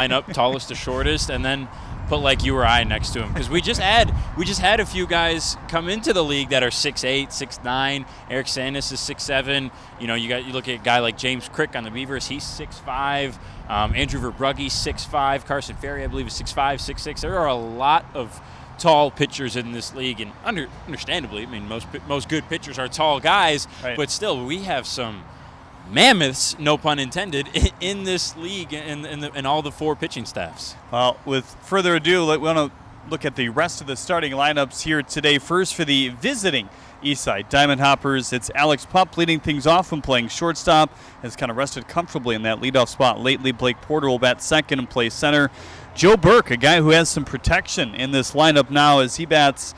line up tallest to shortest, and then put like you or I next to him, because we just had a few guys come into the league that are 6'8", 6'9". Eric Sandus is 6'7". You look at a guy like James Crick on the Beavers, he's 6'5". Andrew Verbrugge's 6'5". Carson Ferry, I believe, is 6'5", 6'6". There are a lot of tall pitchers in this league, and understandably, I mean, most good pitchers are tall guys, right. But still, we have some mammoths, no pun intended, in this league and all the 4 pitching staffs. Well, with further ado, we want to look at the rest of the starting lineups here today. First, for the visiting Eastside Diamond Hoppers, it's Alex Pup leading things off when playing shortstop. Has kind of rested comfortably in that leadoff spot lately. Blake Porter will bat second and play center. Joe Burke, a guy who has some protection in this lineup now as he bats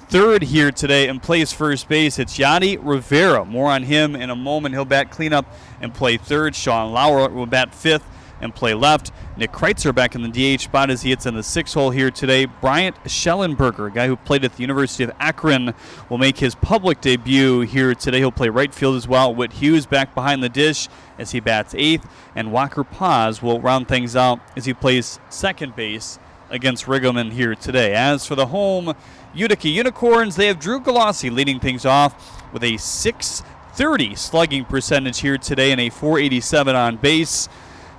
third here today and plays first base. It's Yadi Rivera. More on him in a moment. He'll bat cleanup and play third. Sean Lauer will bat fifth and play left. Nick Kreitzer back in the DH spot as he hits in the 6th hole here today. Bryant Schellenberger, a guy who played at the University of Akron, will make his public debut here today. He'll play right field as well. Whit Hughes back behind the dish as he bats 8th. And Walker Paz will round things out as he plays second base against Riggleman here today. As for the home Utica Unicorns, they have Drew Galassi leading things off with a .630 slugging percentage here today and a .487 on base.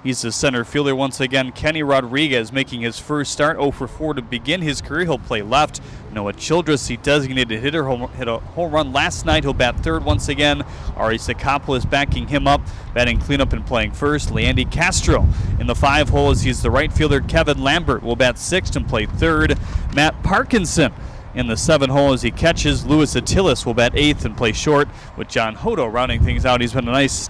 He's the center fielder once again. Kenny Rodriguez making his first start, 0 for 4 to begin his career. He'll play left. Noah Childress, the designated hitter, hit a home run last night. He'll bat third once again. Ari Sakopoulos backing him up, batting cleanup and playing first. Leandy Castro in the 5 hole as he's the right fielder. Kevin Lambert will bat sixth and play third. Matt Parkinson in the 7 hole as he catches. Louis Attilis will bat 8th and play short, with John Hodo rounding things out. He's been a nice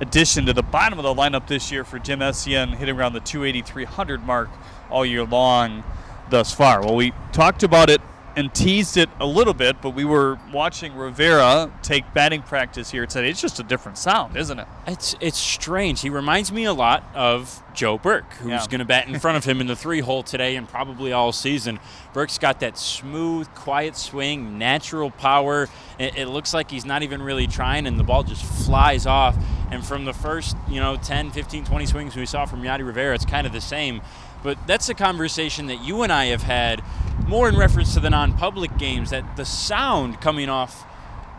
addition to the bottom of the lineup this year for Jim Essien, hitting around the 280-300 mark all year long thus far. Well, we talked about it and teased it a little bit, but we were watching Rivera take batting practice here today. It's just a different sound, isn't it? It's strange. He reminds me a lot of Joe Burke, who's going to bat in front of him in the 3 hole today and probably all season. Burke's got that smooth, quiet swing, natural power. It looks like he's not even really trying, and the ball just flies off. And from the first, 10, 15, 20 swings we saw from Yadi Rivera, it's kind of the same. But that's a conversation that you and I have had more in reference to the non-public games, that the sound coming off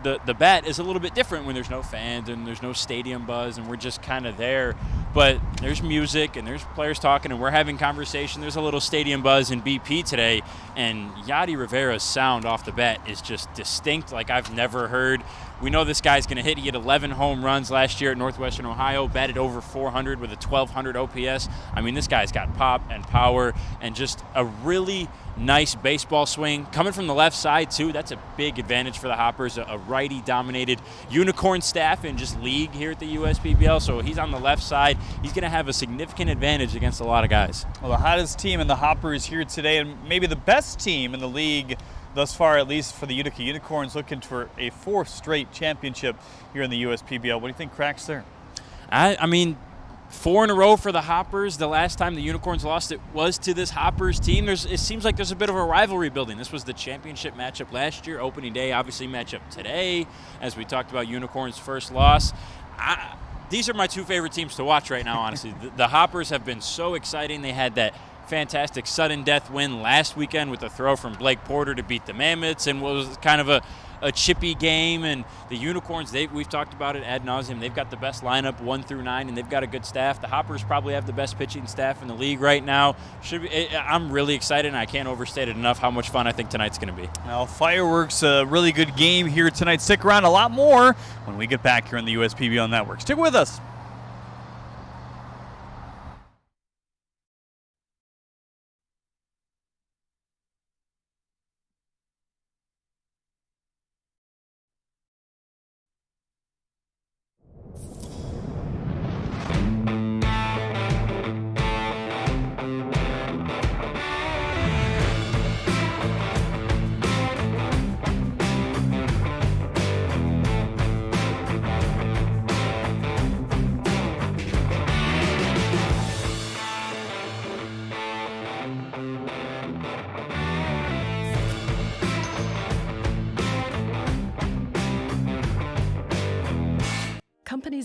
the bat is a little bit different when there's no fans and there's no stadium buzz and we're just kind of there. But there's music and there's players talking and we're having conversation. There's a little stadium buzz in BP today, and Yadi Rivera's sound off the bat is just distinct like I've never heard. We know this guy's going to hit. He had 11 home runs last year at Northwestern Ohio, batted over 400 with a 1,200 OPS. I mean, this guy's got pop and power and just a really nice baseball swing. Coming from the left side, too, that's a big advantage for the Hoppers, a righty-dominated Unicorn staff in just league here at the USPBL. So he's on the left side. He's going to have a significant advantage against a lot of guys. Well, the hottest team in the Hoppers here today, and maybe the best team in the league thus far, at least for the Utica Unicorns, looking for a 4th straight championship here in the USPBL. What do you think cracks there? I mean, 4 in a row for the Hoppers. The last time the Unicorns lost, it was to this Hoppers team. It seems like there's a bit of a rivalry building. This was the championship matchup last year, opening day, obviously matchup today, as we talked about Unicorns' first loss. These are my 2 favorite teams to watch right now, honestly. The Hoppers have been so exciting. They had that fantastic sudden death win last weekend with a throw from Blake Porter to beat the Mammoths, and what was kind of a chippy game. And the Unicorns, we've talked about it ad nauseum. They've got the best lineup 1 through 9, and they've got a good staff. The Hoppers probably have the best pitching staff in the league right now. I'm really excited, and I can't overstate it enough how much fun I think tonight's going to be. Now, fireworks, a really good game here tonight. Stick around, a lot more when we get back here on the USPBL Network. Stick with us.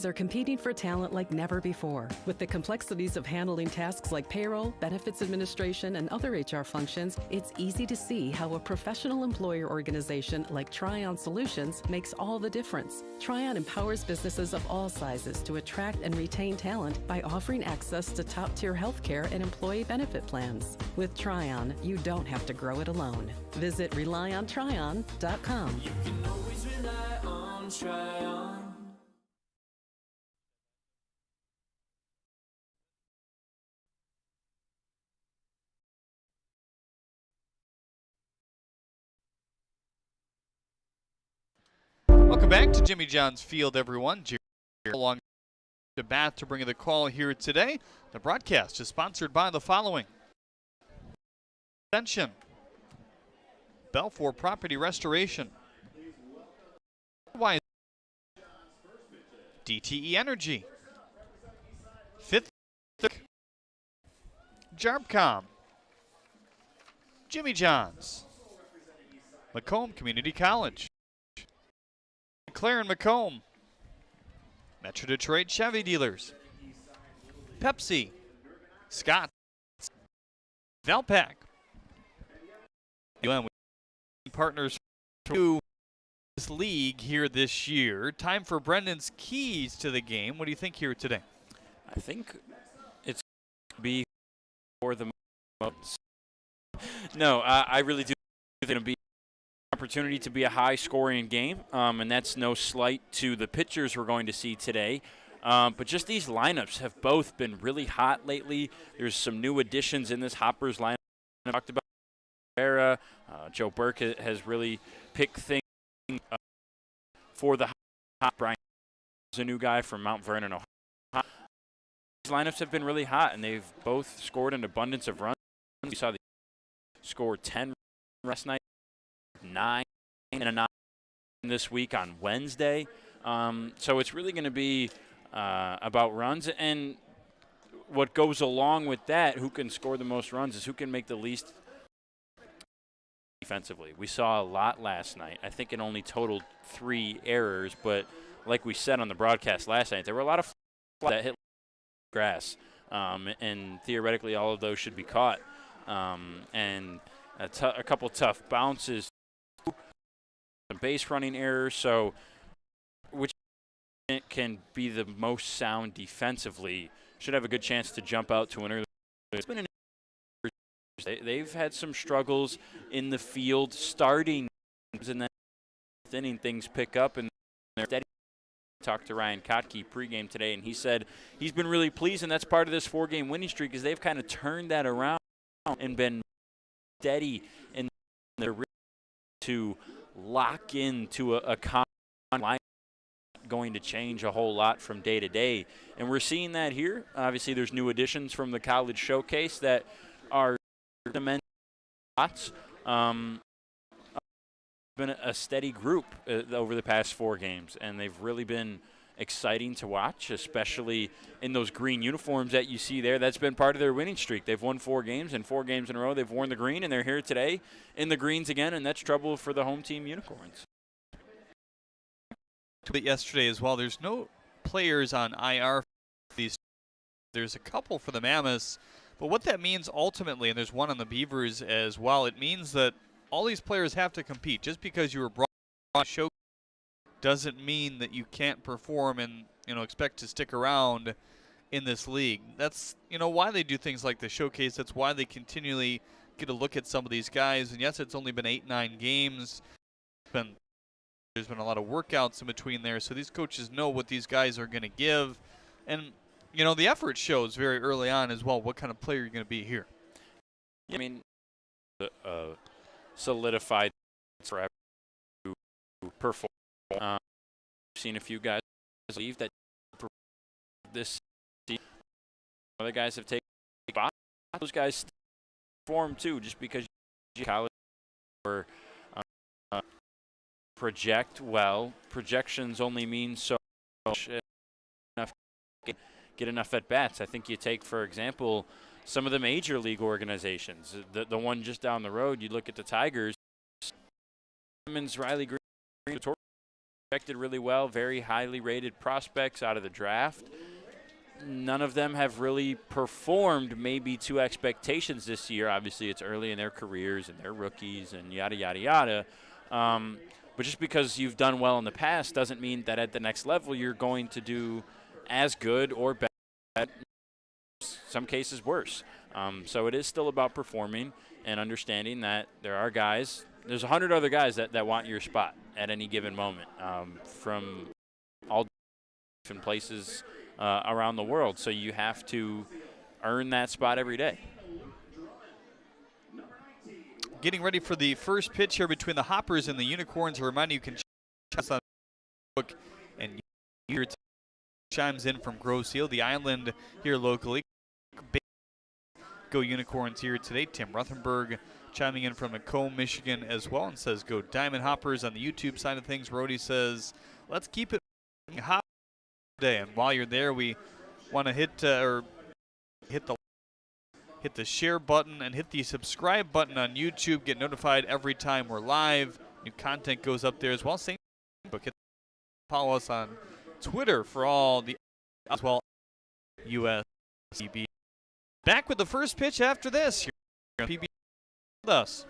are competing for talent like never before. With the complexities of handling tasks like payroll, benefits administration, and other HR functions, it's easy to see how a professional employer organization like Tryon Solutions makes all the difference. Tryon empowers businesses of all sizes to attract and retain talent by offering access to top-tier healthcare and employee benefit plans. With Tryon, you don't have to grow it alone. Visit RelyOnTryon.com. You can always rely on Tryon. Welcome back to Jimmy John's Field, everyone. Jerry along to bat to bring you the call here today. The broadcast is sponsored by the following: Extension, Belfour Property Restoration, DTE Energy, Fifth, Jarbcom, Jimmy John's, Macomb Community College, Claire and Macomb, Metro Detroit Chevy Dealers, Pepsi, Scott, Valpak, partners to this league here this year. Time for Brendan's keys to the game. What do you think here today? I think it's going to be for the most. No, I really do think it's going to be an opportunity to be a high-scoring game, and that's no slight to the pitchers we're going to see today. But just these lineups have both been really hot lately. There's some new additions in this Hoppers lineup. I talked about Era. Joe Burke has really picked things for the hot. Brian is a new guy from Mount Vernon, Ohio. These lineups have been really hot, and they've both scored an abundance of runs. We saw the score 10 last night, 9 and a 9 this week on Wednesday. So it's really going to be about runs, and what goes along with that, who can score the most runs, is who can make the least defensively. We saw a lot last night. I think it only totaled 3 errors, but like we said on the broadcast last night, there were a lot of that hit grass, and theoretically all of those should be caught. And a couple tough bounces, some base running errors, so which can be the most sound defensively should have a good chance to jump out to an early. It's been they've had some struggles in the field starting, and then inning things pick up, and they're steady. Talked to Ryan Kotke pregame today, and he said he's been really pleased, and that's part of this 4-game winning streak is they've kind of turned that around and been steady in their to lock into a common line. Going to change a whole lot from day to day, and we're seeing that here. Obviously, there's new additions from the college showcase that are immense lots. Been a steady group over the past 4 games, and they've really been exciting to watch, especially in those green uniforms that you see there. That's been part of their winning streak. They've won 4 games, and 4 games in a row they've worn the green, and they're here today in the greens again, and that's trouble for the home team Unicorns. But yesterday as well, there's no players on IR for these. There's a couple for the Mammoths, but what that means ultimately, and there's one on the Beavers as well, it means that all these players have to compete. Just because you were brought on a show doesn't mean that you can't perform and expect to stick around in this league. That's why they do things like the showcase. That's why they continually get a look at some of these guys. And yes, it's only been 8-9 games. There's been a lot of workouts in between there, so these coaches know what these guys are going to give. And, the effort shows very early on as well what kind of player you're going to be here. I mean, solidified forever to perform. I've seen a few guys leave that this season. Other guys have taken spots. Those guys perform too, just because college or project well. Projections only mean so much. Get enough at bats. I think you take, for example, some of the major league organizations. The one just down the road, you look at the Tigers. Riley Green, projected really well, very highly rated prospects out of the draft. None of them have really performed maybe to expectations this year. Obviously, it's early in their careers and they're rookies and yada, yada, yada. But just because you've done well in the past doesn't mean that at the next level you're going to do as good or better, in some cases worse. So it is still about performing and understanding that there are guys, there's 100 other guys that want your spot at any given moment from all different places around the world. So you have to earn that spot every day. Getting ready for the first pitch here between the Hoppers and the Unicorns. A reminder, you can check us on Facebook, and here chimes in from Grosse Ile, the island here locally. Go Unicorns here today. Tim Ruthenberg chiming in from Macomb, Michigan as well, and says go Diamond Hoppers. On the YouTube side of things, Rhodey says let's keep it hot today. And while you're there, we want to hit the share button and hit the subscribe button on YouTube. Get notified every time we're live. New content goes up there as well. Same book. Follow us on Twitter for all the as well. USCB. Back with the first pitch after this. Here on PB with us.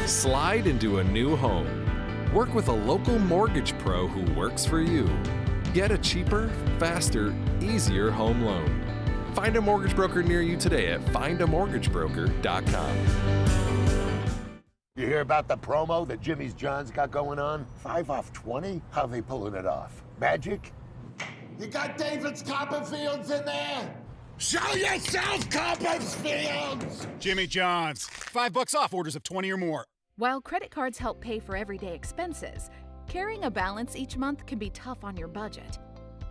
Slide into a new home. Work with a local mortgage pro who works for you. Get a cheaper, faster, easier home loan. Find a mortgage broker near you today at findamortgagebroker.com. You hear about the promo that Jimmy's John's got going on? 5 off 20? How they pulling it off? Magic? You got David's Copperfields in there? Show yourself, Copperfields! Jimmy John's. $5 off orders of 20 or more. While credit cards help pay for everyday expenses, carrying a balance each month can be tough on your budget.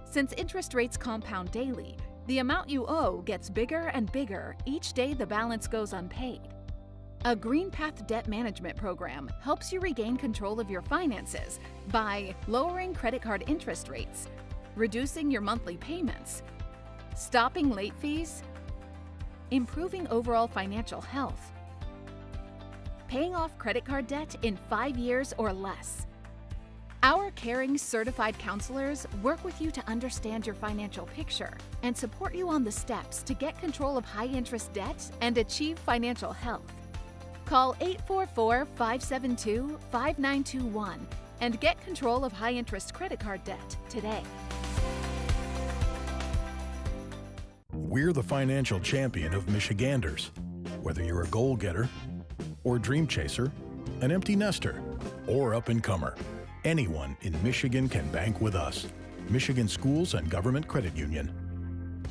Since interest rates compound daily, the amount you owe gets bigger and bigger each day the balance goes unpaid. A Green Path debt management program helps you regain control of your finances by lowering credit card interest rates, reducing your monthly payments, stopping late fees, improving overall financial health, paying off credit card debt in 5 years or less. Our caring certified counselors work with you to understand your financial picture and support you on the steps to get control of high-interest debt and achieve financial health. Call 844-572-5921 and get control of high-interest credit card debt today. We're the financial champion of Michiganders. Whether you're a goal-getter or dream chaser, an empty nester, or up-and-comer, anyone in Michigan can bank with us. Michigan Schools and Government Credit Union.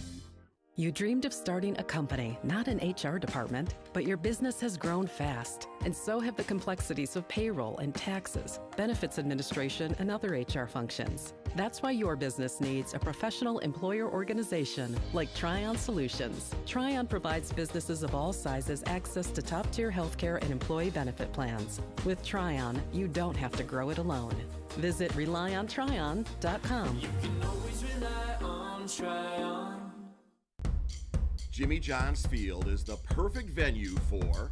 You dreamed of starting a company, not an HR department, but your business has grown fast, and so have the complexities of payroll and taxes, benefits administration, and other HR functions. That's why your business needs a professional employer organization like Tryon Solutions. Tryon provides businesses of all sizes access to top-tier healthcare and employee benefit plans. With Tryon, you don't have to grow it alone. Visit RelyOnTryon.com. You can always rely on Tryon. Jimmy John's Field is the perfect venue for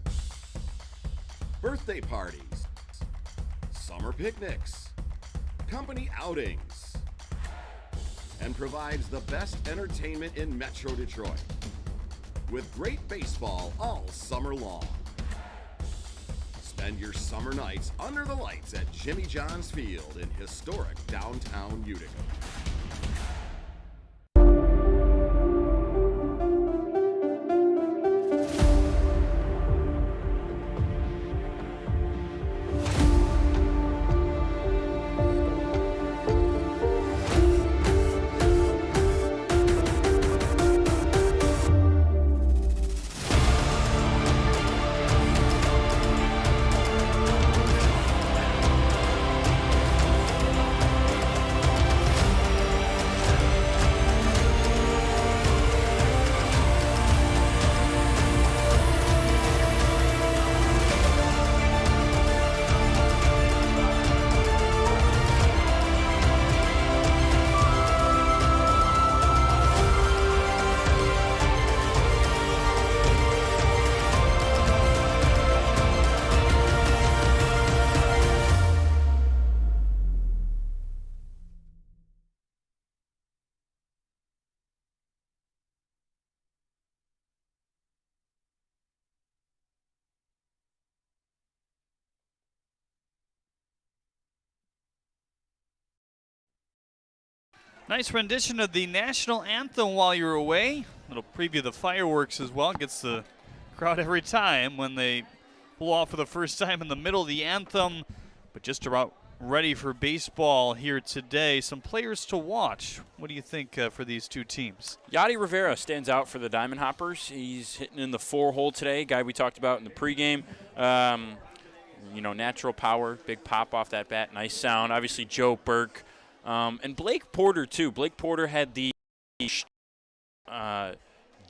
birthday parties, summer picnics, company outings, and provides the best entertainment in Metro Detroit with great baseball all summer long. Spend your summer nights under the lights at Jimmy John's Field in historic downtown Utica. Nice rendition of the national anthem while you're away. Little preview of the fireworks as well. Gets the crowd every time when they pull off for the first time in the middle of the anthem. But just about ready for baseball here today. Some players to watch. What do you think for these two teams? Yadi Rivera stands out for the Diamond Hoppers. He's hitting in the 4-hole today, guy we talked about in the pregame. You know, natural power, big pop off that bat, nice sound. Obviously, Joe Burke. And Blake Porter, too. Blake Porter had the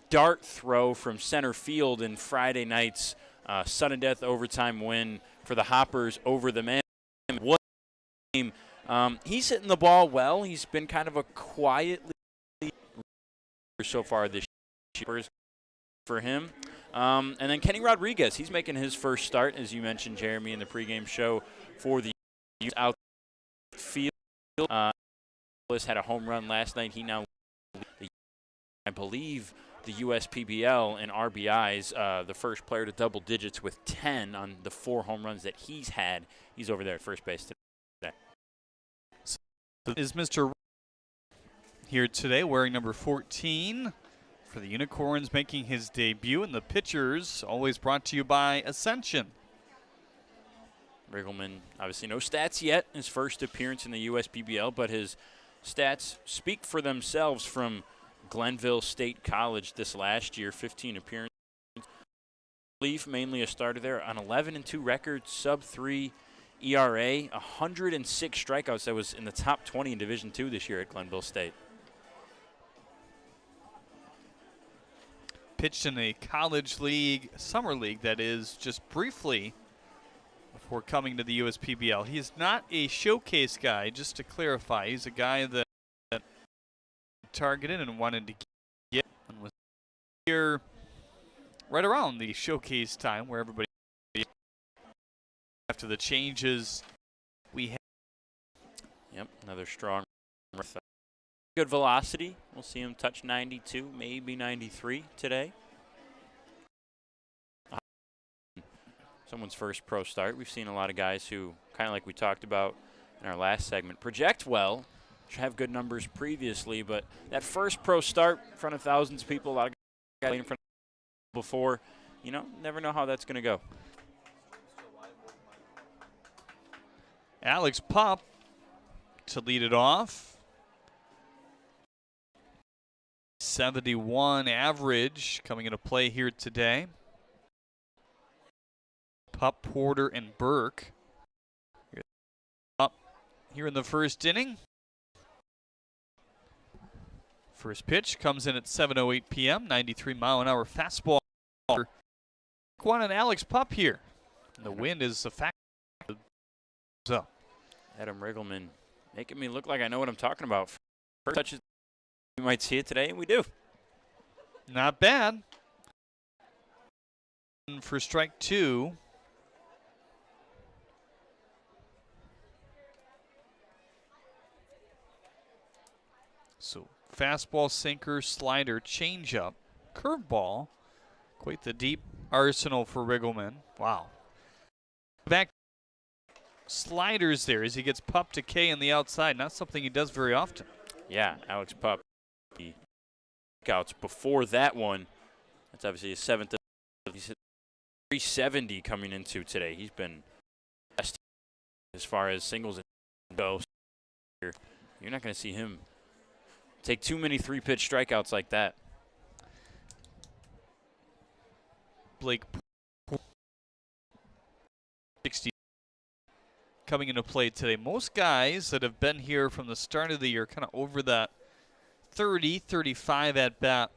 dart throw from center field in Friday night's sudden death overtime win for the Hoppers over the Man. What game? He's hitting the ball well. He's been kind of a quiet so far this year for him. And then Kenny Rodriguez, he's making his first start, as you mentioned, Jeremy, in the pregame show for the outfield. Had a home run last night. He now, I believe, the USPBL in RBIs, the first player to double digits with 10 on the 4 home runs that he's had. He's over there at first base today. So is Mr. here today wearing number 14 for the Unicorns, making his debut, and the pitchers always brought to you by Ascension. Riggleman, obviously no stats yet, his first appearance in the USPBL, but his stats speak for themselves from Glenville State College this last year, 15 appearances. Leaf, mainly a starter there, an 11-2 record, sub-3 ERA, 106 strikeouts. That was in the top 20 in Division II this year at Glenville State. Pitched in a college league, summer league that is, just briefly before coming to the USPBL. He's not a showcase guy, just to clarify. He's a guy that targeted and wanted to get, and was here right around the showcase time where everybody, after the changes we had. Yep, another strong, good velocity. We'll see him touch 92, maybe 93 today. Someone's first pro start. We've seen a lot of guys who, kind of like we talked about in our last segment, project well, should have good numbers previously, but that first pro start in front of thousands of people, a lot of guys in front of before, you know, never know how that's going to go. Alex Pup to lead it off. .71 average coming into play here today. Pup, Porter, and Burke up here in the first inning. First pitch comes in at 7:08 p.m. 93-mile-an-hour fastball. One and Alex Pup here. And the wind is a factor. So, Adam Riggleman making me look like I know what I'm talking about. First touches, you might see it today, and we do. Not bad. For strike two. So fastball, sinker, slider, changeup, curveball. Quite the deep arsenal for Riggleman. Wow. Back sliders there as he gets Pup to K on the outside. Not something he does very often. Yeah, Alex Pup. He outs before that one. That's obviously his seventh. He's hit 370 coming into today. He's been best as far as singles go. You're not going to see him take too many three-pitch strikeouts like that. Blake 60 coming into play today. Most guys that have been here from the start of the year kind of over that 30, 35 at-bat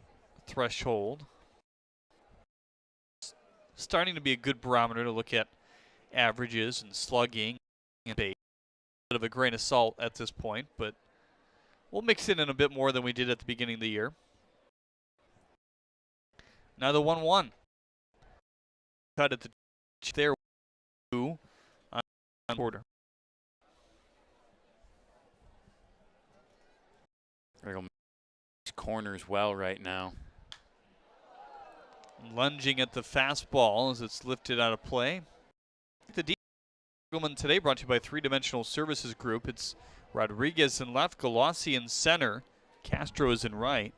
threshold. Starting to be a good barometer to look at averages and slugging and base. A bit of a grain of salt at this point, but we'll mix it in a bit more than we did at the beginning of the year. Now the 1-1. Cut at the there on Porter. Corners well right now. Lunging at the fastball as it's lifted out of play. The deep Riggleman today brought to you by Three Dimensional Services Group. It's Rodriguez in left, Galassi in center, Castro is in right.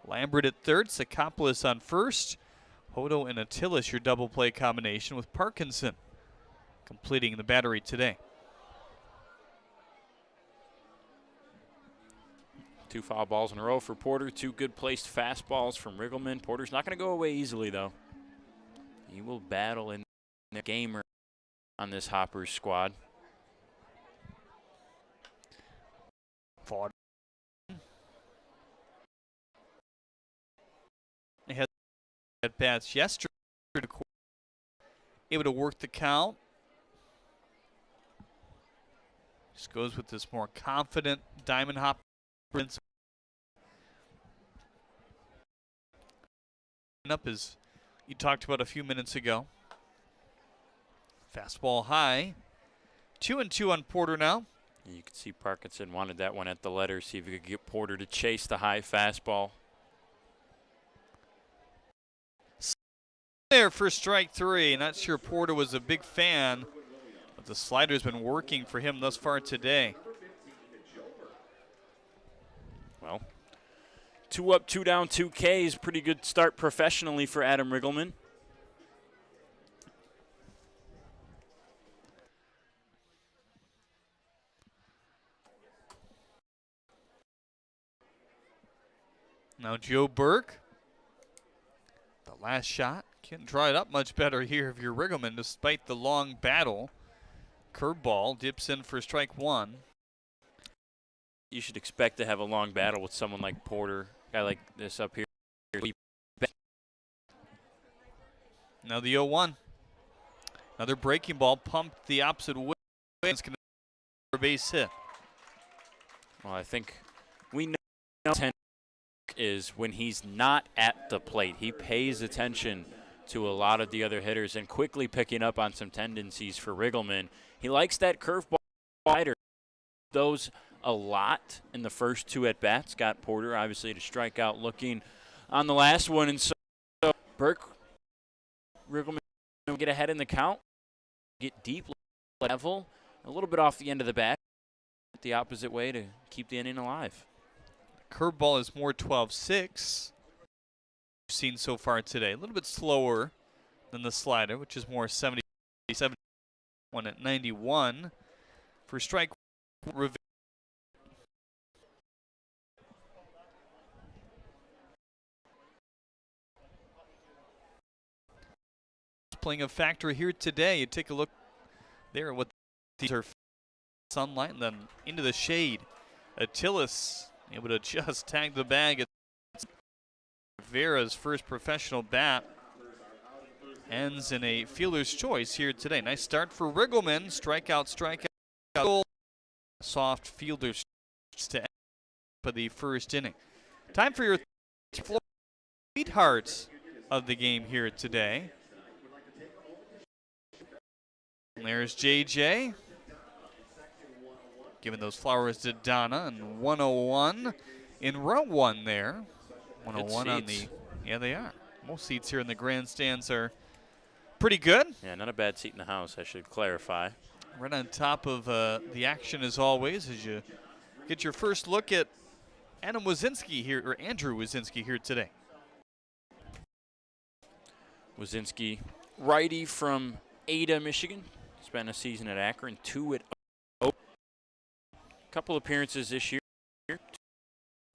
Lambert at third, Sakopoulos on first. Hodo and Attilis, your double play combination with Parkinson completing the battery today. 2 foul balls in a row for Porter. 2 good placed fastballs from Riggleman. Porter's not going to go away easily, though. He will battle in the gamer on this Hoppers squad. Fought. He had at bats yesterday. Able to work the count. Just goes with this more confident diamond hopper. Up as you talked about a few minutes ago. Fastball high. 2-2 on Porter now. You can see Parkinson wanted that one at the letter. See if he could get Porter to chase the high fastball. There for strike 3. Not sure Porter was a big fan, but the slider's been working for him thus far today. Well, 2 up, 2 down, 2 Ks. Pretty good start professionally for Adam Riggleman. Now Joe Burke. The last shot. Can't draw it up much better here if you're Riggleman despite the long battle. Curveball dips in for strike 1. You should expect to have a long battle with someone like Porter, a guy like this up here. Now the 0-1. Another breaking ball pumped the opposite way. It's going to be a base hit. Well, I think we know is when he's not at the plate. He pays attention to a lot of the other hitters and quickly picking up on some tendencies for Riggleman. He likes that curveball slider. Those a lot in the first 2 at-bats. Got Porter, obviously, to strike out looking on the last one. And so Burke, Riggleman get ahead in the count, get deep level, a little bit off the end of the bat, the opposite way to keep the inning alive. Curveball is more 12-6. We've seen so far today. A little bit slower than the slider, which is more 77. One at 91 for strike. playing a factor here today. You take a look there at what these are, sunlight and then into the shade. Attilis able to just tag the bag. It's Rivera's first professional bat. Ends in a fielder's choice here today. Nice start for Riggleman. Strikeout, goal. Soft fielder's to end for the first inning. Time for your sweethearts of the game here today. And there's JJ. Giving those flowers to Donna, and 101 in row one there. 101 on the, yeah, they are. Most seats here in the grandstands are pretty good. Yeah, not a bad seat in the house, I should clarify. Right on top of the action as always, as you get your first look at Andrew Wazinski here today. Wazinski, righty from Ada, Michigan. Spent a season at Akron, 2 at 0. Couple appearances this year to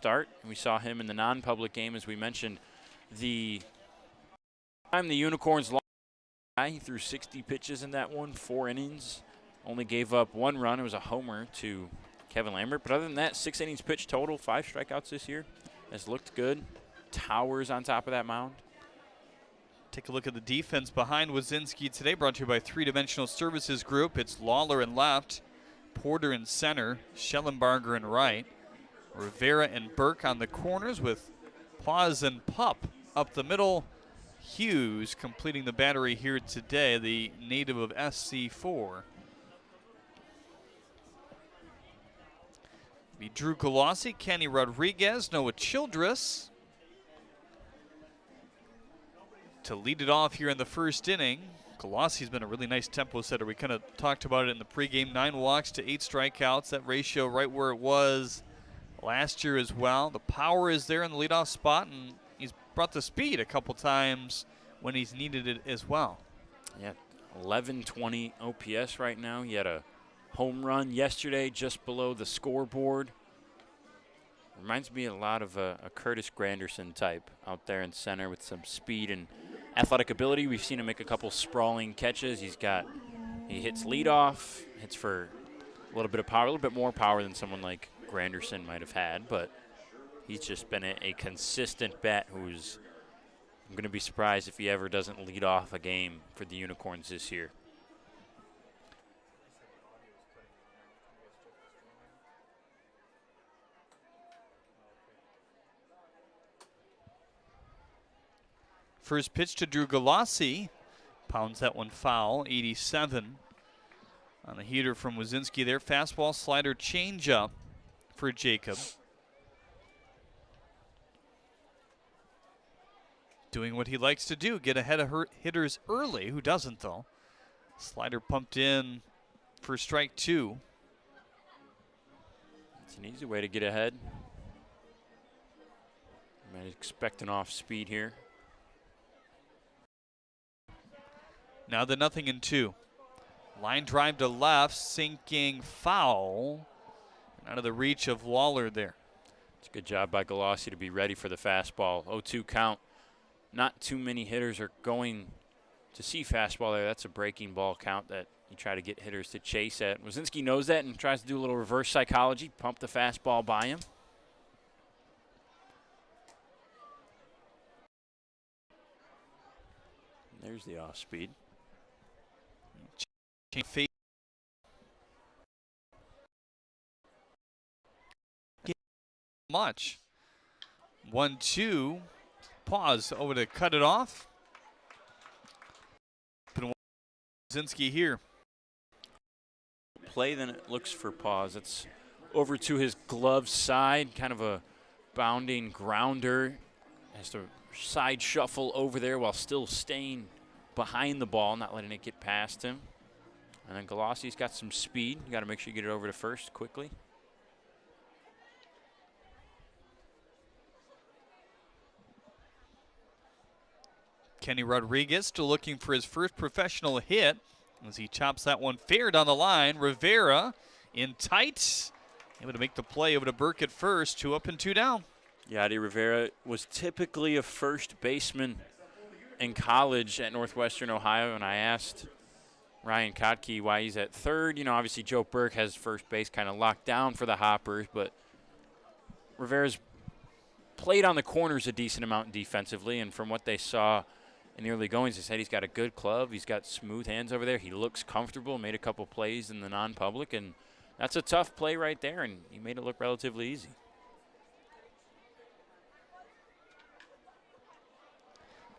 start. We saw him in the non-public game, as we mentioned. The time the Unicorns lost, he threw 60 pitches in that one, 4 innings. Only gave up 1 run. It was a homer to Kevin Lambert. But other than that, 6 innings pitched total, 5 strikeouts this year. Has looked good. Towers on top of that mound. Take a look at the defense behind Wazinski today, brought to you by 3-Dimensional Services Group. It's Lawler in left, Porter in center, Schellenbarger in right, Rivera and Burke on the corners with Paz and Pup up the middle. Hughes completing the battery here today, the native of SC4. Be Drew Colossi, Kenny Rodriguez, Noah Childress to lead it off here in the first inning. Colossi's been a really nice tempo setter. We kind of talked about it in the pregame. 9 walks to 8 strikeouts. That ratio right where it was last year as well. The power is there in the leadoff spot, and he's brought the speed a couple times when he's needed it as well. Yeah, 1120 OPS right now. He had a home run yesterday just below the scoreboard. Reminds me a lot of a Curtis Granderson type out there in center with some speed and athletic ability. We've seen him make a couple sprawling catches. He hits leadoff, hits for a little bit of power, a little bit more power than someone like Granderson might have had, but he's just been a consistent bat who's, I'm going to be surprised if he ever doesn't lead off a game for the Unicorns this year. First pitch to Drew Galassi. Pounds that one foul, 87. On the heater from Wazinski there. Fastball, slider, changeup for Jacob. Doing what he likes to do, get ahead of hitters early. Who doesn't, though? Slider pumped in for strike 2. It's an easy way to get ahead. Might expect an off speed here. Now the 0-2. Line drive to left, sinking foul. Out of the reach of Lawler there. It's a good job by Galassi to be ready for the fastball. 0-2 count. Not too many hitters are going to see fastball there. That's a breaking ball count that you try to get hitters to chase at. Wazinski knows that and tries to do a little reverse psychology, pump the fastball by him. There's the off speed. Much. 1-2. Pause over to cut it off. Wazinski here. Play, then it looks for pause. It's over to his glove side, kind of a bounding grounder. Has to side shuffle over there while still staying behind the ball, not letting it get past him. And then Galassi's got some speed. You got to make sure you get it over to first quickly. Kenny Rodriguez still looking for his first professional hit as he chops that one fair down the line. Rivera in tight, able to make the play over to Burke at first. 2 up and 2 down. Yadi Rivera was typically a first baseman in college at Northwestern Ohio, and I asked Ryan Kotke why he's at third. You know, obviously Joe Burke has first base kind of locked down for the Hoppers, but Rivera's played on the corners a decent amount defensively, and from what they saw in the early goings, they said he's got a good club. He's got smooth hands over there. He looks comfortable, made a couple plays in the non-public, and that's a tough play right there, and he made it look relatively easy.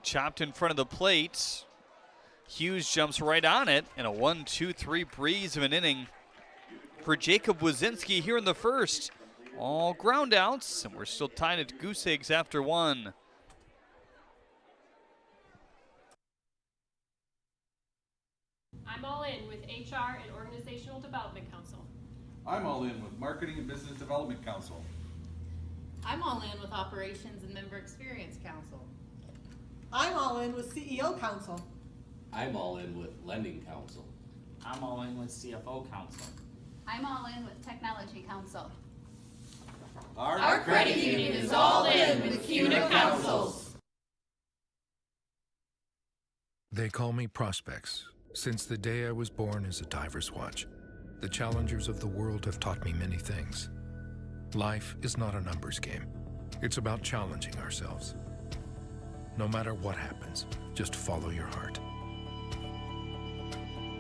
Chopped in front of the plate. Hughes jumps right on it, and a 1-2-3 breeze of an inning for Jacob Wazinski here in the first. All ground outs, and we're still tied at goose eggs after one. I'm all in with HR and Organizational Development Council. I'm all in with Marketing and Business Development Council. I'm all in with Operations and Member Experience Council. I'm all in with CEO Council. I'm all in with Lending Council. I'm all in with CFO Council. I'm all in with Technology Council. Our credit union is all in with CUNA Councils. They call me Prospects. Since the day I was born as a diver's watch, the challengers of the world have taught me many things. Life is not a numbers game. It's about challenging ourselves. No matter what happens, just follow your heart.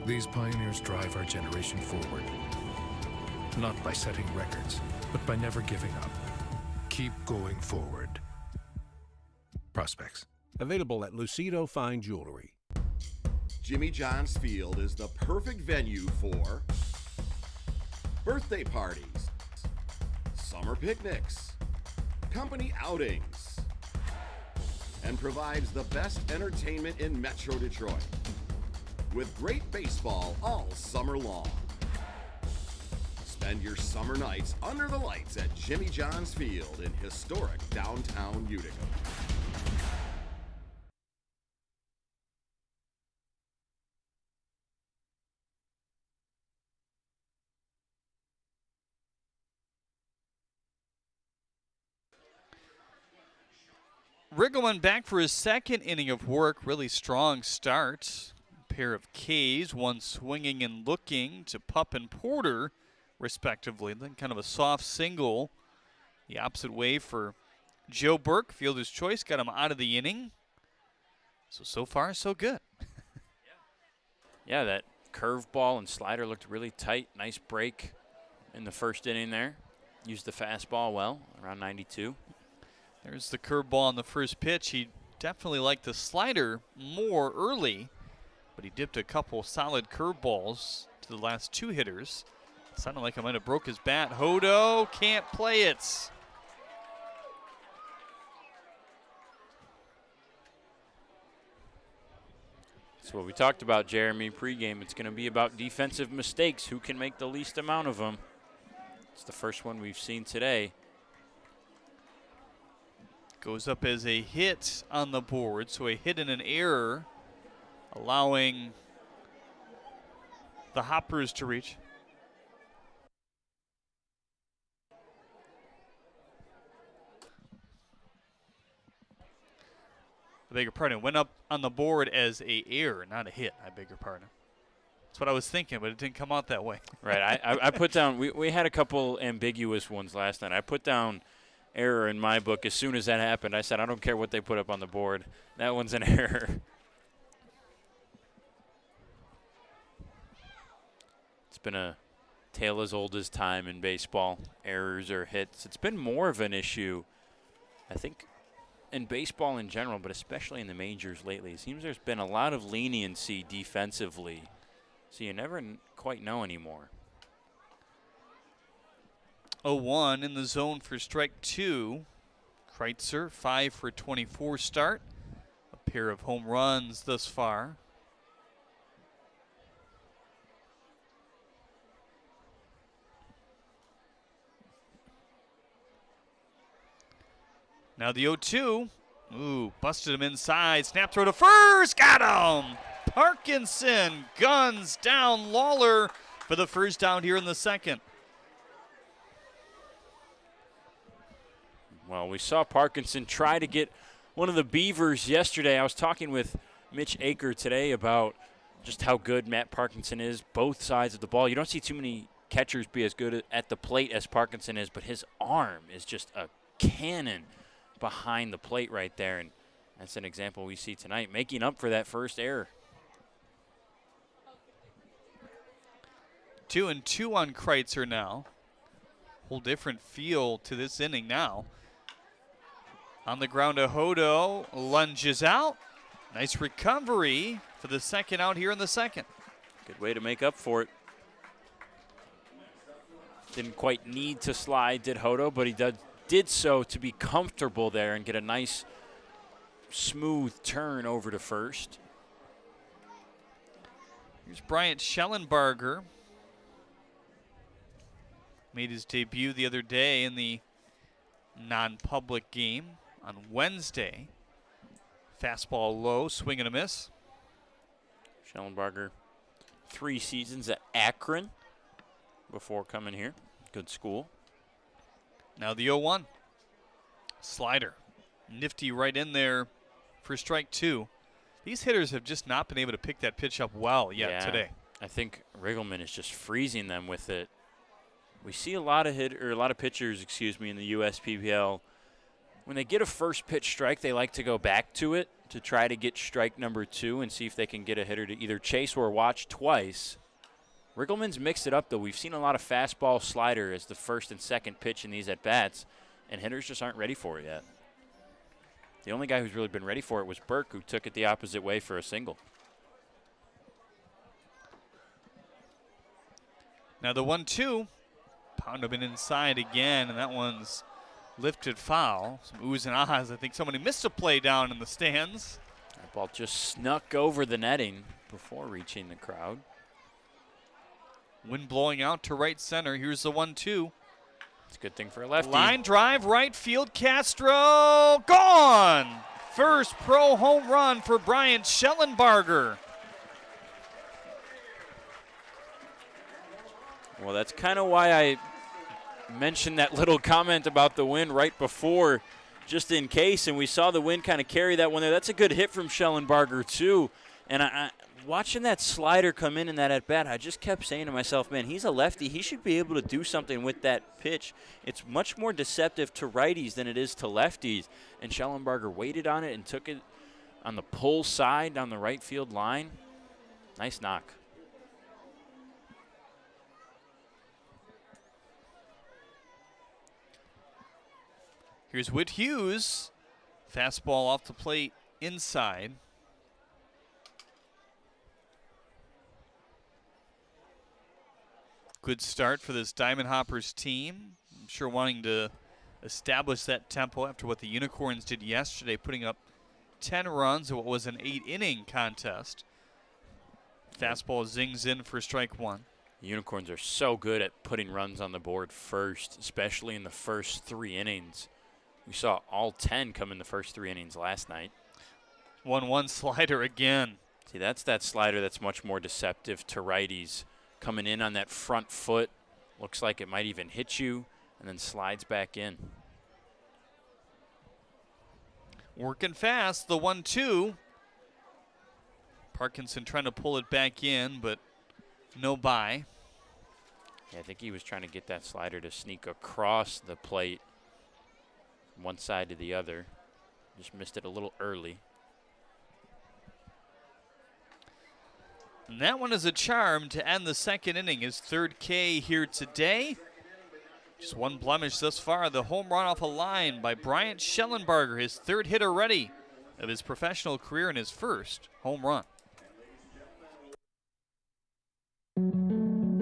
These pioneers drive our generation forward, not by setting records, but by never giving up. Keep going forward. Prospects. Available at Lucido Fine Jewelry. Jimmy John's Field is the perfect venue for birthday parties, summer picnics, company outings, and provides the best entertainment in Metro Detroit with great baseball all summer long. Spend your summer nights under the lights at Jimmy John's Field in historic downtown Utica. Riggleman back for his second inning of work. Really strong start. A pair of Ks, one swinging and looking to Pup and Porter, respectively. Then kind of a soft single the opposite way for Joe Burke. Fielder's choice got him out of the inning. So far, so good. Yeah, that curveball and slider looked really tight. Nice break in the first inning there. Used the fastball well, around 92. There's the curveball on the first pitch. He definitely liked the slider more early, but he dipped a couple solid curveballs to the last two hitters. It sounded like I might have broke his bat. Hodo can't play it. That's what we talked about, Jeremy, pregame. It's going to be about defensive mistakes. Who can make the least amount of them? It's the first one we've seen today. Goes up as a hit on the board, so a hit and an error, allowing the Hoppers to reach. I beg your pardon, went up on the board as a error, not a hit. I beg your pardon. That's what I was thinking, but it didn't come out that way. Right, I put down, we had a couple ambiguous ones last night. I put down error in my book as soon as that happened. I said, I don't care what they put up on the board. That one's an error. It's been a tale as old as time in baseball, errors or hits. It's been more of an issue, I think, in baseball in general, but especially in the majors lately. It seems there's been a lot of leniency defensively, so you never quite know anymore. 0-1 in the zone for strike two. Kreitzer, 5 for 24 start. A pair of home runs thus far. Now the 0-2. Ooh, busted him inside. Snap throw to first. Got him! Parkinson guns down Lawler for the first down here in the second. Well, we saw Parkinson try to get one of the Beavers yesterday. I was talking with Mitch Aker today about just how good Matt Parkinson is, both sides of the ball. You don't see too many catchers be as good at the plate as Parkinson is, but his arm is just a cannon behind the plate right there, and that's an example we see tonight, making up for that first error. 2-2 on Kreitzer now. Whole different feel to this inning now. On the ground to Hodo, lunges out. Nice recovery for the second out here in the second. Good way to make up for it. Didn't quite need to slide, did Hodo, but he did so to be comfortable there and get a nice smooth turn over to first. Here's Bryant Schellenbarger. Made his debut the other day in the non-public game on Wednesday. Fastball low, swing and a miss. Schellenbarger, 3 seasons at Akron before coming here. Good school. Now the 0-1. Slider. Nifty right in there for strike 2. These hitters have just not been able to pick that pitch up well yet today. I think Riggleman is just freezing them with it. We see a lot of pitchers, in the USPBL. When they get a first pitch strike, they like to go back to it to try to get strike number 2 and see if they can get a hitter to either chase or watch twice. Riggleman's mixed it up, though. We've seen a lot of fastball slider as the first and second pitch in these at-bats, and hitters just aren't ready for it yet. The only guy who's really been ready for it was Burke, who took it the opposite way for a single. Now the 1-2. Pound him inside again, and that one's lifted foul. Some oohs and ahs. I think somebody missed a play down in the stands. That ball just snuck over the netting before reaching the crowd. Wind blowing out to right center. Here's the 1-2. It's a good thing for a lefty. Line drive, right field. Castro gone. First pro home run for Bryant Schellenbarger. Well, that's kind of why I mentioned that little comment about the wind right before, just in case, and we saw the wind kind of carry that one there. That's a good hit from Schellenbarger, too. And I watching that slider come in that at-bat, I just kept saying to myself, man, he's a lefty. He should be able to do something with that pitch. It's much more deceptive to righties than it is to lefties. And Schellenbarger waited on it and took it on the pull side down the right field line. Nice knock. Here's Whit Hughes. Fastball off the plate inside. Good start for this Diamond Hoppers team. I'm sure wanting to establish that tempo after what the Unicorns did yesterday, putting up 10 runs in what was an 8-inning contest. Fastball zings in for strike 1. The Unicorns are so good at putting runs on the board first, especially in the first 3 innings. We saw all 10 come in the first 3 innings last night. 1-1 slider again. See, that's that slider that's much more deceptive to righties. Coming in on that front foot. Looks like it might even hit you and then slides back in. Working fast, the 1-2. Parkinson trying to pull it back in, but no buy. Yeah, I think he was trying to get that slider to sneak across the plate from one side to the other. Just missed it a little early. And that one is a charm to end the second inning. His 3rd K here today. Just one blemish thus far. The home run off a line by Bryant Schellenbarger, his 3rd hit already of his professional career and his 1st home run.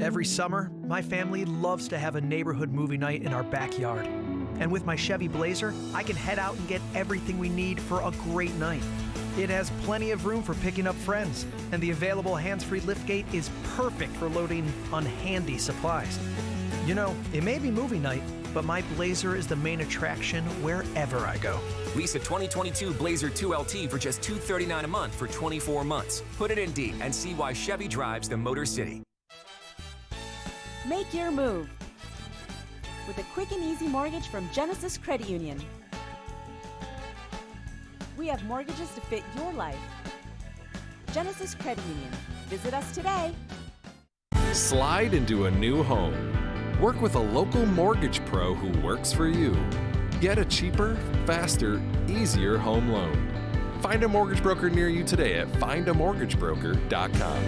Every summer, my family loves to have a neighborhood movie night in our backyard. And with my Chevy Blazer, I can head out and get everything we need for a great night. It has plenty of room for picking up friends, and the available hands-free liftgate is perfect for loading unhandy supplies. You know, it may be movie night, but my Blazer is the main attraction wherever I go. Lease a 2022 Blazer 2LT for just $239 a month for 24 months. Put it in D and see why Chevy drives the Motor City. Make your move with a quick and easy mortgage from Genesis Credit Union. We have mortgages to fit your life. Genesis Credit Union. Visit us today. Slide into a new home. Work with a local mortgage pro who works for you. Get a cheaper, faster, easier home loan. Find a mortgage broker near you today at findamortgagebroker.com.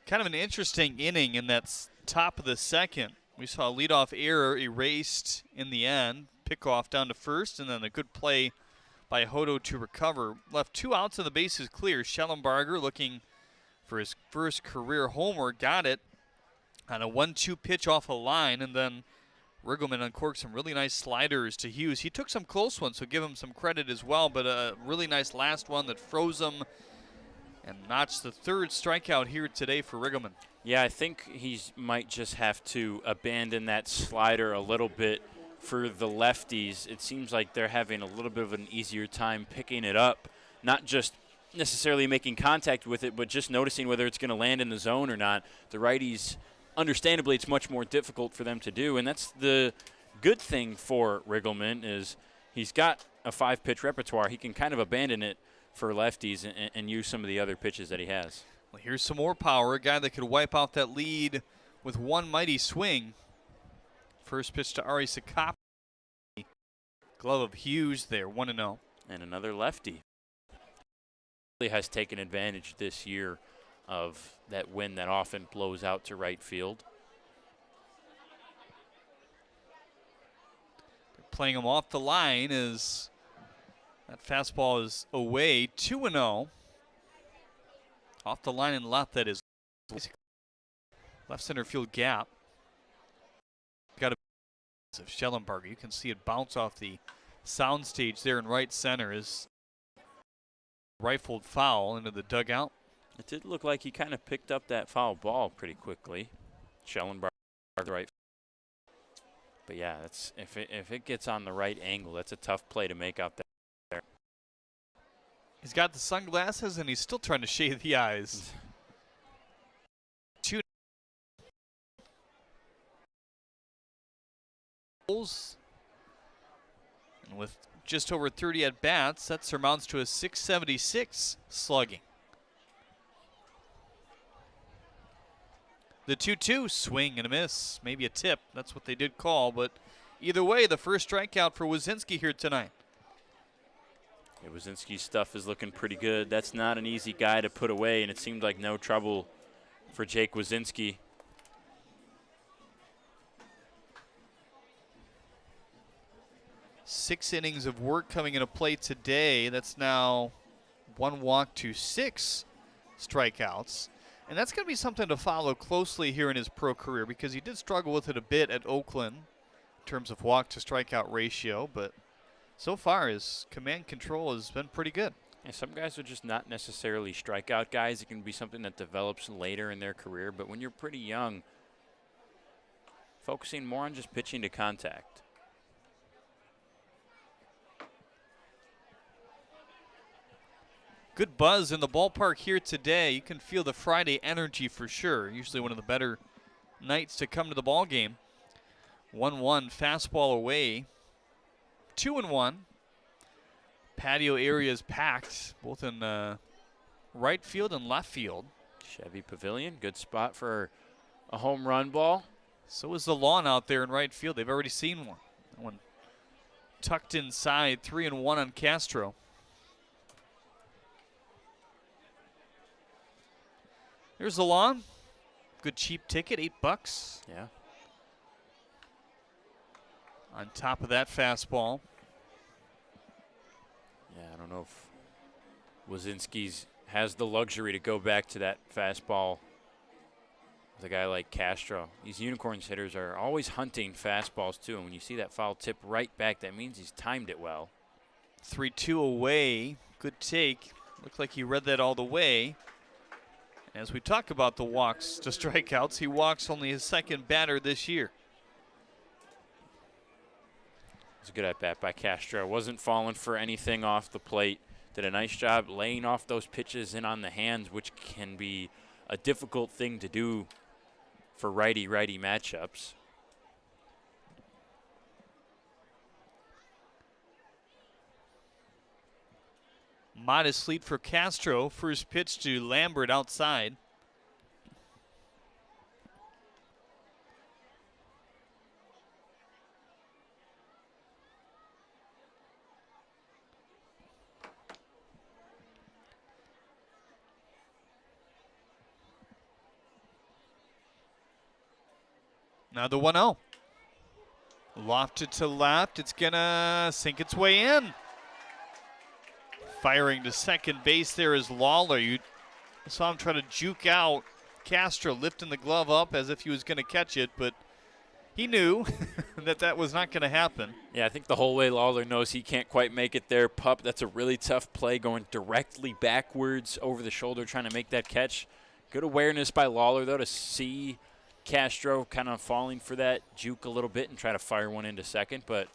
Kind of an interesting inning in that top of the second. We saw a leadoff error erased in the end. Pickoff down to first, and then a good play by Hodo to recover. Left 2 outs and the bases clear. Schellenbarger looking for his first career homer. Got it on a 1-2 pitch off a line, and then Riggleman uncorked some really nice sliders to Hughes. He took some close ones, so give him some credit as well, but a really nice last one that froze him and notched the 3rd strikeout here today for Riggleman. Yeah, I think he might just have to abandon that slider a little bit for the lefties. It seems like they're having a little bit of an easier time picking it up, not just necessarily making contact with it, but just noticing whether it's going to land in the zone or not. The righties, understandably, it's much more difficult for them to do, and that's the good thing for Riggleman is he's got a 5-pitch repertoire. He can kind of abandon it for lefties and use some of the other pitches that he has. Well, here's some more power. A guy that could wipe out that lead with one mighty swing. First pitch to Ari Sakop. Glove of Hughes there, 1-0. And another lefty. He has taken advantage this year of that wind that often blows out to right field. They're playing him off the line as that fastball is away, 2-0. Off the line and left, that is left center field gap. Got a of Schellenbarger. You can see it bounce off the soundstage there in right center as rifled foul into the dugout. It did look like he kind of picked up that foul ball pretty quickly. Schellenbarger right. But yeah, that's if it gets on the right angle, that's a tough play to make out there. He's got the sunglasses and he's still trying to shade the eyes. 2 goals. And with just over 30 at bats, that surmounts to a 676 slugging. The 2-2 swing and a miss, maybe a tip. That's what they did call, but either way, the first strikeout for Wazinski here tonight. Yeah, Wazinski's stuff is looking pretty good. That's not an easy guy to put away, and it seemed like no trouble for Jake Wazinski. Six innings of work coming into play today. That's now 1 walk to 6 strikeouts. And that's going to be something to follow closely here in his pro career because he did struggle with it a bit at Oakland in terms of walk to strikeout ratio, but so far his command control has been pretty good. Yeah, some guys are just not necessarily strikeout guys. It can be something that develops later in their career, but when you're pretty young, focusing more on just pitching to contact. Good buzz in the ballpark here today. You can feel the Friday energy for sure. Usually one of the better nights to come to the ball game. 1-1 fastball away. 2-1. Patio area is packed, both in right field and left field. Chevy Pavilion, good spot for a home run ball. So is the lawn out there in right field. They've already seen one. That one tucked inside, 3-1 on Castro. There's the lawn. Good cheap ticket, $8. Yeah. On top of that fastball. Yeah, I don't know if Wazinski's has the luxury to go back to that fastball with a guy like Castro. These Unicorns hitters are always hunting fastballs too, and when you see that foul tip right back, that means he's timed it well. 3-2 away. Good take. Looked like he read that all the way. As we talk about the walks to strikeouts, he walks only his second batter this year. It's a good at-bat by Castro. Wasn't falling for anything off the plate. did a nice job laying off those pitches in on the hands, which can be a difficult thing to do for righty-righty matchups. Modest lead for Castro. First pitch to Lambert outside. Now the 1-0. Lofted to left. It's going to sink its way in. Firing to second base there is Lawler. You saw him try to juke out Castro, lifting the glove up as if he was going to catch it, but he knew that was not going to happen. Yeah, I think the whole way Lawler knows he can't quite make it there. Pup, that's a really tough play, going directly backwards over the shoulder, trying to make that catch. Good awareness by Lawler, though, to see Castro kind of falling for that juke a little bit and try to fire one into second, but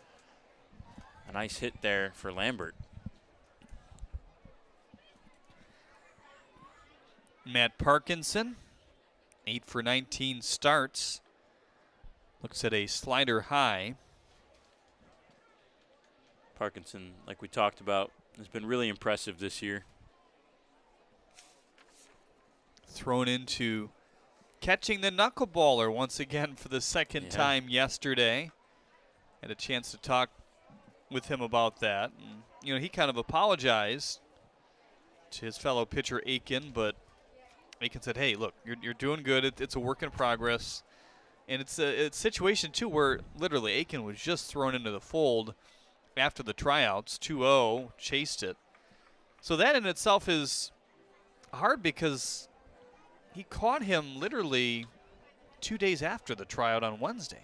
a nice hit there for Lambert. Matt Parkinson, 8 for 19 starts. Looks at a slider high. Parkinson, like we talked about, has been really impressive this year. Thrown into catching the knuckleballer once again for the second time yesterday. Had a chance to talk with him about that. And, you know, he kind of apologized to his fellow pitcher Aiken, but Aiken said, hey, look, you're doing good. It's a work in progress. And it's a situation, too, where literally Aiken was just thrown into the fold after the tryouts, 2-0, chased it. So that in itself is hard because he caught him literally 2 days after the tryout on Wednesday.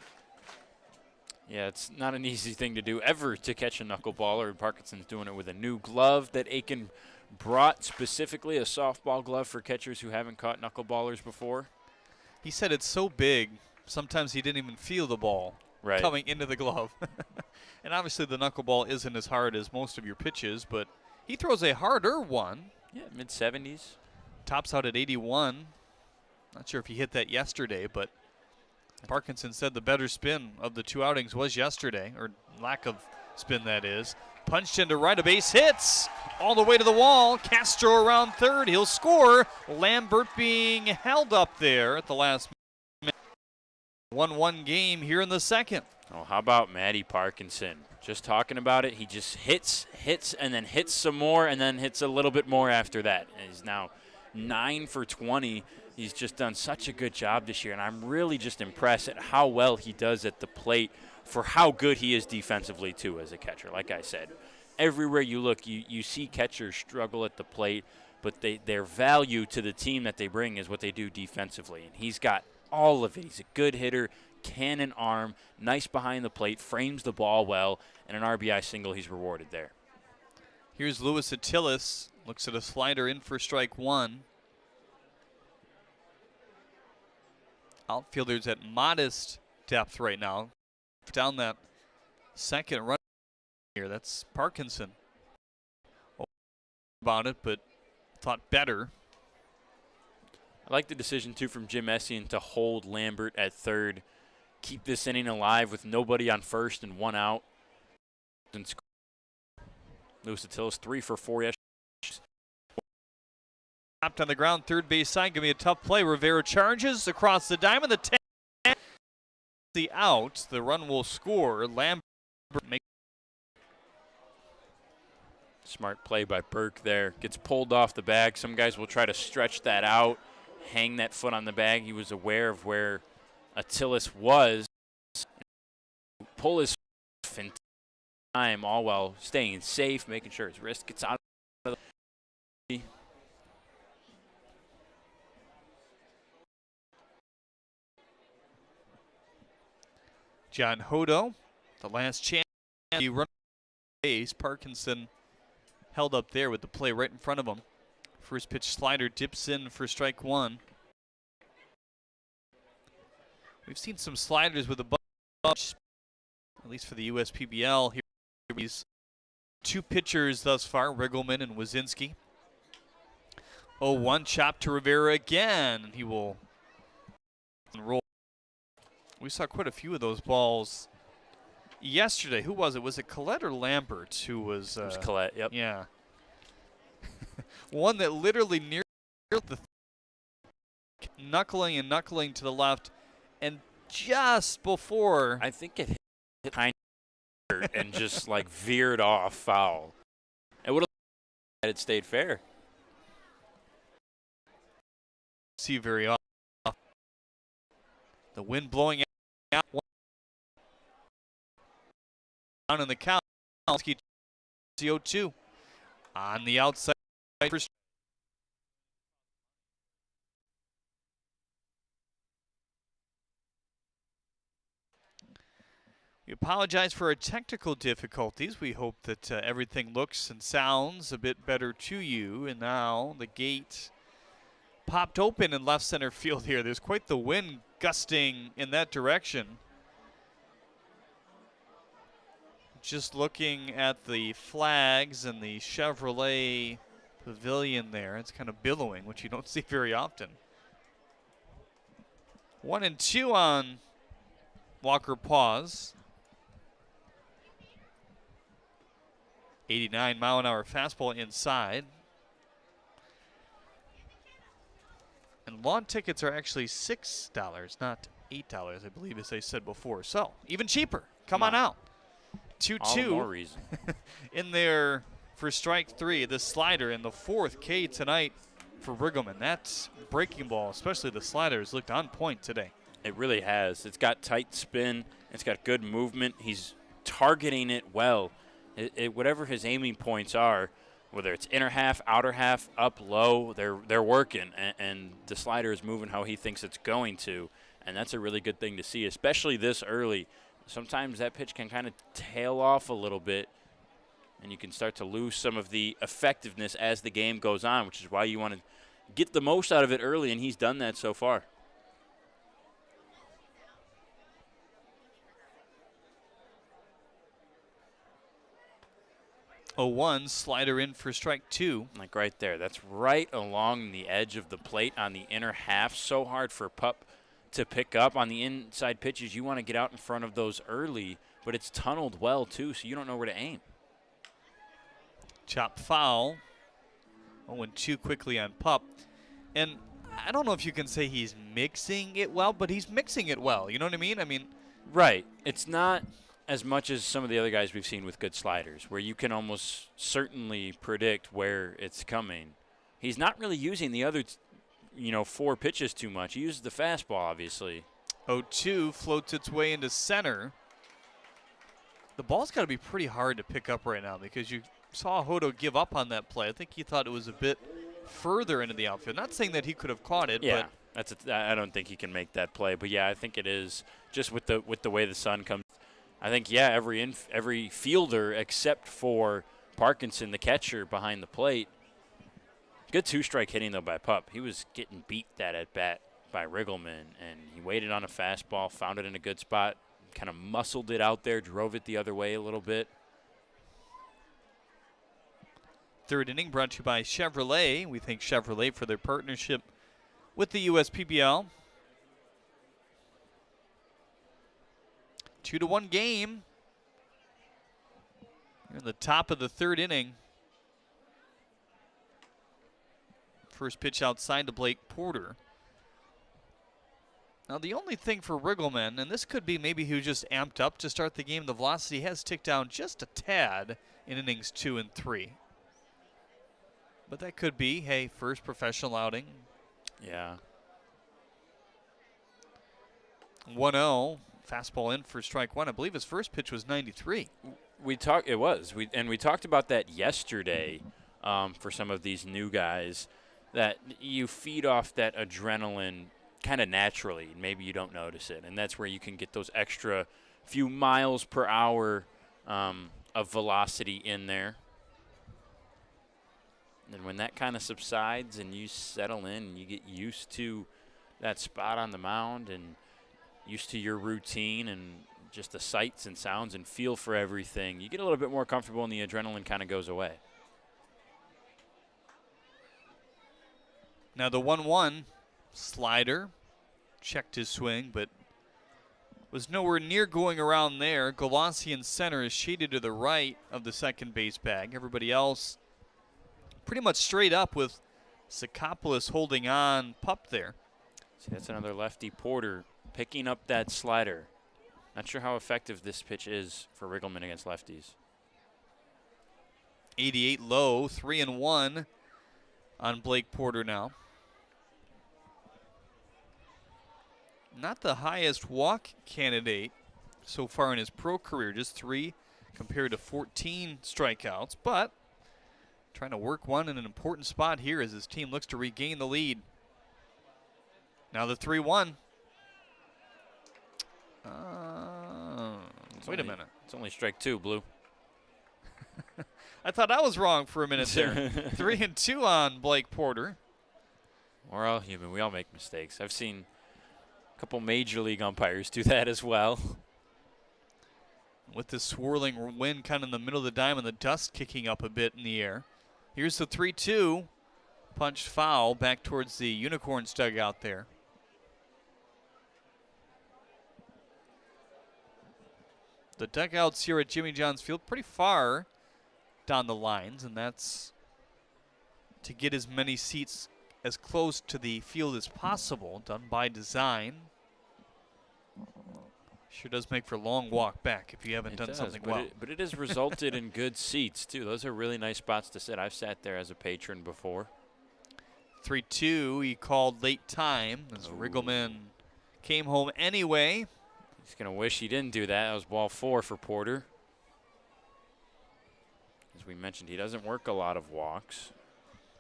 Yeah, it's not an easy thing to do ever to catch a knuckleballer. Parkinson's doing it with a new glove that Aiken brought, specifically a softball glove for catchers who haven't caught knuckleballers before. He said it's so big, sometimes he didn't even feel the ball coming into the glove. And obviously the knuckleball isn't as hard as most of your pitches, but he throws a harder one. Yeah, mid-70s. Tops out at 81. Not sure if he hit that yesterday, but Parkinson said the better spin of the two outings was yesterday, or lack of spin, that is. Punched into right, a base hits all the way to the wall. Castro around third. He'll score. Lambert being held up there at the last minute. 1-1 game here in the second. Oh, how about Matty Parkinson? Just talking about it, he just hits, and then hits some more, and then hits a little bit more after that. And he's now 9 for 20. He's just done such a good job this year, and I'm really just impressed at how well he does at the plate for how good he is defensively, too, as a catcher. Like I said, everywhere you look, you see catchers struggle at the plate, but their value to the team that they bring is what they do defensively, and he's got all of it. He's a good hitter, cannon arm, nice behind the plate, frames the ball well, and an RBI single, he's rewarded there. Here's Luis Attilis, looks at a slider in for strike one. Outfielders at modest depth right now. Down that second run here, that's Parkinson. About it, but thought better. I like the decision, too, from Jim Essian to hold Lambert at third, keep this inning alive with nobody on first and one out. Luis Attilis 3 for 4 yesterday. Dropped on the ground, third base side, gonna be a tough play. Rivera charges across the diamond. The 10, the out. The run will score. Lambert makes. Smart play by Burke there. Gets pulled off the bag. Some guys will try to stretch that out, hang that foot on the bag. He was aware of where Attilis was. Pull his in time, all while staying safe, making sure his wrist gets out of the. John Hodo, the last chance. He run base. Parkinson held up there with the play right in front of him. First pitch slider dips in for strike one. We've seen some sliders with a bunch, at least for the USPBL. Here he's Two pitchers thus far, Riggleman and Wazinski. 0-1 chop to Rivera again. He will roll. We saw quite a few of those balls yesterday. Who was it? Was it Collette or Lambert who was? It was Collette, yep. Yeah. One that literally near the knuckling to the left, and just before. I think it hit kind of and just like veered off foul. It would have had it stayed fair. See very often. The wind blowing out. Down in the count. 0-2 on the outside. We apologize for our technical difficulties. We hope that everything looks and sounds a bit better to you. And now the gate popped open in left center field here. There's quite the wind gusting in that direction. Just looking at the flags and the Chevrolet pavilion there, it's kind of billowing, which you don't see very often. 1-2 on Walker Pause. 89-mile-an-hour fastball inside. And lawn tickets are actually $6, not $8, I believe, as I said before. So, even cheaper. Come on out. 2-2. All the more reason. In there for strike three. The slider in the fourth K tonight for Riggleman. That breaking ball, especially the slider, has looked on point today. It really has. It's got tight spin. It's got good movement. He's targeting it well. Whatever his aiming points are, whether it's inner half, outer half, up, low, they're working, and the slider is moving how he thinks it's going to, and that's a really good thing to see, especially this early. Sometimes that pitch can kind of tail off a little bit, and you can start to lose some of the effectiveness as the game goes on, which is why you want to get the most out of it early, and he's done that so far. 0-1, slider in for strike two. Like right there. That's right along the edge of the plate on the inner half. So hard for Pup to pick up. On the inside pitches, you want to get out in front of those early, but it's tunneled well, too, so you don't know where to aim. Chop foul. 0-2 quickly on Pup. And I don't know if you can say he's mixing it well, but he's mixing it well. You know what I mean? Right. It's not as much as some of the other guys we've seen with good sliders, where you can almost certainly predict where it's coming. He's not really using the other, four pitches too much. He uses the fastball, obviously. 0-2 floats its way into center. The ball's got to be pretty hard to pick up right now because you saw Hodo give up on that play. I think he thought it was a bit further into the outfield. Not saying that he could have caught it, yeah, but I don't think he can make that play. But yeah, I think it is just with the way the sun comes. I think every fielder except for Parkinson, the catcher behind the plate. Good two-strike hitting though by Pup. He was getting beat that at bat by Riggleman, and he waited on a fastball, found it in a good spot, kind of muscled it out there, drove it the other way a little bit. Third inning brought to you by Chevrolet. We thank Chevrolet for their partnership with the USPBL. 2-1 game. You're in the top of the third inning. First pitch outside to Blake Porter. Now the only thing for Riggleman, and this could be maybe he was just amped up to start the game, the velocity has ticked down just a tad in innings 2 and 3. But that could be, hey, first professional outing. Yeah. 1-0. Fastball in for strike one. I believe his first pitch was 93. We talked about that yesterday for some of these new guys, that you feed off that adrenaline kind of naturally. Maybe you don't notice it, and that's where you can get those extra few miles per hour of velocity in there. And when that kind of subsides and you settle in and you get used to that spot on the mound and used to your routine and just the sights and sounds and feel for everything, you get a little bit more comfortable and the adrenaline kind of goes away. Now the 1-1 slider checked his swing, but was nowhere near going around there. Galassi in center is shaded to the right of the second base bag. Everybody else pretty much straight up with Sakopoulos holding on Pup there. See, that's another lefty. Porter picking up that slider. Not sure how effective this pitch is for Riggleman against lefties. 88 low, 3-1 on Blake Porter now. Not the highest walk candidate so far in his pro career, just 3 compared to 14 strikeouts, but trying to work one in an important spot here as his team looks to regain the lead. Now the 3-1. Wait a minute. It's only strike 2, Blue. I thought I was wrong for a minute there. 3-2 on Blake Porter. We're all human. We all make mistakes. I've seen a couple major league umpires do that as well. With the swirling wind kind of in the middle of the diamond, the dust kicking up a bit in the air. Here's the 3-2. Punched foul back towards the Unicorns dugout there. The dugouts here at Jimmy John's Field pretty far down the lines, and that's to get as many seats as close to the field as possible, done by design. Sure does make for a long walk back if you haven't done something well. But it has resulted in good seats, too. Those are really nice spots to sit. I've sat there as a patron before. 3-2, he called late time as Riggleman came home anyway. He's going to wish he didn't do that. That was ball 4 for Porter. As we mentioned, he doesn't work a lot of walks.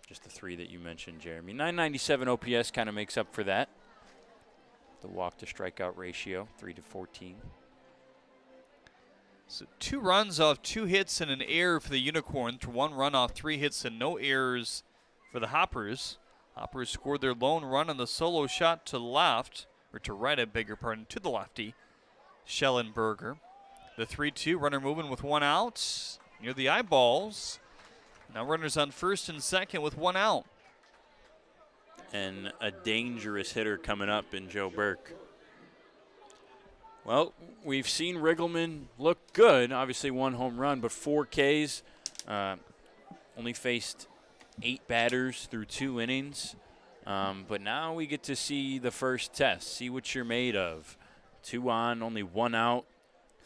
Just the 3 that you mentioned, Jeremy. 997 OPS kind of makes up for that. The walk to strikeout ratio, 3-14. So 2 runs off 2 hits and an error for the Unicorns. 1 run off 3 hits and no errors for the Hoppers. Hoppers scored their lone run on the solo shot to the left, or to right, I beg your pardon, to the lefty, Schellenberger. The 3-2, runner moving with 1 out near the eyeballs. Now runners on first and second with 1 out. And a dangerous hitter coming up in Joe Burke. Well, we've seen Riggleman look good. Obviously 1 home run, but 4 Ks. Only faced 8 batters through 2 innings. But now we get to see the first test, see what you're made of. 2 on, only 1 out.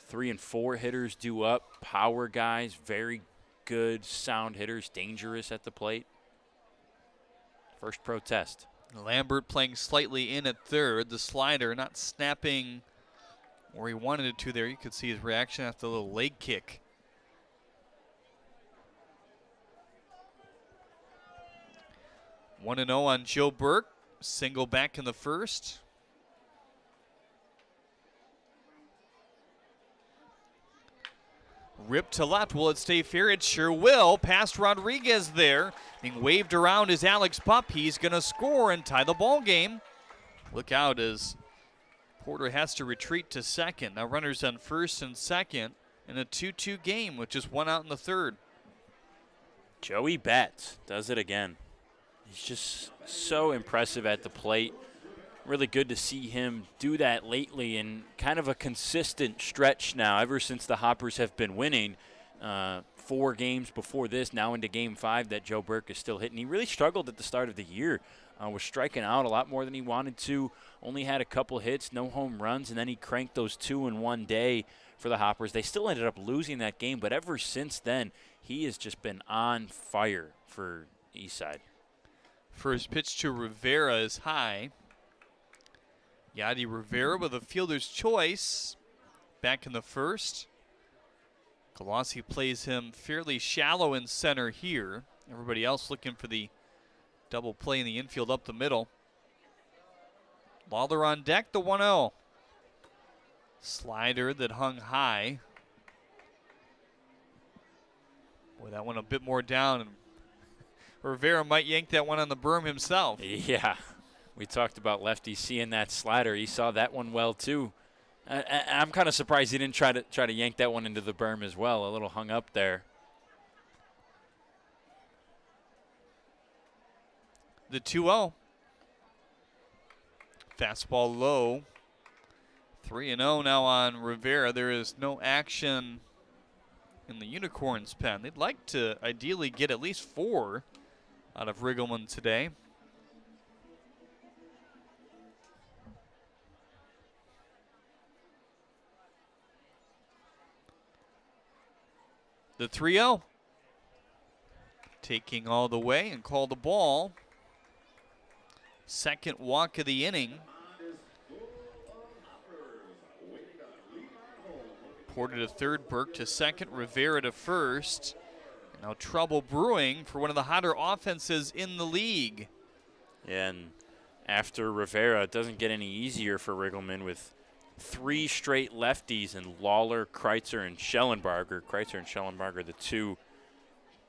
3 and 4 hitters due up. Power guys, very good, sound hitters, dangerous at the plate. First pro test. Lambert playing slightly in at third. The slider not snapping where he wanted it to there. You could see his reaction after the little leg kick. One 1-0 on Joe Burke. Single back in the first. Rip to left. Will it stay fair? It sure will. Past Rodriguez there. Being waved around is Alex Pup. He's going to score and tie the ball game. Look out as Porter has to retreat to second. Now runners on first and second in a 2-2 game with just 1 out in the third. Joey Betts does it again. He's just so impressive at the plate. Really good to see him do that lately in kind of a consistent stretch now ever since the Hoppers have been winning. 4 games before this, now into Game 5 that Joe Burke is still hitting. He really struggled at the start of the year. Was striking out a lot more than he wanted to. Only had a couple hits, no home runs, and then he cranked those 2 in one day for the Hoppers. They still ended up losing that game, but ever since then, he has just been on fire for Eastside. First pitch to Rivera is high. Yadi Rivera with a fielder's choice back in the first. Galassi plays him fairly shallow in center here. Everybody else looking for the double play in the infield up the middle. Lawler on deck, the 1-0. Slider that hung high. Boy, that one a bit more down. And Rivera might yank that one on the berm himself. Yeah. We talked about lefty seeing that slider. He saw that one well, too. I'm kind of surprised he didn't try to yank that one into the berm as well. A little hung up there. The 2-0. Fastball low. 3-0 now on Rivera. There is no action in the Unicorns' pen. They'd like to ideally get at least 4 out of Riggleman today. The 3-0. Taking all the way and call the ball. Second walk of the inning. Porter to third, Burke to second, Rivera to first. Now trouble brewing for one of the hotter offenses in the league. And after Rivera, it doesn't get any easier for Riggleman with 3 straight lefties in Lawler, Kreitzer, and Schellenbarger. Kreitzer and Schellenbarger, the 2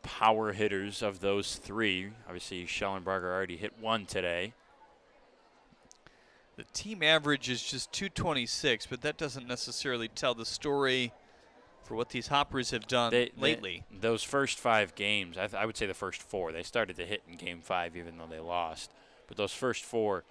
power hitters of those 3. Obviously, Schellenbarger already hit 1 today. The team average is just 226, but that doesn't necessarily tell the story for what these Hoppers have done lately. Those first 5 games, I would say the first 4, they started to hit in Game 5 even though they lost. But those first 4,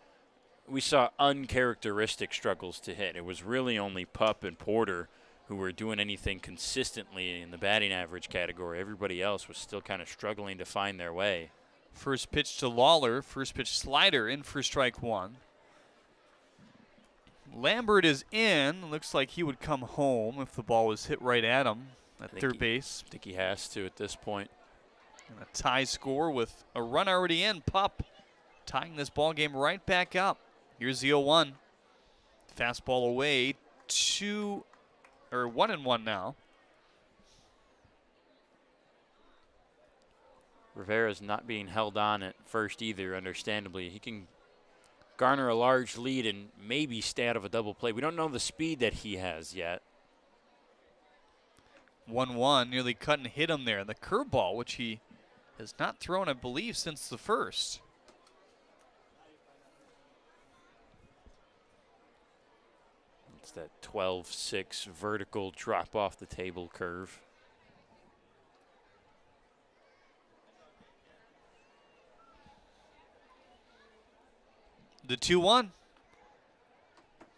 we saw uncharacteristic struggles to hit. It was really only Pup and Porter who were doing anything consistently in the batting average category. Everybody else was still kind of struggling to find their way. First pitch to Lawler, first pitch slider in for strike 1. Lambert is in. Looks like he would come home if the ball was hit right at him at third base. I think he has to at this point. And a tie score with a run already in. Pup tying this ball game right back up. Here's the 0-1. Fastball away. 1-1 now. Rivera's not being held on at first either, understandably. He can garner a large lead and maybe stay out of a double play. We don't know the speed that he has yet. 1-1, nearly cut and hit him there. The curveball, which he has not thrown, I believe, since the first. It's that 12-6 vertical drop off the table curve. The 2-1.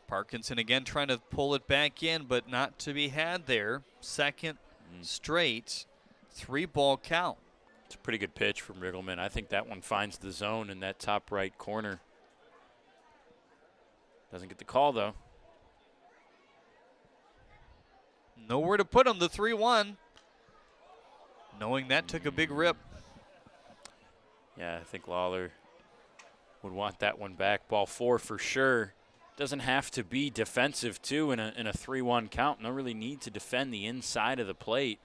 Parkinson again trying to pull it back in, but not to be had there. Second straight, 3-ball count. It's a pretty good pitch from Riggleman. I think that one finds the zone in that top right corner. Doesn't get the call, though. Nowhere to put him, the 3-1. Knowing that took a big rip. Yeah, I think Lawler would want that one back. Ball 4 for sure. Doesn't have to be defensive, too, in a 3-1 count. No really need to defend the inside of the plate.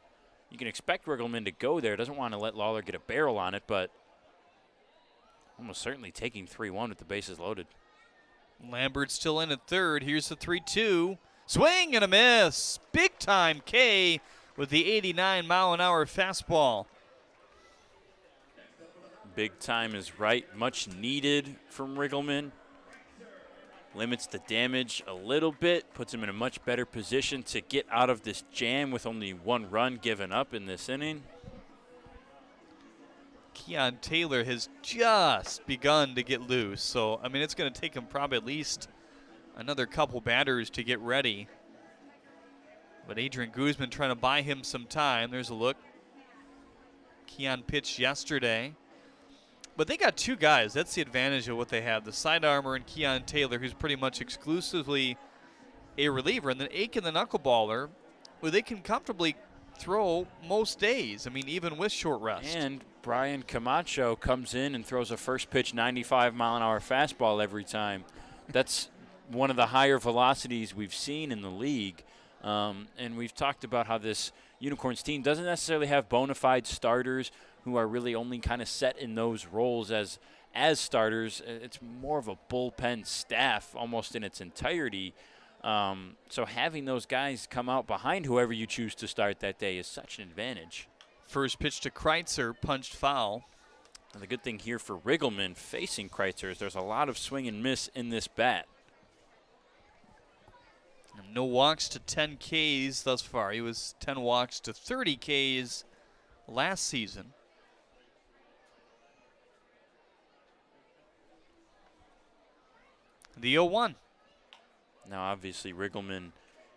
You can expect Riggleman to go there. Doesn't want to let Lawler get a barrel on it, but almost certainly taking 3-1 with the bases loaded. Lambert still in at third. Here's the 3-2. Swing and a miss. Big time K with the 89-mile-an-hour fastball. Big time is right. Much needed from Riggleman. Limits the damage a little bit. Puts him in a much better position to get out of this jam with only 1 run given up in this inning. Keon Taylor has just begun to get loose. So, I mean, it's going to take him probably at least another couple batters to get ready. But Adrian Guzman trying to buy him some time. There's a look. Keon pitched yesterday. But they got 2 guys. That's the advantage of what they have. The side armor and Keon Taylor, who's pretty much exclusively a reliever. And then Aiken, the knuckleballer, where they can comfortably throw most days. I mean, even with short rest. And Brian Camacho comes in and throws a first pitch 95-mile-an-hour fastball every time. That's one of the higher velocities we've seen in the league. And we've talked about how this Unicorns team doesn't necessarily have bona fide starters who are really only kind of set in those roles as starters. It's more of a bullpen staff almost in its entirety. So having those guys come out behind whoever you choose to start that day is such an advantage. First pitch to Kreitzer, punched foul. And the good thing here for Riggleman facing Kreitzer is there's a lot of swing and miss in this bat. And no walks to 10 Ks thus far. He was 10 walks to 30 Ks last season. The 0-1. Now, obviously, Riggleman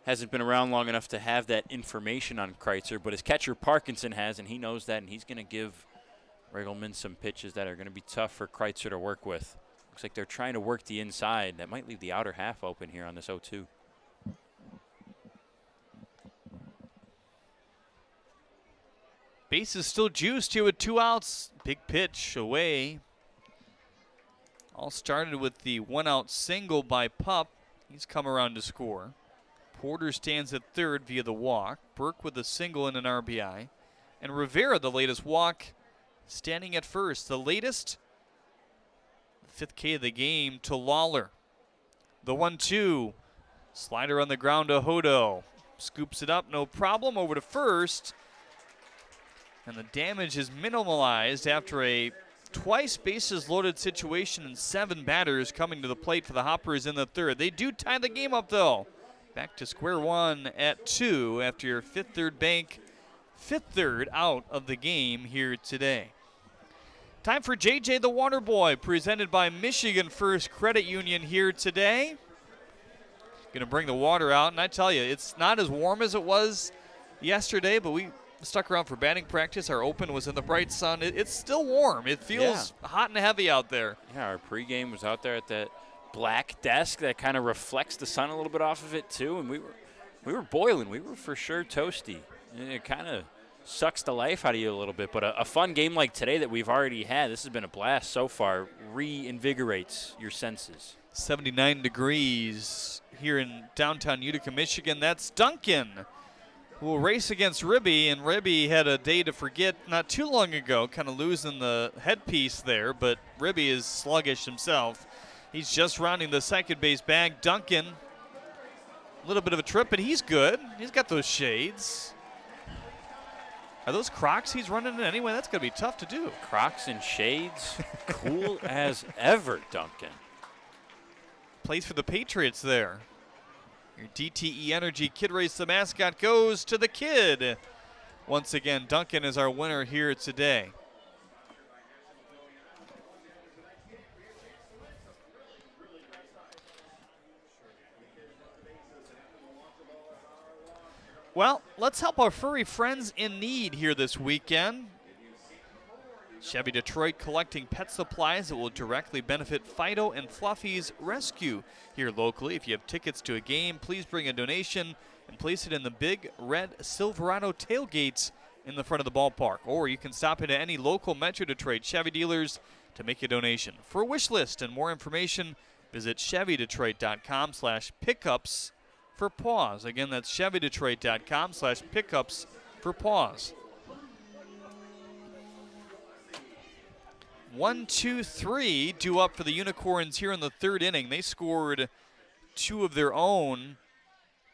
hasn't been around long enough to have that information on Kreitzer, but his catcher Parkinson has, and he knows that, and he's going to give Riggleman some pitches that are going to be tough for Kreitzer to work with. Looks like they're trying to work the inside. That might leave the outer half open here on this 0-2. Base is still juiced here with 2 outs. Big pitch away. All started with the 1-out single by Pup. He's come around to score. Porter stands at third via the walk. Burke with a single and an RBI. And Rivera, the latest walk, standing at first. The latest, the 5th K of the game to Lawler. The 1-2. Slider on the ground to Hodo. Scoops it up, no problem, over to first. And the damage is minimalized after a twice bases loaded situation and 7 batters coming to the plate for the Hoppers in the 3rd. They do tie the game up, though. Back to square one at 2 after your 5th third bank, 5th third out of the game here today. Time for JJ the Water Boy, presented by Michigan First Credit Union here today. Going to bring the water out, and I tell you, it's not as warm as it was yesterday, but we stuck around for batting practice. Our open was in the bright sun. It's still warm. It feels hot and heavy out there. Yeah, our pregame was out there at that black desk that kind of reflects the sun a little bit off of it too, and we were boiling. We were for sure toasty. It kind of sucks the life out of you a little bit, but a fun game like today that we've already had, this has been a blast so far, reinvigorates your senses. 79 degrees here in downtown Utica, Michigan. That's Duncan, who will race against Ribby, and Ribby had a day to forget not too long ago, kind of losing the headpiece there, but Ribby is sluggish himself. He's just rounding the second base bag. Duncan, a little bit of a trip, but he's good. He's got those shades. Are those Crocs he's running in anyway? That's going to be tough to do. Crocs and shades, cool as ever, Duncan. Plays for the Patriots there. Your DTE Energy Kid Race the Mascot goes to the kid. Once again, Duncan is our winner here today. Well, let's help our furry friends in need here this weekend. Chevy Detroit collecting pet supplies that will directly benefit Fido and Fluffy's rescue here locally. If you have tickets to a game, please bring a donation and place it in the big red Silverado tailgates in the front of the ballpark. Or you can stop into any local Metro Detroit Chevy dealers to make a donation. For a wish list and more information, visit ChevyDetroit.com/pickups for pause. Again, that's ChevyDetroit.com/pickups for pause. 1-2-3 due up for the Unicorns here in the 3rd inning. They scored 2 of their own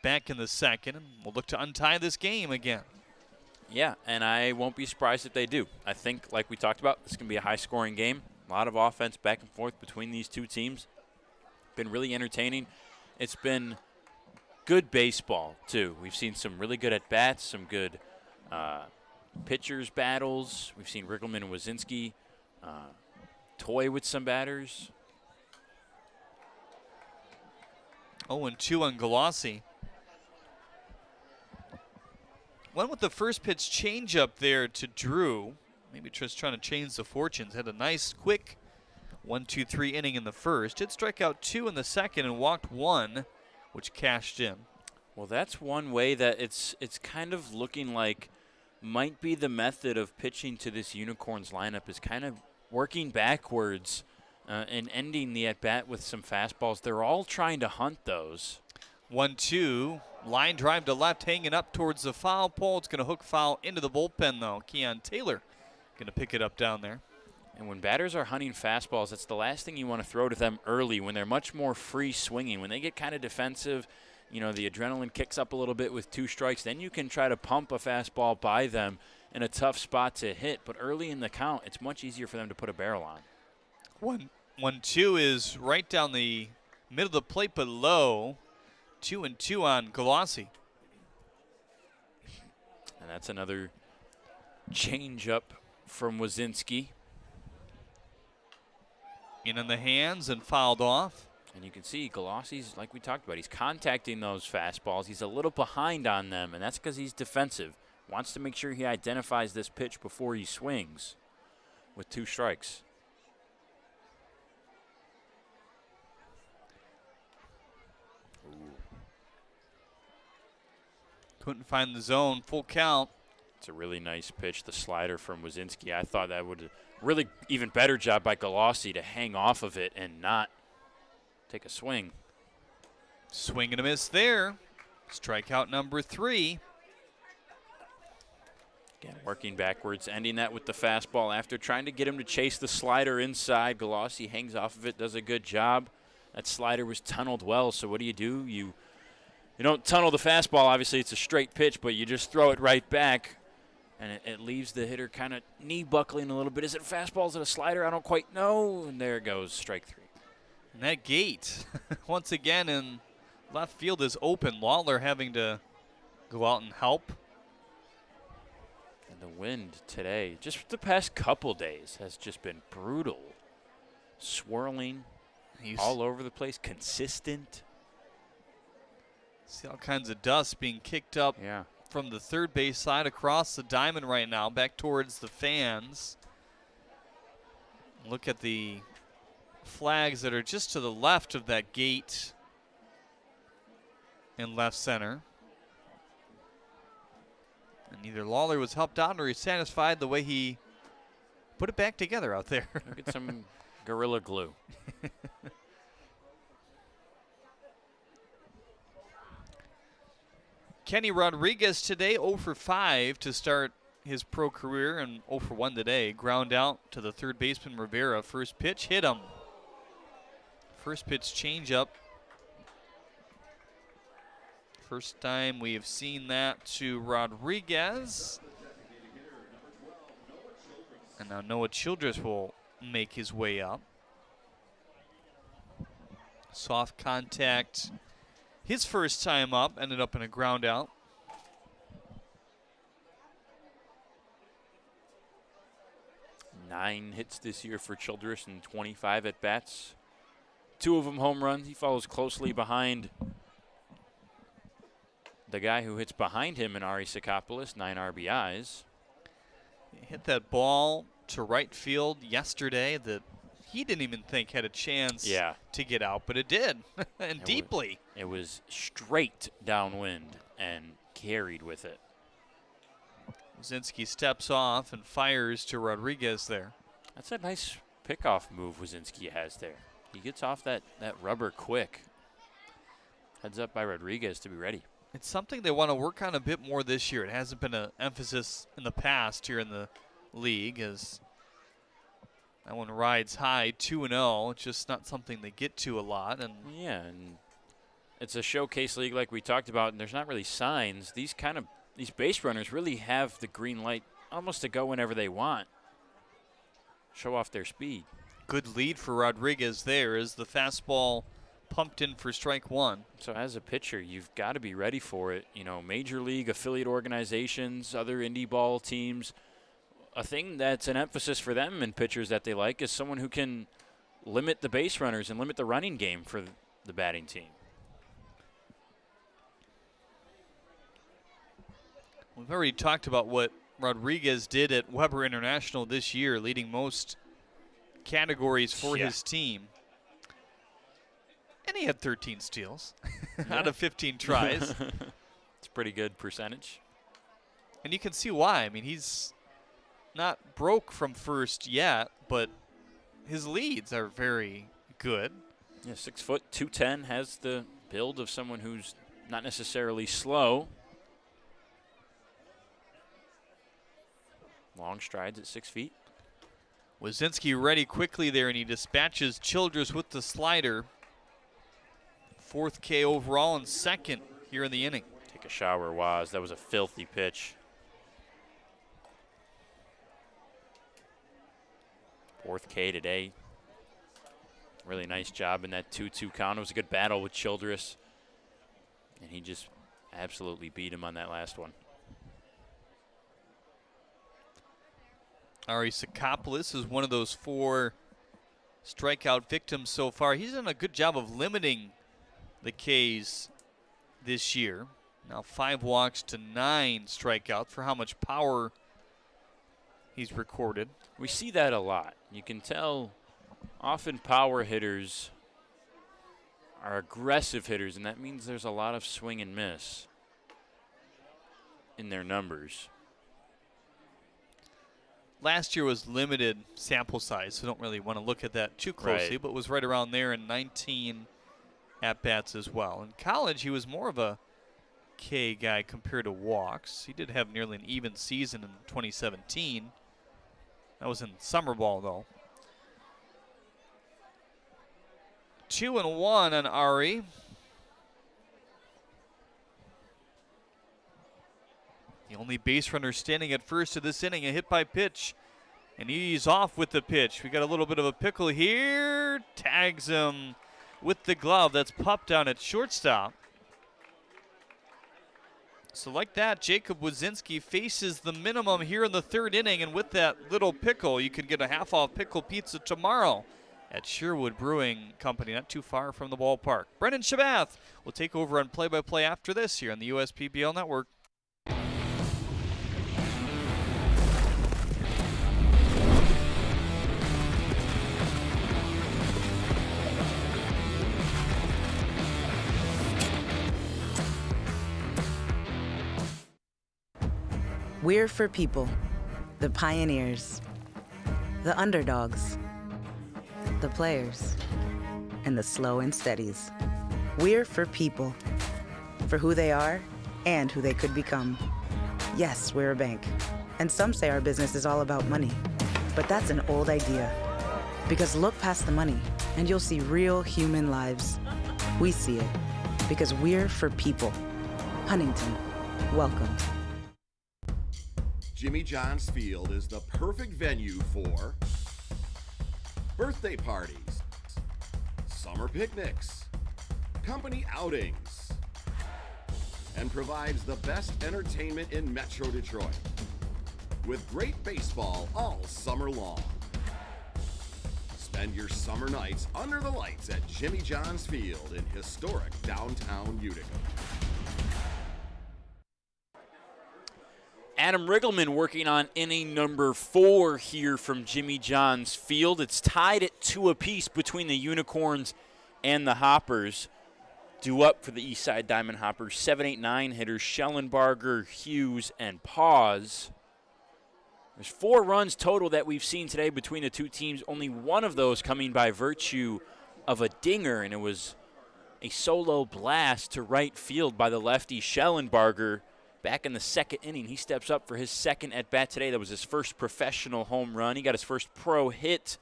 back in the 2nd, and we'll look to untie this game again. Yeah, and I won't be surprised if they do. I think, like we talked about, it's going to be a high-scoring game. A lot of offense back and forth between these two teams. Been really entertaining. It's been good baseball, too. We've seen some really good at-bats, some good pitchers battles. We've seen Riggleman and Wazinski toy with some batters. 0-2 on Galassi. Went with the first pitch changeup there to Drew. Maybe just trying to change the fortunes. Had a nice, quick 1-2-3 inning in the first. Did strike out 2 in the 2nd and walked 1, which cashed in. Well, that's one way that it's kind of looking like might be the method of pitching to this Unicorns lineup is kind of working backwards and ending the at-bat with some fastballs. They're all trying to hunt those. 1-2, line drive to left, hanging up towards the foul pole. It's going to hook foul into the bullpen, though. Keon Taylor going to pick it up down there. And when batters are hunting fastballs, that's the last thing you want to throw to them early when they're much more free swinging. When they get kind of defensive, you know, the adrenaline kicks up a little bit with 2 strikes. Then you can try to pump a fastball by them in a tough spot to hit. But early in the count, it's much easier for them to put a barrel on. 1-2 is right down the middle of the plate, but low. 2-2 on Galassi. And that's another changeup from Wazinski. In the hands and fouled off. And you can see Galassi's, like we talked about, he's contacting those fastballs. He's a little behind on them, and that's because he's defensive. Wants to make sure he identifies this pitch before he swings with 2 strikes. Couldn't find the zone. Full count. It's a really nice pitch, the slider from Wazinski. I thought that would really even better job by Galassi to hang off of it and not take a swing. Swing and a miss there. Strikeout number 3. Again, working backwards, ending that with the fastball after trying to get him to chase the slider inside. Galassi hangs off of it, does a good job. That slider was tunneled well, so what do? You don't tunnel the fastball. Obviously, it's a straight pitch, but you just throw it right back, and it leaves the hitter kind of knee buckling a little bit. Is it a fastball? Is it a slider? I don't quite know. And there it goes, strike 3. And that gate, once again, in left field is open. Lawler having to go out and help. And the wind today, just the past couple days, has just been brutal. Swirling all over the place, consistent. See all kinds of dust being kicked up from the third base side across the diamond right now, back towards the fans. Look at the flags that are just to the left of that gate in left center. And either Lawler was helped out or he's satisfied the way he put it back together out there. Look at some Gorilla Glue. Kenny Rodriguez today 0 for 5 to start his pro career and 0 for 1 today. Ground out to the third baseman Rivera. First pitch hit him. First pitch changeup. First time we have seen that to Rodriguez. And now Noah Childress will make his way up. Soft contact. His first time up ended up in a ground out. Nine hits this year for Childress and 25 at bats. 2 of them home runs. He follows closely behind the guy who hits behind him in Ari Sikopoulos, 9 RBIs. He hit that ball to right field yesterday that he didn't even think had a chance to get out, but it did, and deeply. It was straight downwind and carried with it. Wazinski steps off and fires to Rodriguez there. That's a nice pickoff move Wazinski has there. He gets off that rubber quick. Heads up by Rodriguez to be ready. It's something they want to work on a bit more this year. It hasn't been an emphasis in the past here in the league, as that one rides high, 2-0. It's just not something they get to a lot. And yeah, and it's a showcase league like we talked about, and there's not really signs. These base runners really have the green light almost to go whenever they want. Show off their speed. Good lead for Rodriguez there as the fastball pumped in for strike 1. So as a pitcher, you've got to be ready for it. You know, major league affiliate organizations, other indie ball teams, a thing that's an emphasis for them and pitchers that they like is someone who can limit the base runners and limit the running game for the batting team. We've already talked about what Rodriguez did at Weber International this year, leading most categories for his team. And he had 13 steals out of 15 tries. It's a pretty good percentage. And you can see why. I mean, he's not broke from first yet, but his leads are very good. Yeah, 6 foot, 210, has the build of someone who's not necessarily slow. Long strides at 6 feet. Wazinski ready quickly there, and he dispatches Childress with the slider. 4th K overall and 2nd here in the inning. Take a shower, Waz. That was a filthy pitch. 4th K today. Really nice job in that 2-2 count. It was a good battle with Childress. And he just absolutely beat him on that last one. Ari Sakopoulos is one of those 4 strikeout victims so far. He's done a good job of limiting the K's this year. Now 5 walks to 9 strikeouts for how much power he's recorded. We see that a lot. You can tell often power hitters are aggressive hitters, and that means there's a lot of swing and miss in their numbers. Last year was limited sample size, so don't really want to look at that too closely, Right. but was right around there in 19 at-bats as well. In college, he was more of a K guy compared to walks. He did have nearly an even season in 2017. That was in summer ball, though. 2-1 on Ari. The only base runner standing at first of this inning, a hit by pitch. And he's off with the pitch. We got a little bit of a pickle here. Tags him with the glove. That's popped down at shortstop. So like that, Jacob Wazinski faces the minimum here in the 3rd inning. And with that little pickle, you can get a half-off pickle pizza tomorrow at Sherwood Brewing Company, not too far from the ballpark. Brendan Shabath will take over on play-by-play after this here on the USPBL Network. We're for people, the pioneers, the underdogs, the players, and the slow and steadies. We're for people, for who they are and who they could become. Yes, we're a bank, and some say our business is all about money, but that's an old idea. Because look past the money, and you'll see real human lives. We see it, because we're for people. Huntington, welcome. Jimmy John's Field is the perfect venue for birthday parties, summer picnics, company outings, and provides the best entertainment in Metro Detroit with great baseball all summer long. Spend your summer nights under the lights at Jimmy John's Field in historic downtown Utica. Adam Riggleman working on inning number 4 here from Jimmy John's Field. It's tied at 2 apiece between the Unicorns and the Hoppers. Due up for the Eastside Diamond Hoppers, 7-8-9 hitters Schellenbarger, Hughes, and Paz. There's 4 runs total that we've seen today between the 2 teams, only one of those coming by virtue of a dinger, and it was a solo blast to right field by the lefty Schellenbarger. Back in the 2nd inning, he steps up for his 2nd at-bat today. That was his first professional home run. He got his first pro hit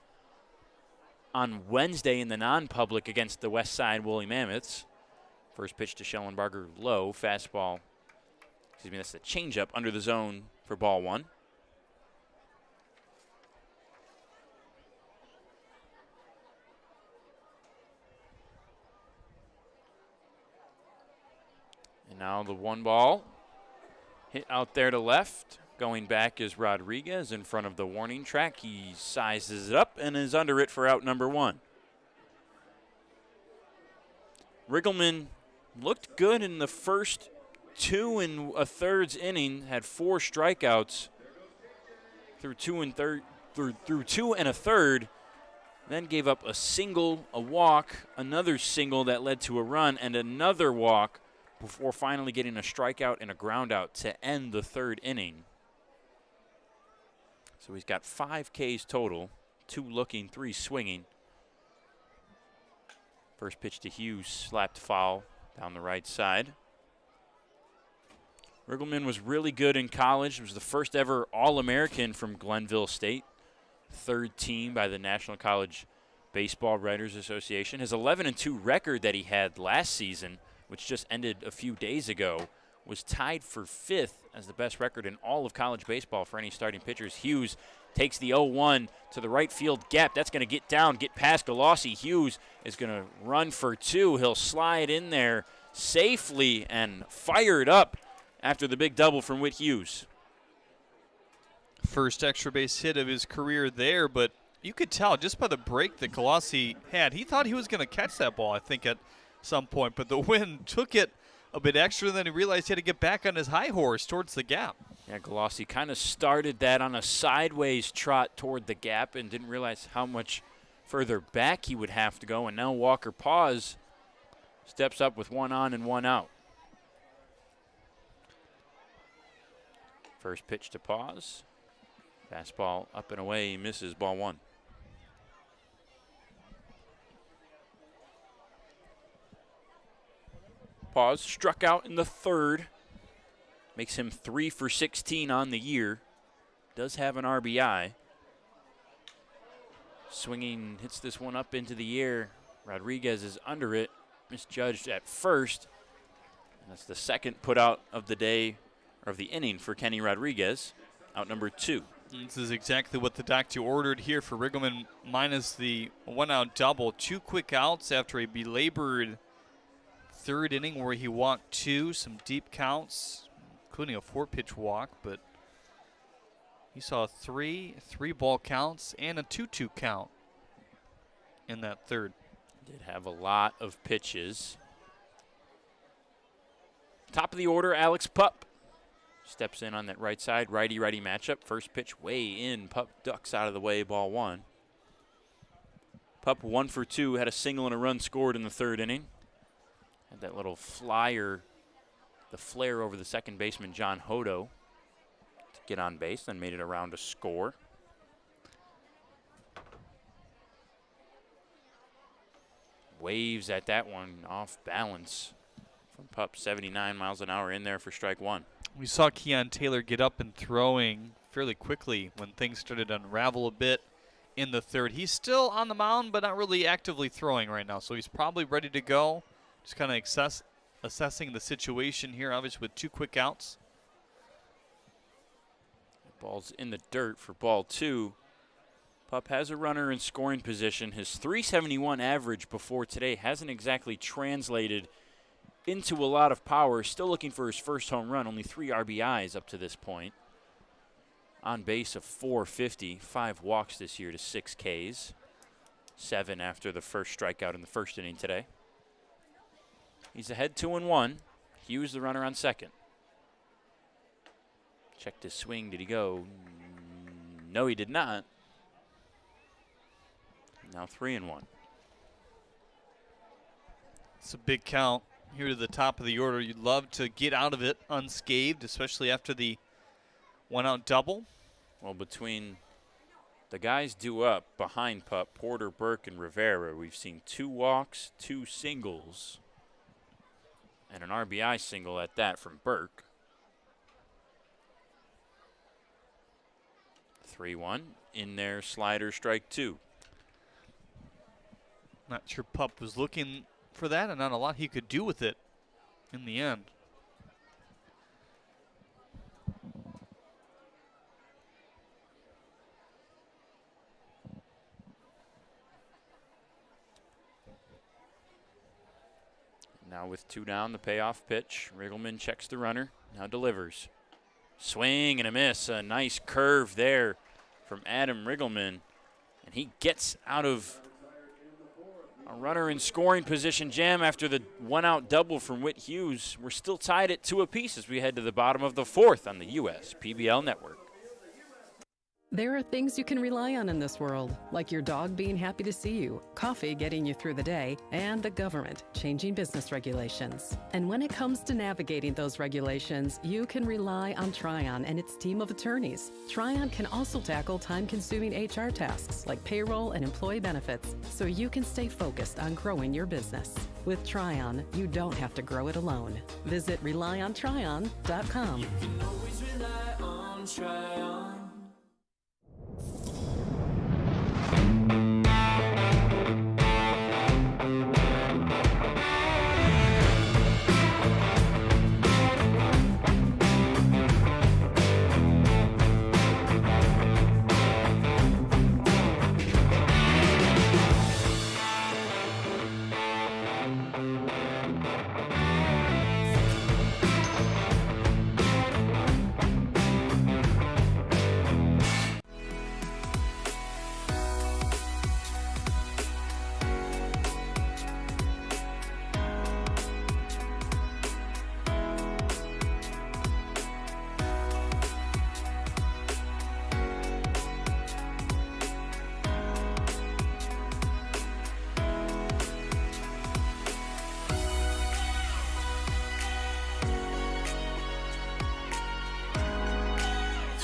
on Wednesday in the non-public against the Westside Woolly Mammoths. First pitch to Schellenbarger, low, fastball. Excuse me, that's the changeup under the zone for ball 1. And now the 1 ball. Hit out there to left. Going back is Rodriguez in front of the warning track. He sizes it up and is under it for out number 1. Riggleman looked good in the first 2 1/3 inning. Had 4 strikeouts through 2 1/3. Then gave up a single, a walk, another single that led to a run, and another walk before finally getting a strikeout and a ground out to end the 3rd inning. So he's got 5 Ks total, 2 looking, 3 swinging. First pitch to Hughes, slapped foul down the right side. Riggleman was really good in college. He was the first ever All-American from Glenville State, 3rd team by the National College Baseball Writers Association. His 11-2 record that he had last season, which just ended a few days ago, was tied for 5th as the best record in all of college baseball for any starting pitchers. Hughes takes the 0-1 to the right field gap. That's going to get down, get past Galassi. Hughes is going to run for 2. He'll slide in there, safely and fired up after the big double from Whit Hughes. First extra base hit of his career there, but you could tell just by the break that Colossi had. He thought he was going to catch that ball, I think, at some point, but the wind took it a bit extra, and then he realized he had to get back on his high horse towards the gap. Yeah, Colossi kind of started that on a sideways trot toward the gap and didn't realize how much further back he would have to go, and now Walker Pause steps up with one on and one out. First pitch to Pause. Fastball up and away, he misses, ball one. Pause struck out in the third. Makes him 3 for 16 on the year. Does have an RBI. Swinging, hits this one up into the air. Rodriguez is under it. Misjudged at first. And that's the second put out of the day, or of the inning for Kenny Rodriguez. Out number 2. This is exactly what the doctor ordered here for Riggleman, minus the one-out double. 2 quick outs after a belabored third inning where he walked 2, some deep counts, including a 4-pitch walk, but he saw 3 3-ball counts and a 2-2 count in that third. Did have a lot of pitches. Top of the order, Alex Pup steps in on that right side, righty-righty matchup. First pitch way in. Pup ducks out of the way, ball one. Pup 1 for 2, had a single and a run scored in the third inning. Had that little flyer, the flare over the second baseman, John Hodo, to get on base, then made it around to score. Waves at that one, off balance from Pup, 79 miles an hour in there for strike one. We saw Keon Taylor get up and throwing fairly quickly when things started to unravel a bit in the third. He's still on the mound, but not really actively throwing right now, so he's probably ready to go. Just kind of assessing the situation here, obviously with 2 quick outs. Ball's in the dirt for ball 2. Pup has a runner in scoring position. His .371 average before today hasn't exactly translated into a lot of power. Still looking for his first home run. Only 3 RBIs up to this point. On base of .450. 5 walks this year to 6 Ks. 7 after the first strikeout in the first inning today. He's ahead 2-1. Hughes the runner on second. Checked his swing. Did he go? No, he did not. Now 3-1. It's a big count here to the top of the order. You'd love to get out of it unscathed, especially after the one-out double. Well, between the guys due up behind Pup, Porter, Burke, and Rivera, we've seen 2 walks, 2 singles, and an RBI single at that from Burke. 3-1. In there, slider, strike 2. Not sure Pup was looking for that, and not a lot he could do with it in the end. Now with 2 down, the payoff pitch. Riggleman checks the runner, now delivers. Swing and a miss. A nice curve there from Adam Riggleman. And he gets out of a runner in scoring position jam after the one-out double from Whit Hughes. We're still tied at 2 apiece as we head to the bottom of the 4th on the US PBL Network. There are things you can rely on in this world, like your dog being happy to see you, coffee getting you through the day, and the government changing business regulations. And when it comes to navigating those regulations, you can rely on Tryon and its team of attorneys. Tryon can also tackle time-consuming HR tasks like payroll and employee benefits, so you can stay focused on growing your business. With Tryon, you don't have to grow it alone. Visit RelyOnTryon.com. You can always rely on Tryon.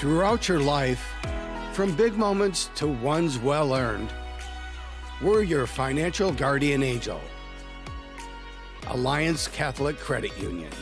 Throughout your life, from big moments to ones well earned, we're your financial guardian angel. Alliance Catholic Credit Union.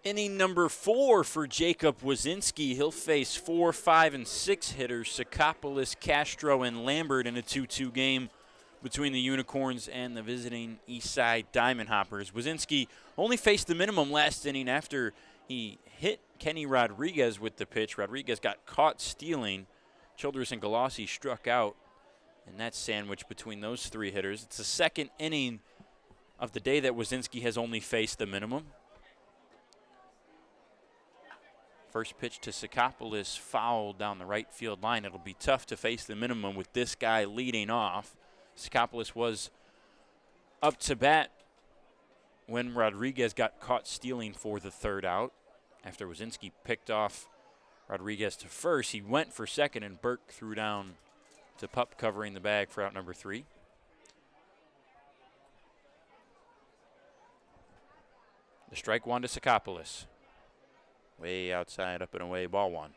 Inning number 4 for Jacob Wazinski. He'll face 4, 5, and 6 hitters, Sakopoulos, Castro, and Lambert in a 2-2 game between the Unicorns and the visiting Eastside Diamond Hoppers. Wazinski only faced the minimum last inning after he hit Kenny Rodriguez with the pitch. Rodriguez got caught stealing. Childress and Galassi struck out in that sandwich between those 3 hitters. It's the second inning of the day that Wazinski has only faced the minimum. First pitch to Sakopoulos, foul down the right field line. It'll be tough to face the minimum with this guy leading off. Sakopoulos was up to bat when Rodriguez got caught stealing for the 3rd out. After Wazinski picked off Rodriguez to first, he went for second, and Burke threw down to Pup covering the bag for out number 3. The strike one to Sakopoulos. Way outside, up and away, ball 1.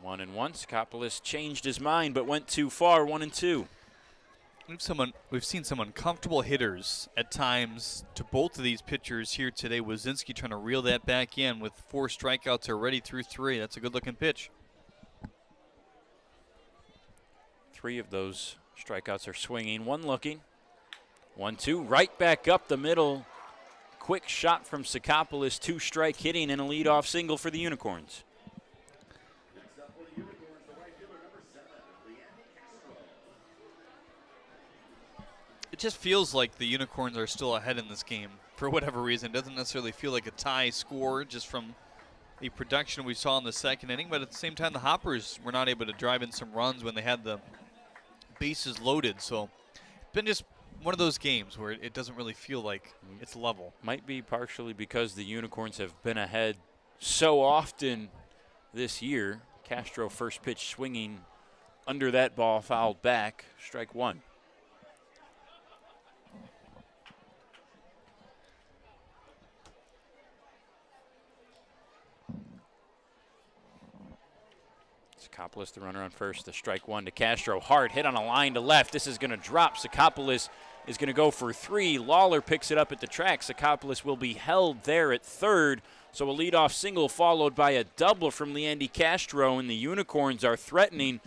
One and one. Sakopoulos changed his mind but went too far. 1-2. We've seen some uncomfortable hitters at times to both of these pitchers here today. Wazinski trying to reel that back in with 4 strikeouts already through 3. That's a good-looking pitch. 3 of those strikeouts are swinging, 1 looking. 1-2, right back up the middle. Quick shot from Sakopoulos, 2-strike hitting and a leadoff single for the Unicorns. It just feels like the Unicorns are still ahead in this game for whatever reason. It doesn't necessarily feel like a tie score just from the production we saw in the second inning, but at the same time the Hoppers were not able to drive in some runs when they had the bases loaded. So it's been just one of those games where it doesn't really feel like it's level. Might be partially because the Unicorns have been ahead so often this year. Castro first pitch swinging under that ball, fouled back, strike 1. Sakopoulos, the runner on first, the strike 1 to Castro. Hard hit on a line to left. This is going to drop. Sakopoulos is going to go for 3. Lawler picks it up at the track. Sakopoulos will be held there at third. So a leadoff single followed by a double from Leandy Castro, and the Unicorns are threatening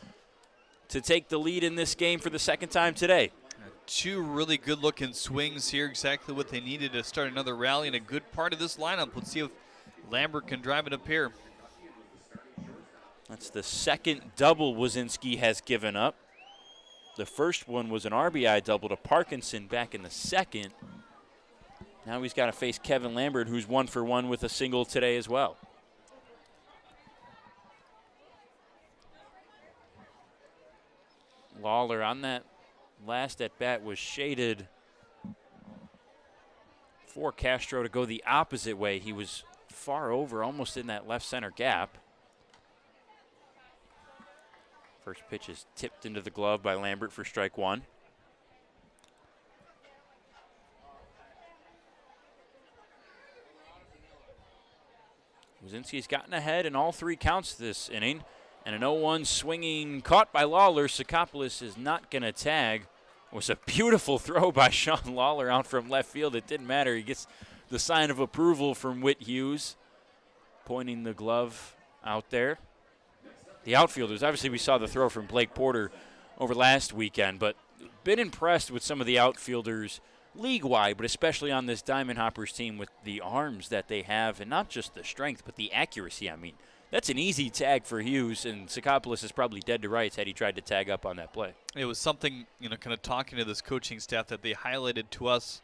to take the lead in this game for the second time today. 2 really good-looking swings here, exactly what they needed to start another rally and a good part of this lineup. Let's see if Lambert can drive it up here. That's the second double Wazinski has given up. The first one was an RBI double to Parkinson back in the second. Now he's got to face Kevin Lambert, who's 1 for 1 with a single today as well. Lawler on that last at bat was shaded for Castro to go the opposite way. He was far over, almost in that left center gap. First pitch is tipped into the glove by Lambert for strike 1. Wazinski's gotten ahead in all 3 counts this inning. And an 0-1 swinging caught by Lawler. Sakopoulos is not going to tag. It was a beautiful throw by Sean Lawler out from left field. It didn't matter. He gets the sign of approval from Whit Hughes, pointing the glove out there. The outfielders, obviously we saw the throw from Blake Porter over last weekend, but been impressed with some of the outfielders league-wide, but especially on this Diamond Hoppers team with the arms that they have, and not just the strength, but the accuracy. I mean, that's an easy tag for Hughes, and Sakopoulos is probably dead to rights had he tried to tag up on that play. It was something, kind of talking to this coaching staff that they highlighted to us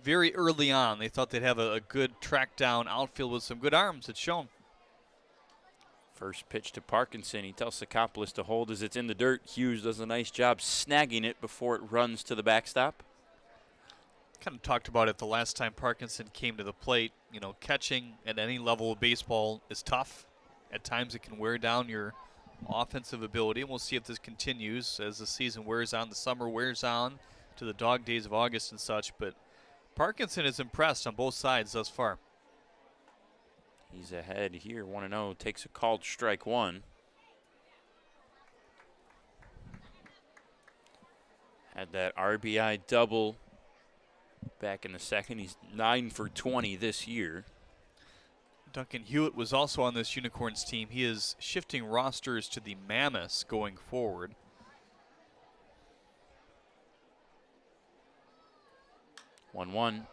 very early on. They thought they'd have a good track down outfield with some good arms. It's shown. First pitch to Parkinson. He tells Scoreless to hold as it's in the dirt. Hughes does a nice job snagging it before it runs to the backstop. Kind of talked about it the last time Parkinson came to the plate. You know, catching at any level of baseball is tough. At times it can wear down your offensive ability, and we'll see if this continues as the season wears on, the summer wears on to the dog days of August and such. But Parkinson is impressed on both sides thus far. He's ahead here, 1-0, takes a called strike one. Had that RBI double back in the second. He's 9 for 20 this year. Duncan Hewitt was also on this Unicorns team. He is shifting rosters to the Mammoths going forward. 1-1,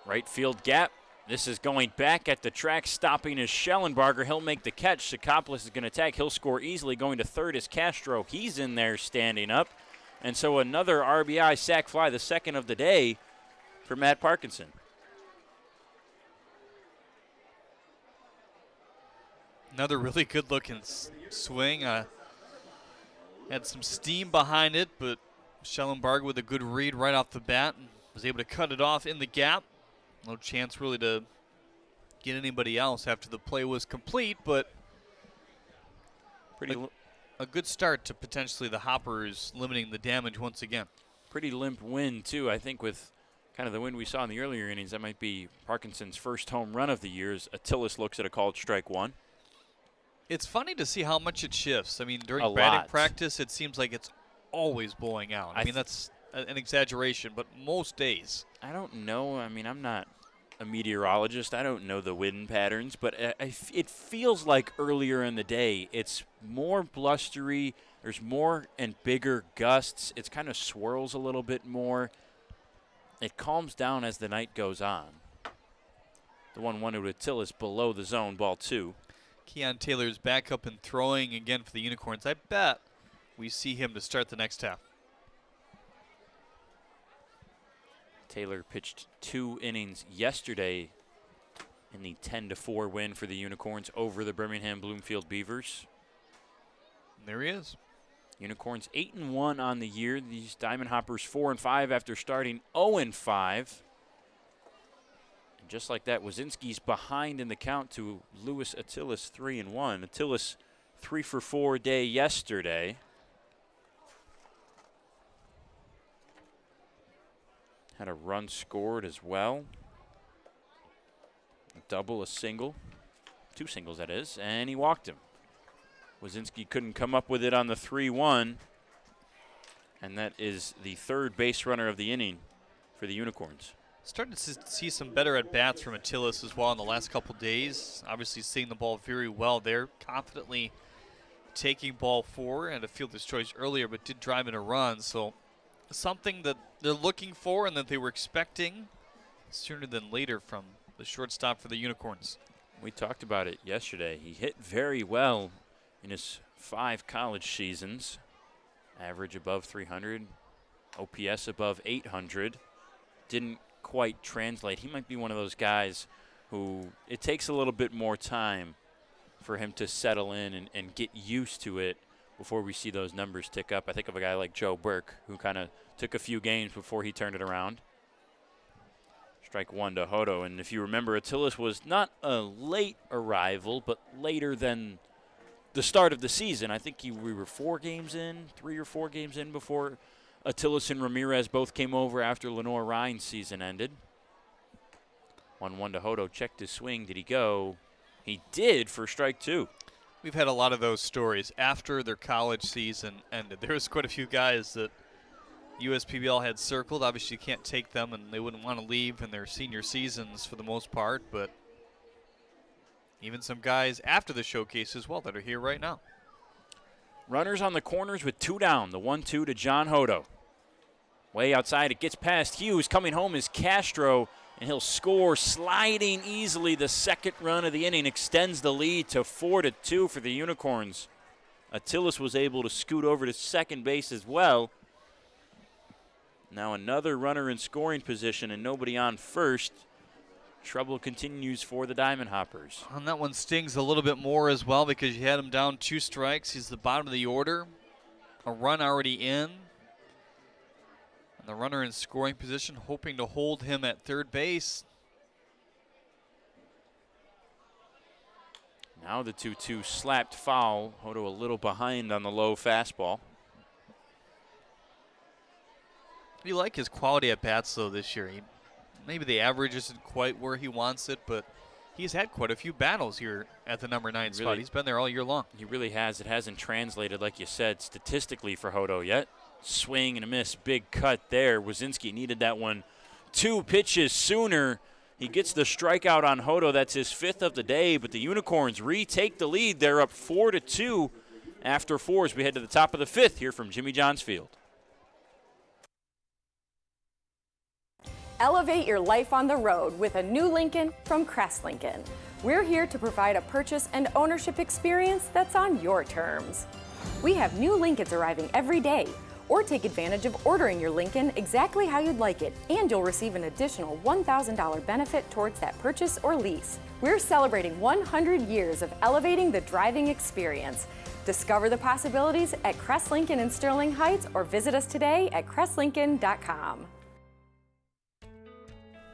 right field gap. This is going back at the track, stopping is Schellenbarger. He'll make the catch. Scoreless is going to tag. He'll score easily. Going to third is Castro. He's in there standing up. And so another RBI sac fly, the second of the day for Matt Parkinson. Another really good-looking swing. Had some steam behind it, but Schellenbarger with a good read right off the bat and was able to cut it off in the gap. No chance really to get anybody else after the play was complete, but a good start to potentially the Hoppers limiting the damage once again. Pretty limp win, too. I think with kind of the win we saw in the earlier innings, that might be Parkinson's first home run of the year as Attilis looks at a called strike one. It's funny to see how much it shifts. I mean, during batting practice, it seems like it's always blowing out. I mean, that's an exaggeration, but most days. I don't know. I mean, I'm not a meteorologist. I don't know the wind patterns, but it feels like earlier in the day it's more blustery. There's more and bigger gusts. It kind of swirls a little bit more. It calms down as the night goes on. The 1-1 to Attilis below the zone, ball 2. Keon Taylor's back up and throwing again for the Unicorns. I bet we see him to start the next half. Taylor pitched 2 innings yesterday in the 10-4 win for the Unicorns over the Birmingham Bloomfield Beavers. And there he is. Unicorns 8-1 on the year. These Diamond Hoppers 4-5 after starting 0-5. And just like that, Wazinski's behind in the count to Louis Attilis 3-1. Attilis 3 for 4 day yesterday. Had a run scored as well. A double, a single. 2 singles, that is. And he walked him. Wazinski couldn't come up with it on the 3-1. And that is the third base runner of the inning for the Unicorns. Starting to see some better at-bats from Attilis as well in the last couple days. Obviously seeing the ball very well there. Confidently taking ball 4 and a fielder's choice earlier, but did drive in a run. So something that they're looking for and that they were expecting sooner than later from the shortstop for the Unicorns. We talked about it yesterday. He hit very well in his 5 college seasons. Average above 300, OPS above 800. Didn't quite translate. He might be one of those guys who it takes a little bit more time for him to settle in and get used to it before we see those numbers tick up. I think of a guy like Joe Burke, who kind of took a few games before he turned it around. Strike 1 to Hodo. And if you remember, Attilis was not a late arrival, but later than the start of the season. I think we were 3 or 4 games in before Attilis and Ramirez both came over after Lenore Ryan's season ended. 1-1 to Hodo. Checked his swing. Did he go? He did for strike 2. We've had a lot of those stories after their college season ended. There was quite a few guys that USPBL had circled. Obviously, you can't take them, and they wouldn't want to leave in their senior seasons for the most part. But even some guys after the showcase as well that are here right now. Runners on the corners with 2 down. The 1-2 to John Hodo. Way outside, it gets past Hughes. Coming home is Castro, and he'll score sliding easily. The second run of the inning extends the lead to 4-2 for the Unicorns. Attilis was able to scoot over to second base as well. Now another runner in scoring position and nobody on first. trouble continues for the Diamond Hoppers. And that one stings a little bit more as well because you had him down 2 strikes. He's the bottom of the order. A run already in. And the runner in scoring position, hoping to hold him at third base. Now the 2-2 slapped foul. Hodo a little behind on the low fastball. You like his quality at bats though this year. Maybe the average isn't quite where he wants it, but he's had quite a few battles here at the number 9 spot. He's been there all year long. He really has. It hasn't translated, like you said, statistically for Hodo yet. Swing and a miss, big cut there. Wazinski needed that one 2 pitches sooner. He gets the strikeout on Hodo. That's his 5th of the day, but the Unicorns retake the lead. They're up 4-2 after 4 as we head to the top of the 5th here from Jimmy John's Field. Elevate your life on the road with a new Lincoln from Crest Lincoln. We're here to provide a purchase and ownership experience that's on your terms. We have new Lincolns arriving every day, or take advantage of ordering your Lincoln exactly how you'd like it, and you'll receive an additional $1,000 benefit towards that purchase or lease. We're celebrating 100 years of elevating the driving experience. Discover the possibilities at Crest Lincoln in Sterling Heights or visit us today at crestlincoln.com.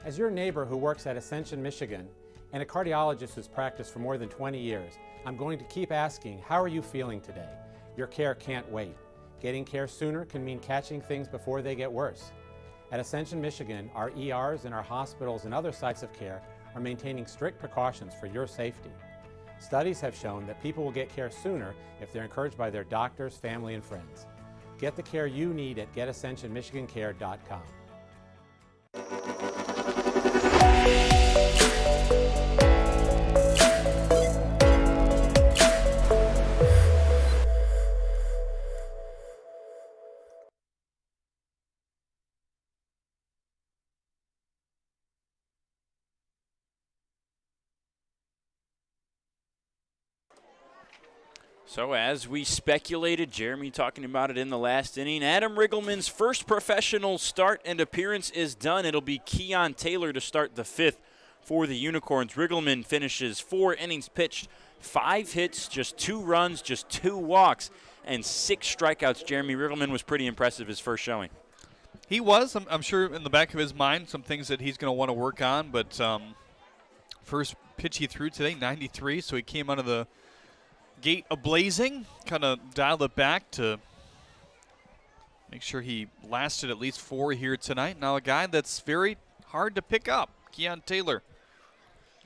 As your neighbor who works at Ascension, Michigan, and a cardiologist who's practiced for more than 20 years, I'm going to keep asking, how are you feeling today? Your care can't wait. Getting care sooner can mean catching things before they get worse. At Ascension, Michigan, our ERs and our hospitals and other sites of care are maintaining strict precautions for your safety. Studies have shown that people will get care sooner if they're encouraged by their doctors, family, and friends. Get the care you need at getascensionmichigancare.com. So as we speculated, Jeremy talking about it in the last inning, Adam Riggleman's first professional start and appearance is done. It'll be Keon Taylor to start the 5th for the Unicorns. Riggleman finishes 4 innings pitched, 5 hits, just 2 runs, just 2 walks, and 6 strikeouts. Jeremy, Riggleman was pretty impressive his first showing. He was. I'm sure in the back of his mind some things that he's going to want to work on, but first pitch he threw today, 93, so he came out of the gate ablazing, kind of dialed it back to make sure he lasted at least 4 here tonight. Now a guy that's very hard to pick up, Keon Taylor.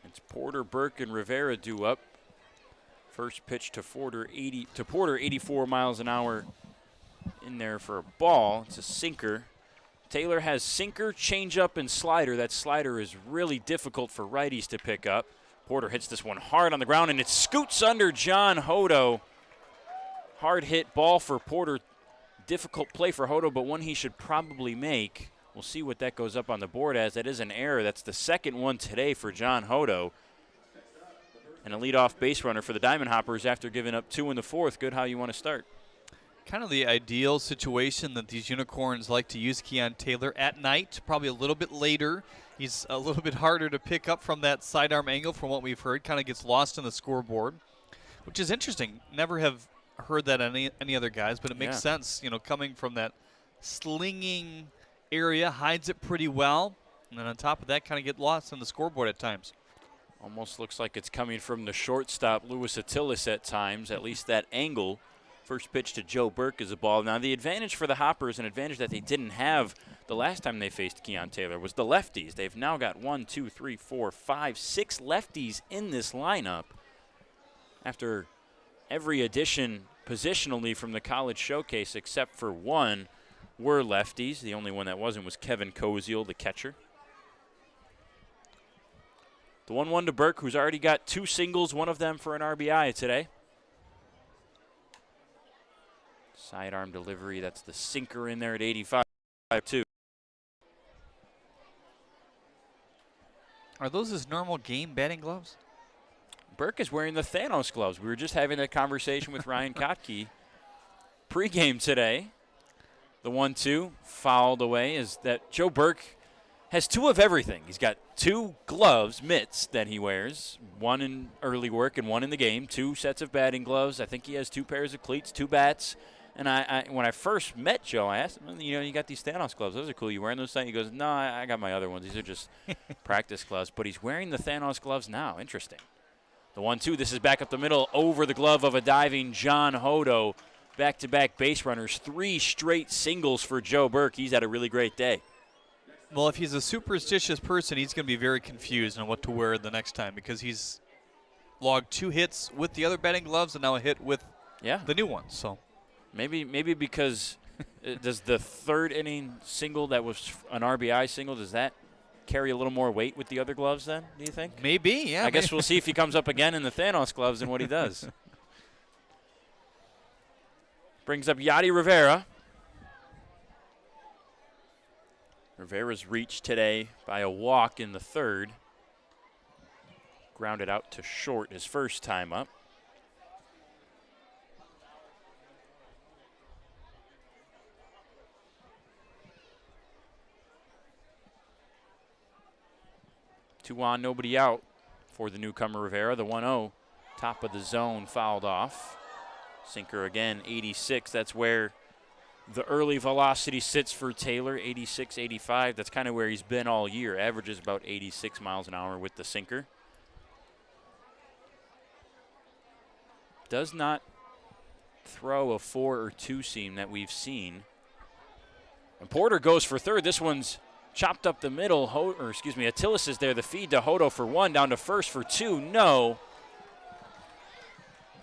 It's Porter, Burke, and Rivera due up. First pitch to Porter, 84 miles an hour in there for a ball. It's a sinker. Taylor has sinker, changeup, and slider. That slider is really difficult for righties to pick up. Porter hits this one hard on the ground, and it scoots under John Hodo. Hard hit ball for Porter. Difficult play for Hodo, but one he should probably make. We'll see what that goes up on the board as. That is an error. That's the second one today for John Hodo. And a leadoff base runner for the Diamond Hoppers after giving up 2 in the 4th. Good how you want to start. Kind of the ideal situation that these Unicorns like to use Keon Taylor at night, probably a little bit later. He's a little bit harder to pick up from that sidearm angle from what we've heard. Kind of gets lost in the scoreboard, which is interesting. Never have heard that any other guys, but it makes sense. You know, coming from that slinging area, hides it pretty well. And then on top of that, kind of get lost in the scoreboard at times. Almost looks like it's coming from the shortstop, Louis Attilis, at times, at least that angle. First pitch to Joe Burke is a ball. Now, the advantage for the Hoppers, an advantage that they didn't have the last time they faced Keon Taylor, was the lefties. They've now got 1, 2, 3, 4, 5, 6 lefties in this lineup after every addition positionally from the college showcase except for one were lefties. The only one that wasn't was Kevin Koziel, the catcher. The 1-1 to Burke, who's already got 2 singles, one of them for an RBI today. Sidearm delivery, that's the sinker in there at 85-2. Are those his normal game batting gloves? Burke is wearing the Thanos gloves. We were just having a conversation with Ryan Kotke pregame today. The 1-2 fouled away is that Joe Burke has two of everything. He's got two gloves, mitts, that he wears, one in early work and one in the game, two sets of batting gloves. I think he has two pairs of cleats, two bats. And when I first met Joe, I asked him, you got these Thanos gloves. Those are cool. You wearing those? He goes, no, I got my other ones. These are just practice gloves. But he's wearing the Thanos gloves now. Interesting. The 1-2, this is back up the middle over the glove of a diving John Hodo. Back-to-back base runners, 3 straight singles for Joe Burke. He's had a really great day. Well, if he's a superstitious person, he's going to be very confused on what to wear the next time because he's logged 2 hits with the other batting gloves and now a hit with the new one. So maybe because does the third inning single that was an RBI single, does that carry a little more weight with the other gloves then, do you think? Maybe, yeah. I guess we'll see if he comes up again in the Thanos gloves and what he does. Brings up Yadi Rivera. Rivera's reached today by a walk in the third. Grounded out to short his first time up. Two on, nobody out for the newcomer Rivera. The 1-0, top of the zone, fouled off. Sinker again, 86. That's where the early velocity sits for Taylor, 86, 85. That's kind of where he's been all year. Averages about 86 miles an hour with the sinker. Does not throw a 4 or 2 seam that we've seen. And Porter goes for third. This one's chopped up the middle. Attilis is there. The feed to Hodo for 1, down to first for 2. No.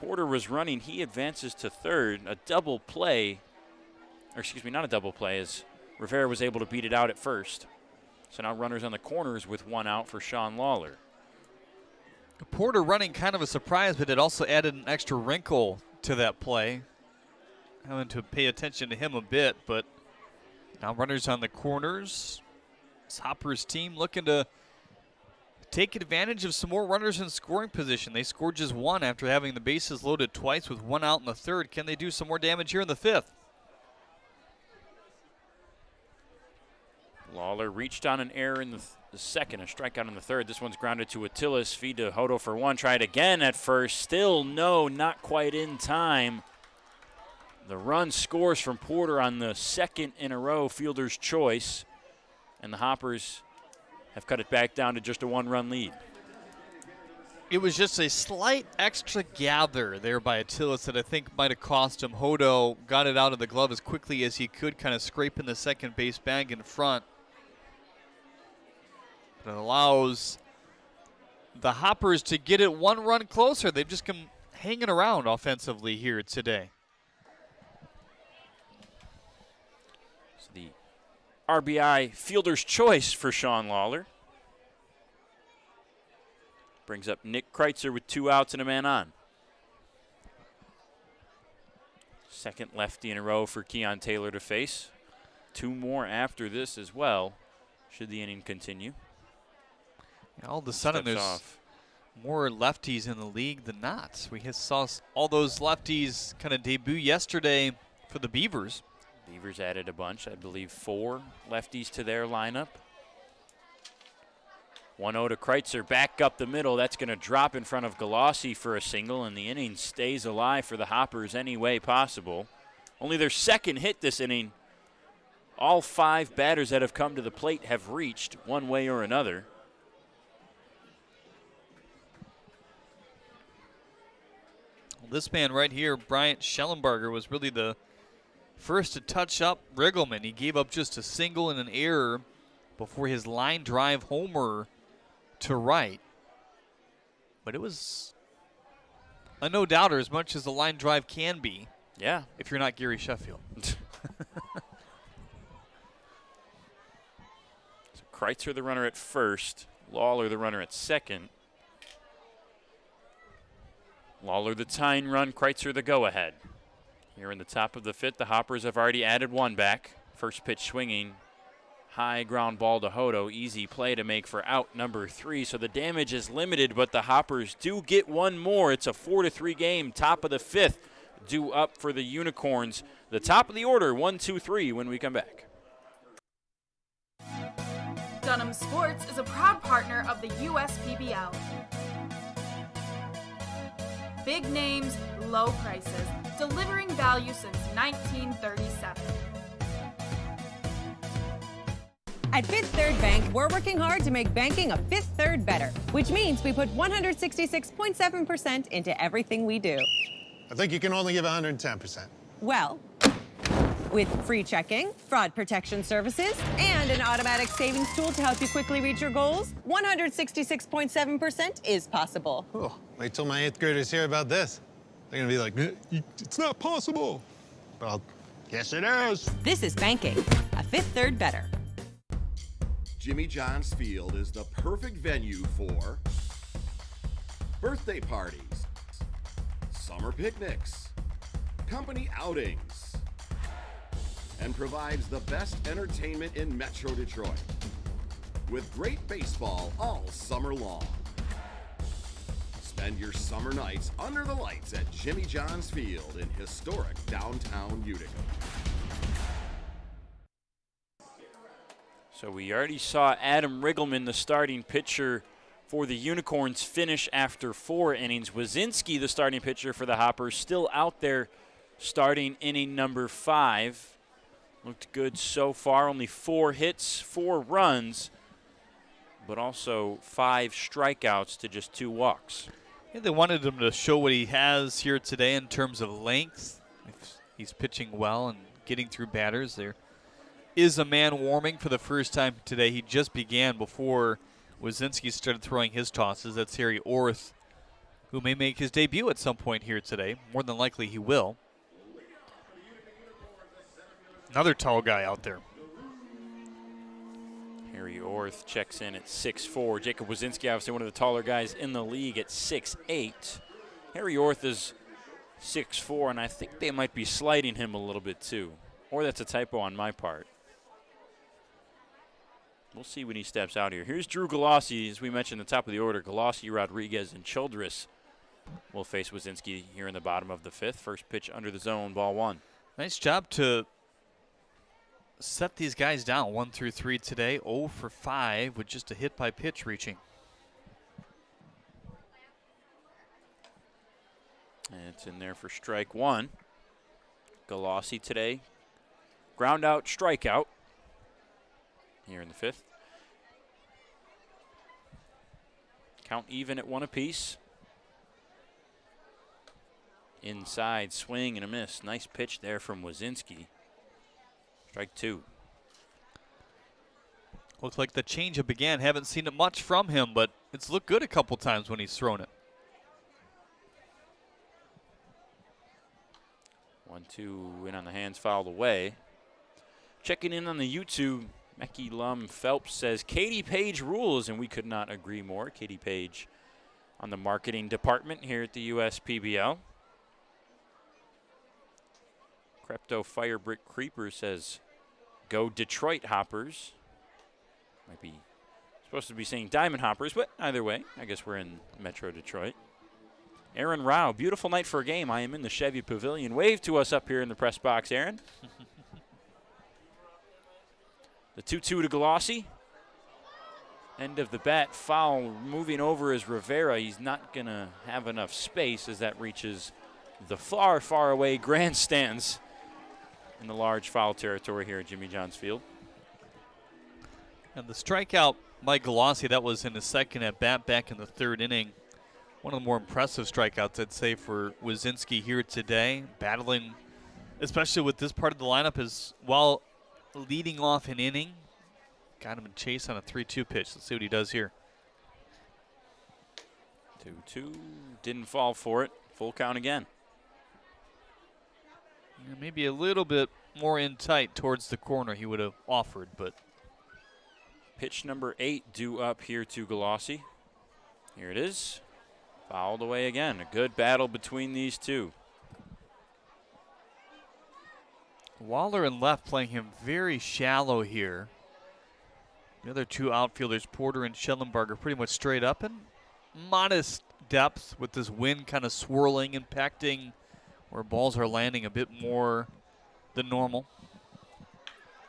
Porter was running. He advances to third. A double play. Not a double play, as Rivera was able to beat it out at first. So now runners on the corners with 1 out for Sean Lawler. Porter running kind of a surprise, but it also added an extra wrinkle to that play. Having to pay attention to him a bit, but now runners on the corners. It's Hopper's team looking to take advantage of some more runners in scoring position. They scored just 1 after having the bases loaded twice with 1 out in the third. Can they do some more damage here in the 5th? Lawler reached on an error in the second, a strikeout in the third. This one's grounded to Attilis, feed to Hodo for 1. Tried again at first. Still no, not quite in time. The run scores from Porter on the second in a row, fielder's choice. And the Hoppers have cut it back down to just a 1-run lead. It was just a slight extra gather there by Attilis that I think might have cost him. Hodo got it out of the glove as quickly as he could, kind of scraping the second base bag in front. But it allows the Hoppers to get it 1 run closer. They've just come hanging around offensively here today. So the RBI fielder's choice for Sean Lawler. Brings up Nick Kreitzer with 2 outs and a man on. Second lefty in a row for Keon Taylor to face. 2 more after this as well, should the inning continue. Yeah, all of a sudden there's more lefties in the league than not. We saw all those lefties kind of debut yesterday for the Beavers. Beavers added a bunch, I believe 4 lefties to their lineup. 1-0 to Kreitzer, back up the middle. That's going to drop in front of Galassi for a single, and the inning stays alive for the Hoppers any way possible. Only their second hit this inning. All 5 batters that have come to the plate have reached one way or another. Well, this man right here, Bryant Schellenberger, was really the first to touch up Riggleman. He gave up just a single and an error before his line drive homer to right. But it was a no-doubter, as much as the line drive can be. Yeah. If you're not Gary Sheffield. So Kreitzer the runner at first, Lawler the runner at second. Lawler the tying run, Kreitzer the go-ahead. Here in the top of the 5th, the Hoppers have already added 1 back. First pitch swinging. High ground ball to Hodo. Easy play to make for out number 3. So the damage is limited, but the Hoppers do get 1 more. It's a 4-3 game. Top of the 5th due up for the Unicorns. The top of the order, 1, 2, 3 when we come back. The Dunham Sports is a proud partner of the USPBL. Big names, low prices, delivering value since 1937. At Fifth Third Bank, we're working hard to make banking a Fifth Third better, which means we put 166.7% into everything we do. I think you can only give 110%. Well, with free checking, fraud protection services, and an automatic savings tool to help you quickly reach your goals, 166.7% is possible. Oh, wait till my 8th graders hear about this. They're gonna be like, it's not possible. Well, yes it is. This is banking, a Fifth Third better. Jimmy John's Field is the perfect venue for birthday parties, summer picnics, company outings, and provides the best entertainment in Metro Detroit with great baseball all summer long. Spend your summer nights under the lights at Jimmy John's Field in historic downtown Utica. So we already saw Adam Riggleman, the starting pitcher for the Unicorns, finish after 4 innings. Wazinski, the starting pitcher for the Hoppers, still out there starting inning number 5. Looked good so far, only 4 hits, 4 runs, but also 5 strikeouts to just 2 walks. Yeah, they wanted him to show what he has here today in terms of length. If he's pitching well and getting through batters. There is a man warming for the first time today. He just began before Wazinski started throwing his tosses. That's Harry Orth, who may make his debut at some point here today. More than likely he will. Another tall guy out there. Harry Orth checks in at 6'4". Jacob Wazinski, obviously one of the taller guys in the league, at 6'8". Harry Orth is 6'4", and I think they might be sliding him a little bit too. Or that's a typo on my part. We'll see when he steps out here. Here's Drew Galassi, as we mentioned at the top of the order. Galassi, Rodriguez, and Childress will face Wazinski here in the bottom of the 5th. First pitch under the zone, ball 1. Nice job to set these guys down 1 through 3 today. 0 for 5 with just a hit by pitch reaching. And it's in there for strike 1. Galassi today, ground out, strikeout here in the 5th. Count even at 1 apiece. Inside, swing and a miss. Nice pitch there from Wazinski. Strike 2. Looks like the changeup again. Haven't seen it much from him, but it's looked good a couple times when he's thrown it. 1-2 in on the hands, fouled away. Checking in on the YouTube, Mecky Lum Phelps says Katie Page rules, and we could not agree more. Katie Page on the marketing department here at the USPBL. Krepto Firebrick Creeper says go Detroit Hoppers. Might be supposed to be saying Diamond Hoppers, but either way, I guess we're in Metro Detroit. Aaron Rao, beautiful night for a game. I am in the Chevy Pavilion. Wave to us up here in the press box, Aaron. The 2-2 to Galassi. End of the bat, foul. Moving over is Rivera. He's not going to have enough space as that reaches the far, far away grandstands in the large foul territory here at Jimmy John's Field. And the strikeout by Galassi, that was in his second at bat back in the 3rd inning. One of the more impressive strikeouts, I'd say, for Wazinski here today. Battling, especially with this part of the lineup, as well, leading off an inning. Got him in chase on a 3-2 pitch. Let's see what he does here. 2-2. Didn't fall for it. Full count again. Yeah, maybe a little bit more in tight towards the corner he would have offered, but. Pitch number 8 due up here to Galassi. Here it is. Fouled away again. A good battle between these two. Waller and left playing him very shallow here. The other 2 outfielders, Porter and Schellenberger, pretty much straight up, and modest depth with this wind kind of swirling, impacting where balls are landing a bit more than normal.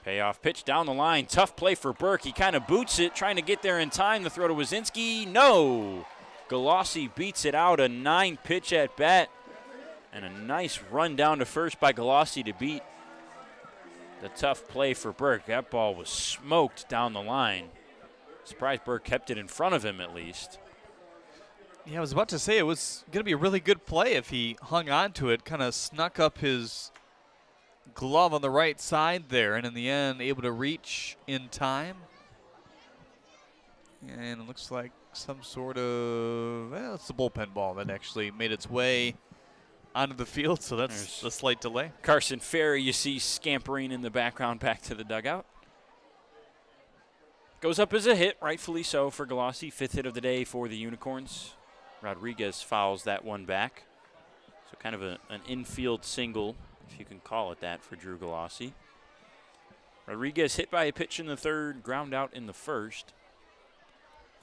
Payoff pitch down the line. Tough play for Burke. He kind of boots it, trying to get there in time. The throw to Wazinski. No. Galassi beats it out. A 9-pitch at bat. And a nice run down to first by Galassi to beat the tough play for Burke. That ball was smoked down the line. Surprised Burke kept it in front of him at least. Yeah, I was about to say it was going to be a really good play if he hung on to it, kind of snuck up his glove on the right side there, and in the end able to reach in time. And it looks like some sort of, well, it's the bullpen ball that actually made its way onto the field, so that's a slight delay. Carson Ferry, you see scampering in the background back to the dugout. Goes up as a hit, rightfully so for Galassi. 5th hit of the day for the Unicorns. Rodriguez fouls that one back. So kind of an infield single, if you can call it that, for Drew Galassi. Rodriguez hit by a pitch in the 3rd, ground out in the 1st.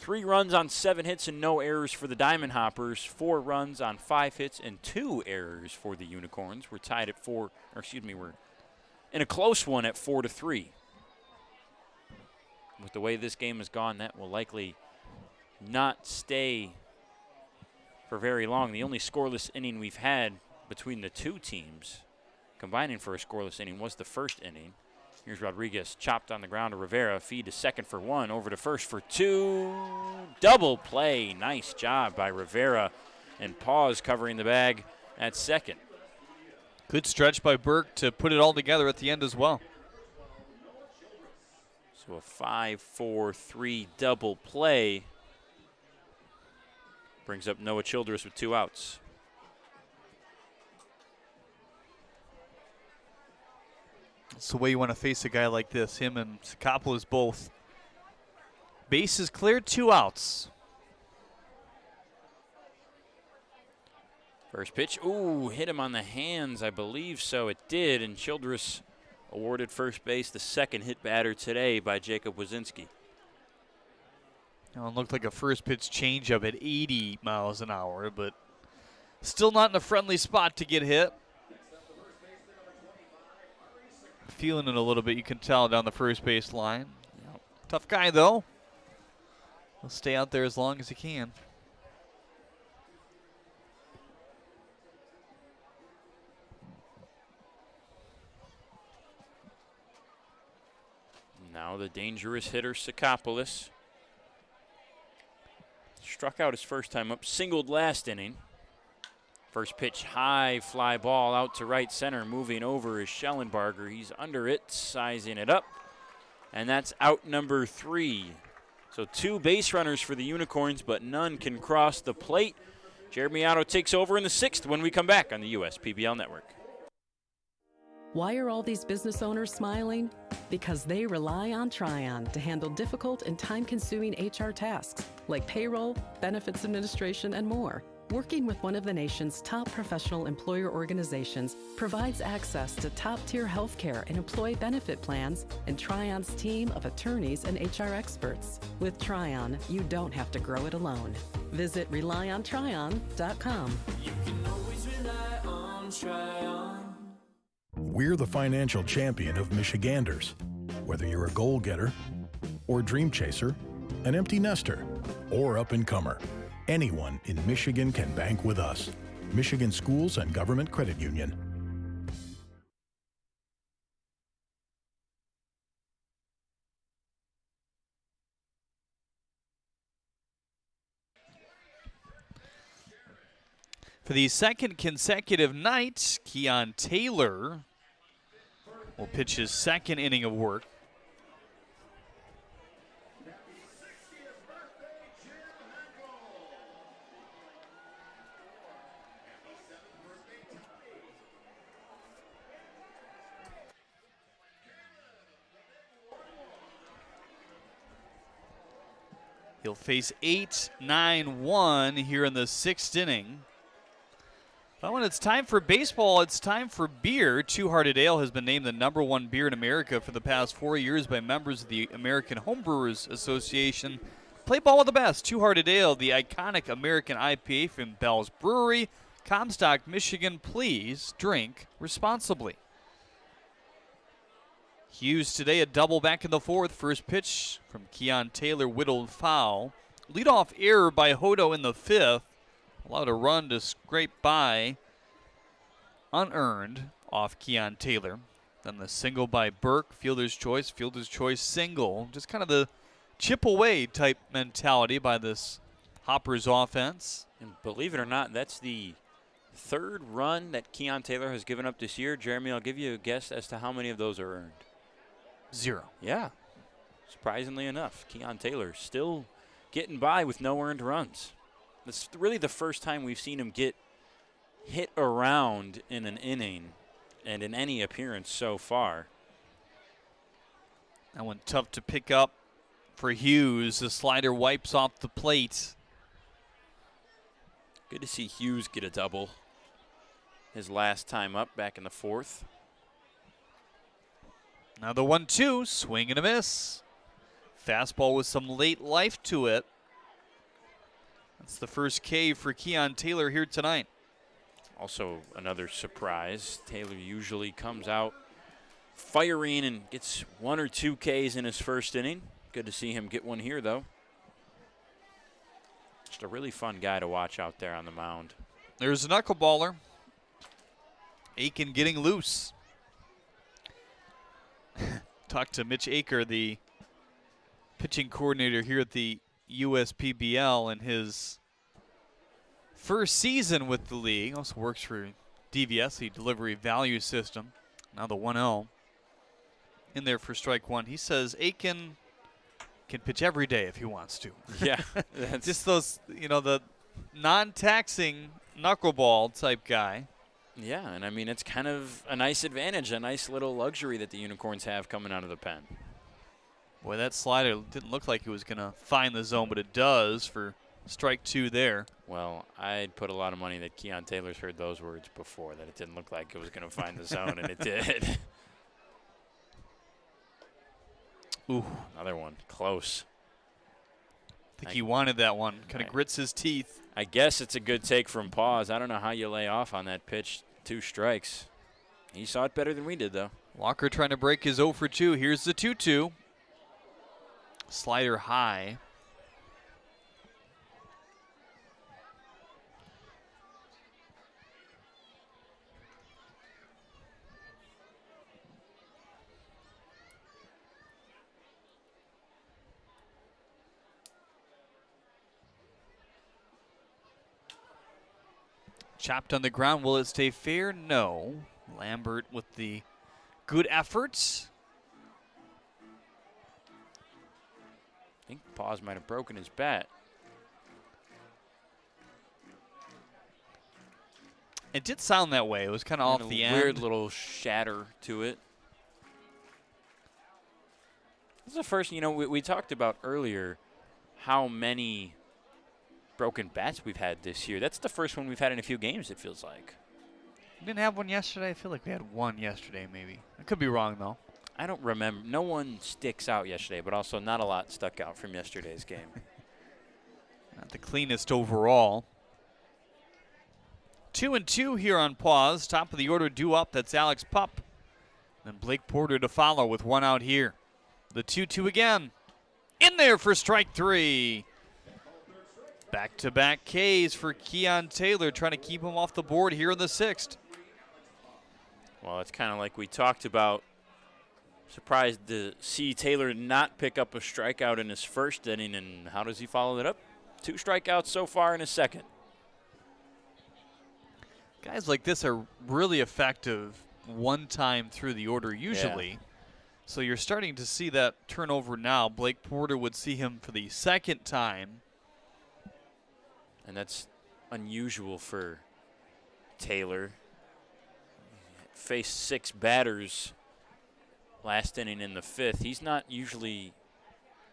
3 runs on 7 hits and no errors for the Diamond Hoppers. 4 runs on 5 hits and 2 errors for the Unicorns. We're tied at we're in a close one at 4-3. With the way this game has gone, that will likely not stay for very long. The only scoreless inning we've had between the two teams combining for a scoreless inning was the 1st inning. Here's Rodriguez, chopped on the ground to Rivera, feed to second for 1, over to first for 2. Double play, nice job by Rivera, and Pause covering the bag at second. Good stretch by Burke to put it all together at the end as well. So a 5-4-3 double play brings up Noah Childress with 2 outs. That's the way you want to face a guy like this. Him and Sakopoulos both. Bases cleared, 2 outs. First pitch, ooh, hit him on the hands, I believe so. It did, and Childress awarded first base, the 2nd hit batter today by Jacob Wazinski. It looked like a first pitch changeup at 80 miles an hour, but still not in a friendly spot to get hit. Feeling it a little bit, you can tell, down the first base line. Yep. Tough guy, though. He'll stay out there as long as he can. Now the dangerous hitter, Sakopoulos. Struck out his first time up, singled last inning. First pitch, high fly ball out to right center. Moving over is Schellenbarger. He's under it, sizing it up. And that's out number 3. So 2 base runners for the Unicorns, but none can cross the plate. Jeremy Otto takes over in the 6th when we come back on the USPBL Network. Why are all these business owners smiling? Because they rely on Tryon to handle difficult and time-consuming HR tasks like payroll, benefits administration, and more. Working with one of the nation's top professional employer organizations provides access to top-tier healthcare and employee benefit plans and Tryon's team of attorneys and HR experts. With Tryon, you don't have to grow it alone. Visit RelyOnTryon.com. You can always rely on Tryon. We're the financial champion of Michiganders. Whether you're a goal-getter or dream chaser, an empty nester or up-and-comer, anyone in Michigan can bank with us. Michigan Schools and Government Credit Union. For the 2nd consecutive night, Keon Taylor will pitch his 2nd inning of work. He'll face 8-9-1 here in the 6th inning. But when it's time for baseball, it's time for beer. Two Hearted Ale has been named the #1 beer in America for the past 4 years by members of the American Homebrewers Association. Play ball with the best. Two Hearted Ale, the iconic American IPA from Bell's Brewery, Comstock, Michigan. Please drink responsibly. Hughes today a double back in the fourth. First pitch from Keon Taylor, whittled foul. Leadoff error by Hodo in the fifth. Allowed a run to scrape by unearned off Keon Taylor. Then the single by Burke, fielder's choice single. Just kind of the chip away type mentality by this Hoppers offense. And believe it or not, that's the third run that Keon Taylor has given up this year. Jeremy, I'll give you a guess as to how many of those are earned. 0. Yeah. Surprisingly enough, Keon Taylor still getting by with no earned runs. It's really the first time we've seen him get hit around in an inning and in any appearance so far. That one tough to pick up for Hughes. The slider wipes off the plate. Good to see Hughes get a double his last time up back in the fourth. Now the 1-2, swing and a miss. Fastball with some late life to it. That's the first K for Keon Taylor here tonight. Also another surprise. Taylor usually comes out firing and gets 1 or 2 Ks in his first inning. Good to see him get one here, though. Just a really fun guy to watch out there on the mound. There's a knuckleballer. Aiken getting loose. Talked to Mitch Aker, the pitching coordinator here at the USPBL, in his first season with the league. Also works for DVS, the Delivery Value System. Now the 1-0 in there for strike one. He says Aiken can pitch every day if he wants to. Yeah. Just those, the non-taxing knuckleball type guy. Yeah, and I mean, it's kind of a nice advantage, a nice little luxury that the Unicorns have coming out of the pen. Boy, that slider didn't look like it was going to find the zone, but it does for strike two there. Well, I'd put a lot of money that Keon Taylor's heard those words before, that it didn't look like it was going to find the zone, and it did. Ooh. Another one. Close. I think he wanted that one. Kind of grits his teeth. I guess it's a good take from Pause. I don't know how you lay off on that pitch. 2 strikes. He saw it better than we did, though. Walker trying to break his 0 for 2. Here's the 2-2. Slider high. Chopped on the ground. Will it stay fair? No. Lambert with the good efforts. I think Pause might have broken his bat. It did sound that way. It was kind of off the end. Weird little shatter to it. This is the first, we talked about earlier how many broken bats we've had this year. That's the first one we've had in a few games, it feels like. We didn't have one yesterday? I feel like we had one yesterday, maybe. I could be wrong, though. I don't remember. No one sticks out yesterday, but also not a lot stuck out from yesterday's game. Not the cleanest overall. 2-2 here on Pause. Top of the order due up. That's Alex Pup. Then Blake Porter to follow with 1 out here. The 2-2 again. In there for strike 3. Back-to-back Ks for Keon Taylor, trying to keep him off the board here in the 6th. Well, it's kind of like we talked about. Surprised to see Taylor not pick up a strikeout in his first inning, and how does he follow that up? 2 strikeouts so far in his second. Guys like this are really effective one time through the order usually. Yeah. So you're starting to see that turnover now. Blake Porter would see him for the second time. And that's unusual for Taylor. Faced 6 batters last inning in the 5th. He's not usually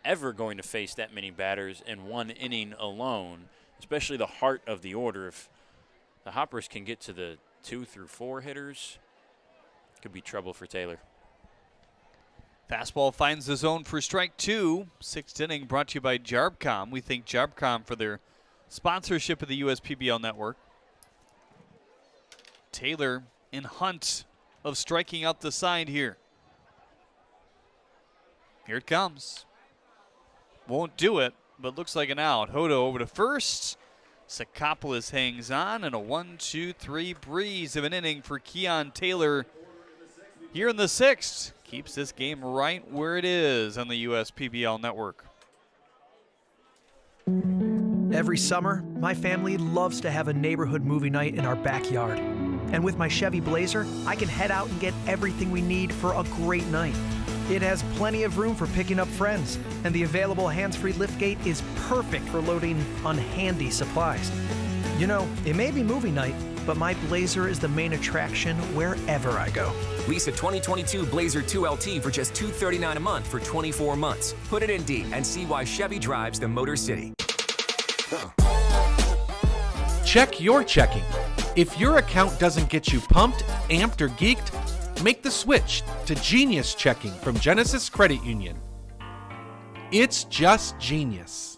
ever going to face that many batters in one inning alone, especially the heart of the order. If the Hoppers can get to the 2 through 4 hitters, it could be trouble for Taylor. Fastball finds the zone for strike 2. 6th inning brought to you by Jarbcom. We thank Jarbcom for their sponsorship of the USPBL network. Taylor in hunt of striking out the side here. Here it comes. Won't do it, but looks like an out. Hodo over to first. Sakopoulos hangs on, and a 1-2-3 breeze of an inning for Keon Taylor here in the 6th. Keeps this game right where it is on the USPBL network. Every summer, my family loves to have a neighborhood movie night in our backyard. And with my Chevy Blazer, I can head out and get everything we need for a great night. It has plenty of room for picking up friends, and the available hands-free liftgate is perfect for loading unhandy supplies. You know, it may be movie night, but my Blazer is the main attraction wherever I go. Lease a 2022 Blazer 2LT for just $239 a month for 24 months. Put it in D and see why Chevy drives the Motor City. Check your checking. If your account doesn't get you pumped, amped, or geeked, make the switch to Genius Checking from Genesis Credit Union. It's just genius.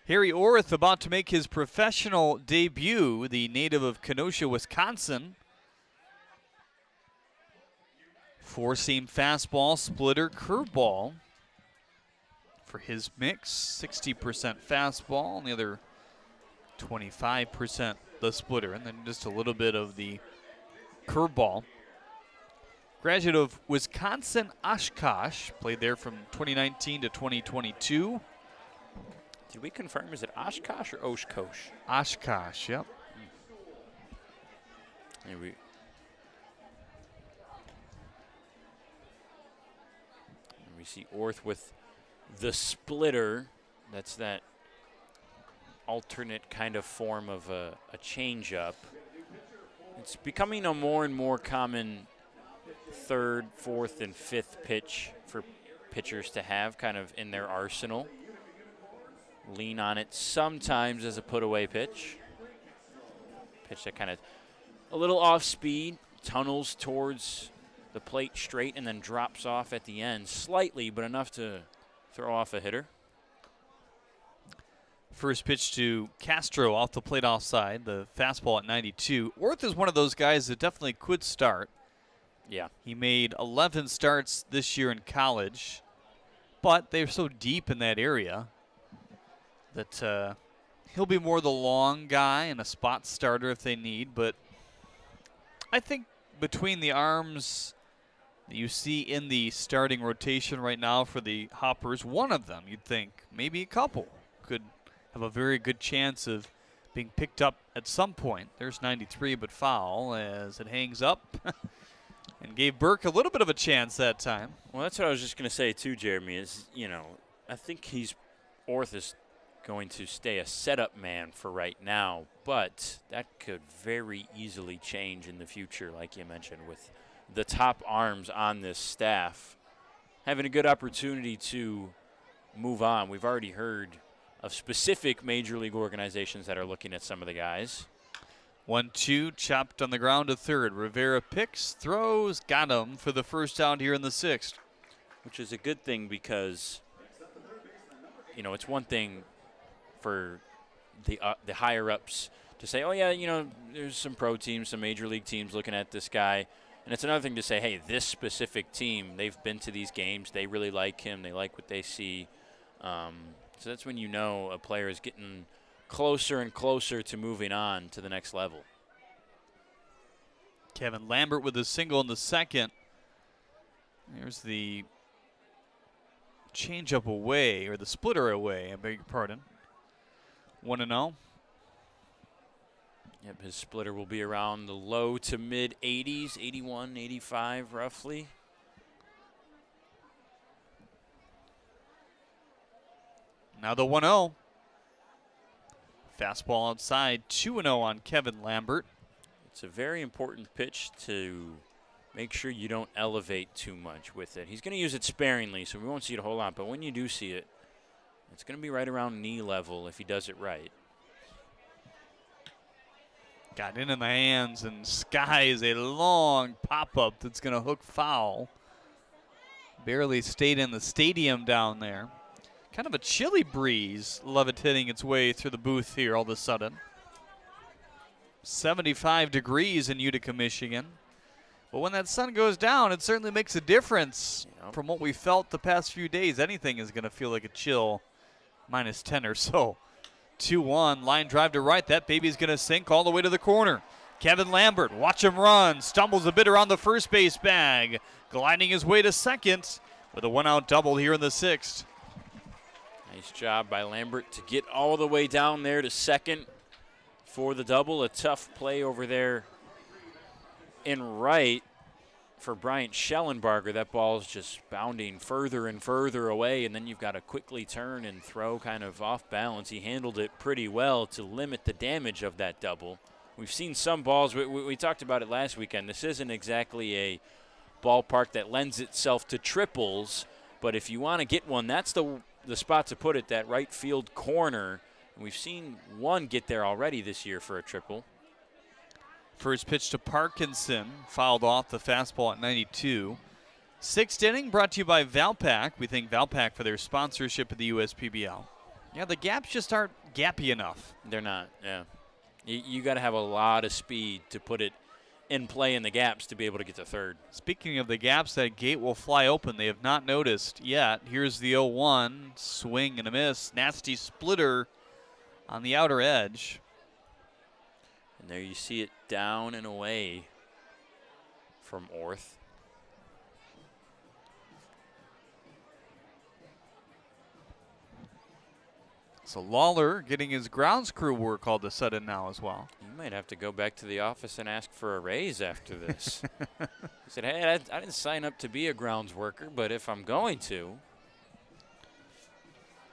Harry Orth about to make his professional debut, the native of Kenosha, Wisconsin. Four-seam fastball, splitter, curveball for his mix. 60% fastball, and the other 25% the splitter, and then just a little bit of the curveball. Graduate of Wisconsin Oshkosh, played there from 2019 to 2022. Did we confirm, is it Oshkosh or Oshkosh? Oshkosh, yep. Here we see Orth with the splitter. That's that alternate kind of form of a changeup. It's becoming a more and more common third, fourth, and fifth pitch for pitchers to have kind of in their arsenal. Lean on it sometimes as a put-away pitch. Pitch that kind of a little off speed, tunnels towards the plate straight, and then drops off at the end slightly, but enough to throw off a hitter. First pitch to Castro off the plate offside, the fastball at 92. Orth is one of those guys that definitely could start. Yeah. He made 11 starts this year in college, but they're so deep in that area that he'll be more the long guy and a spot starter if they need. But I think between the arms that you see in the starting rotation right now for the Hoppers, one of them, you'd think, maybe a couple, could have a very good chance of being picked up at some point. There's 93, but foul as it hangs up and gave Burke a little bit of a chance that time. Well, that's what I was just going to say too, Jeremy, is, you know, I think Orth is going to stay a setup man for right now, but that could very easily change in the future, like you mentioned, with the top arms on this staff having a good opportunity to move on. We've already heard of specific major league organizations that are looking at some of the guys. 1-2, chopped on the ground to third. Rivera picks, throws, got him for the first out here in the 6th. Which is a good thing because, you know, it's one thing for the higher-ups to say, oh, yeah, you know, there's some pro teams, some major league teams looking at this guy. And it's another thing to say, hey, this specific team, they've been to these games. They really like him. They like what they see. So that's when you know a player is getting closer and closer to moving on to the next level. Kevin Lambert with a single in the 2nd. There's the changeup away, or the splitter away, I beg your pardon. 1-0. Yep, his splitter will be around the low to mid 80s, 81, 85 Now the 1-0. Fastball outside, 2-0 on Kevin Lambert. It's a very important pitch to make sure you don't elevate too much with it. He's going to use it sparingly, so we won't see it a whole lot. But when you do see it, it's going to be right around knee level if he does it right. Got in the hands and skies a long pop-up that's going to hook foul. Barely stayed in the stadium down there. Kind of a chilly breeze levitating its way through the booth here all of a sudden. 75 degrees in Utica, Michigan. But when that sun goes down, it certainly makes a difference. From what we felt the past few days, anything is going to feel like a chill, -10 or so. 2-1, line drive to right. That baby's going to sink all the way to the corner. Kevin Lambert, watch him run. Stumbles a bit around the first base bag. Gliding his way to second with a 1-out double here in the 6th. Nice job by Lambert to get all the way down there to second for the double. A tough play over there in right for Bryant Schellenbarger. That ball's just bounding further and further away, and then you've got to quickly turn and throw kind of off balance. He handled it pretty well to limit the damage of that double. We've seen some balls, we talked about it last weekend. This isn't exactly a ballpark that lends itself to triples, but if you want to get one, that's the spot to put it, that right field corner. And we've seen one get there already this year for a triple. First pitch to Parkinson, fouled off the fastball at 92. 6th inning brought to you by Valpak. We thank Valpak for their sponsorship of the USPBL. Yeah, the gaps just aren't gappy enough. They're not, yeah. You got to have a lot of speed to put it in play in the gaps to be able to get to third. Speaking of the gaps, that gate will fly open. They have not noticed yet. Here's the 0-1, swing and a miss. Nasty splitter on the outer edge. And there you see it down and away from Orth. So Lawler getting his grounds crew work all of a sudden now as well. You might have to go back to the office and ask for a raise after this. He said, hey, I didn't sign up to be a grounds worker, but if I'm going to,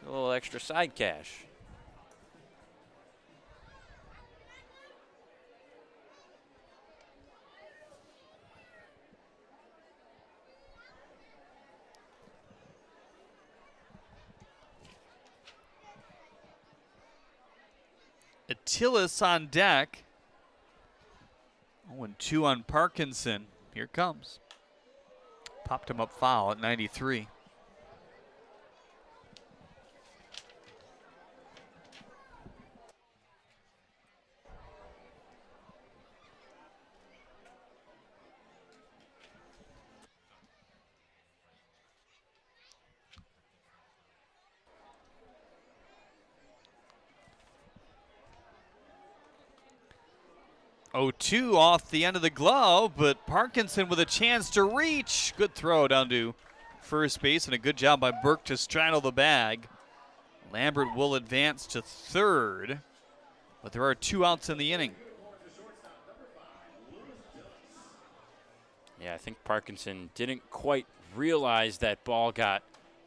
a little extra side cash. Tillis on deck. 0-2 on Parkinson. Here it comes. Popped him up foul at 93. Oh, 2 off the end of the glove, but Parkinson with a chance to reach. Good throw down to first base, and a good job by Burke to straddle the bag. Lambert will advance to third, but there are 2 outs in the inning. Yeah, I think Parkinson didn't quite realize that ball got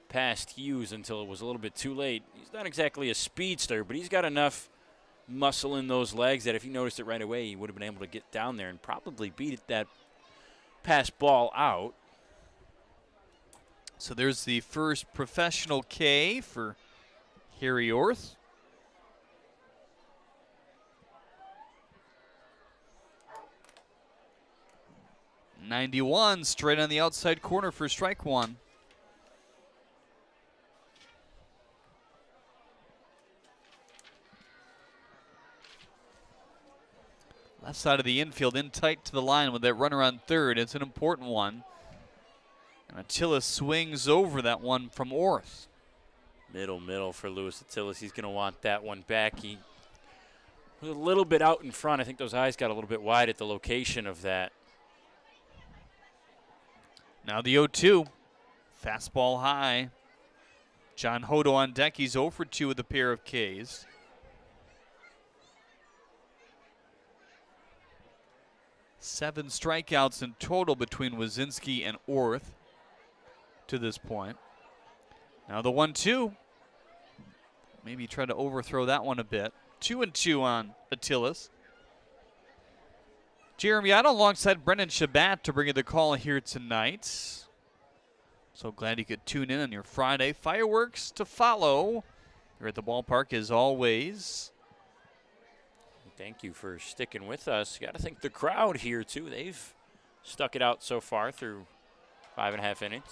past Hughes until it was a little bit too late. He's not exactly a speedster, but he's got enough muscle in those legs that if he noticed it right away, he would have been able to get down there and probably beat that pass ball out. So there's the first professional K for Harry Orth. .91 straight on the outside corner for strike one. Left side of the infield, in tight to the line with that runner on third. It's an important one. And Attila swings over that one from Orth. Middle for Louis Attilas. He's going to want that one back. He was a little bit out in front. I think those eyes got a little bit wide at the location of that. Now the 0-2. Fastball high. John Hodo on deck. He's 0 for 2 with a pair of Ks. Seven strikeouts in total between Wazinski and Orth to this point. Now the 1-2. Maybe try to overthrow that one a bit. 2-2 on Attilas. Jeremy Otto alongside Brendan Shabat to bring you the call here tonight. So glad you could tune in on your Friday. Fireworks to follow. You're at the ballpark as always. Thank you for sticking with us. You got to thank the crowd here, too. They've stuck it out so far through 5.5 innings.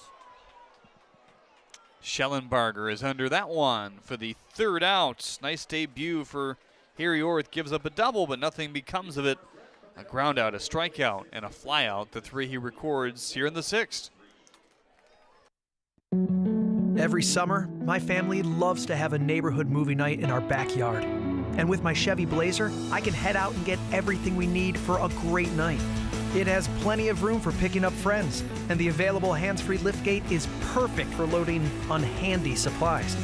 Schellenbarger is under that one for the third out. Nice debut for Harry Orth. Gives up a double, but nothing becomes of it. A ground out, a strikeout, and a fly out. The 3 he records here in the 6th. Every summer, my family loves to have a neighborhood movie night in our backyard. And with my Chevy Blazer, I can head out and get everything we need for a great night. It has plenty of room for picking up friends, and the available hands-free liftgate is perfect for loading unhandy supplies.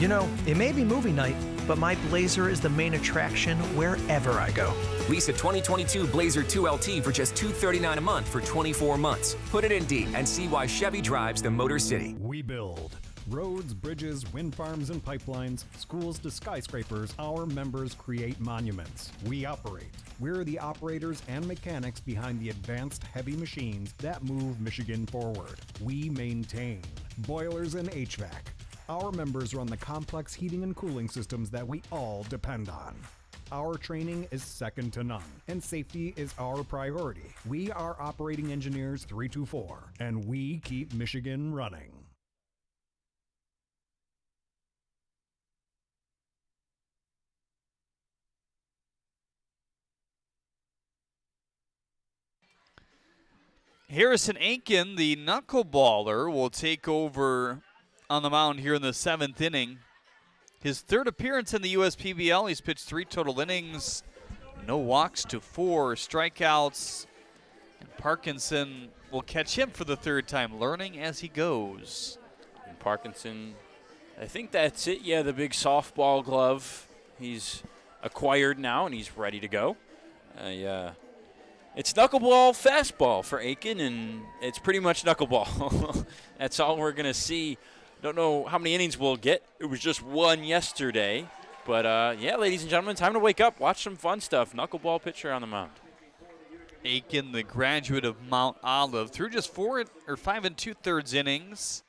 You know, it may be movie night, but my Blazer is the main attraction wherever I go. Lease a 2022 Blazer 2LT for just $239 a month for 24 months. Put it in D and see why Chevy drives the Motor City. We build roads, bridges, wind farms, and pipelines, schools to skyscrapers. Our members create monuments. We operate. We're the operators and mechanics behind the advanced heavy machines that move Michigan forward. We maintain boilers and HVAC. Our members run the complex heating and cooling systems that we all depend on. Our training is second to none, and safety is our priority. We are Operating Engineers 324, and we keep Michigan running. Harrison Aiken, the knuckleballer, will take over on the mound here in the 7th inning. His 3rd appearance in the USPBL. He's pitched 3 total innings. No walks to 4 strikeouts. And Parkinson will catch him for the 3rd time, learning as he goes. And Parkinson, I think that's it. Yeah, the big softball glove he's acquired now, and he's ready to go. It's knuckleball, fastball for Aiken, and it's pretty much knuckleball. That's all we're going to see. Don't know how many innings we'll get. It was just 1 yesterday. But, yeah, ladies and gentlemen, time to wake up. Watch some fun stuff. Knuckleball pitcher on the mound. Aiken, the graduate of Mount Olive, threw just 5 2/3 innings.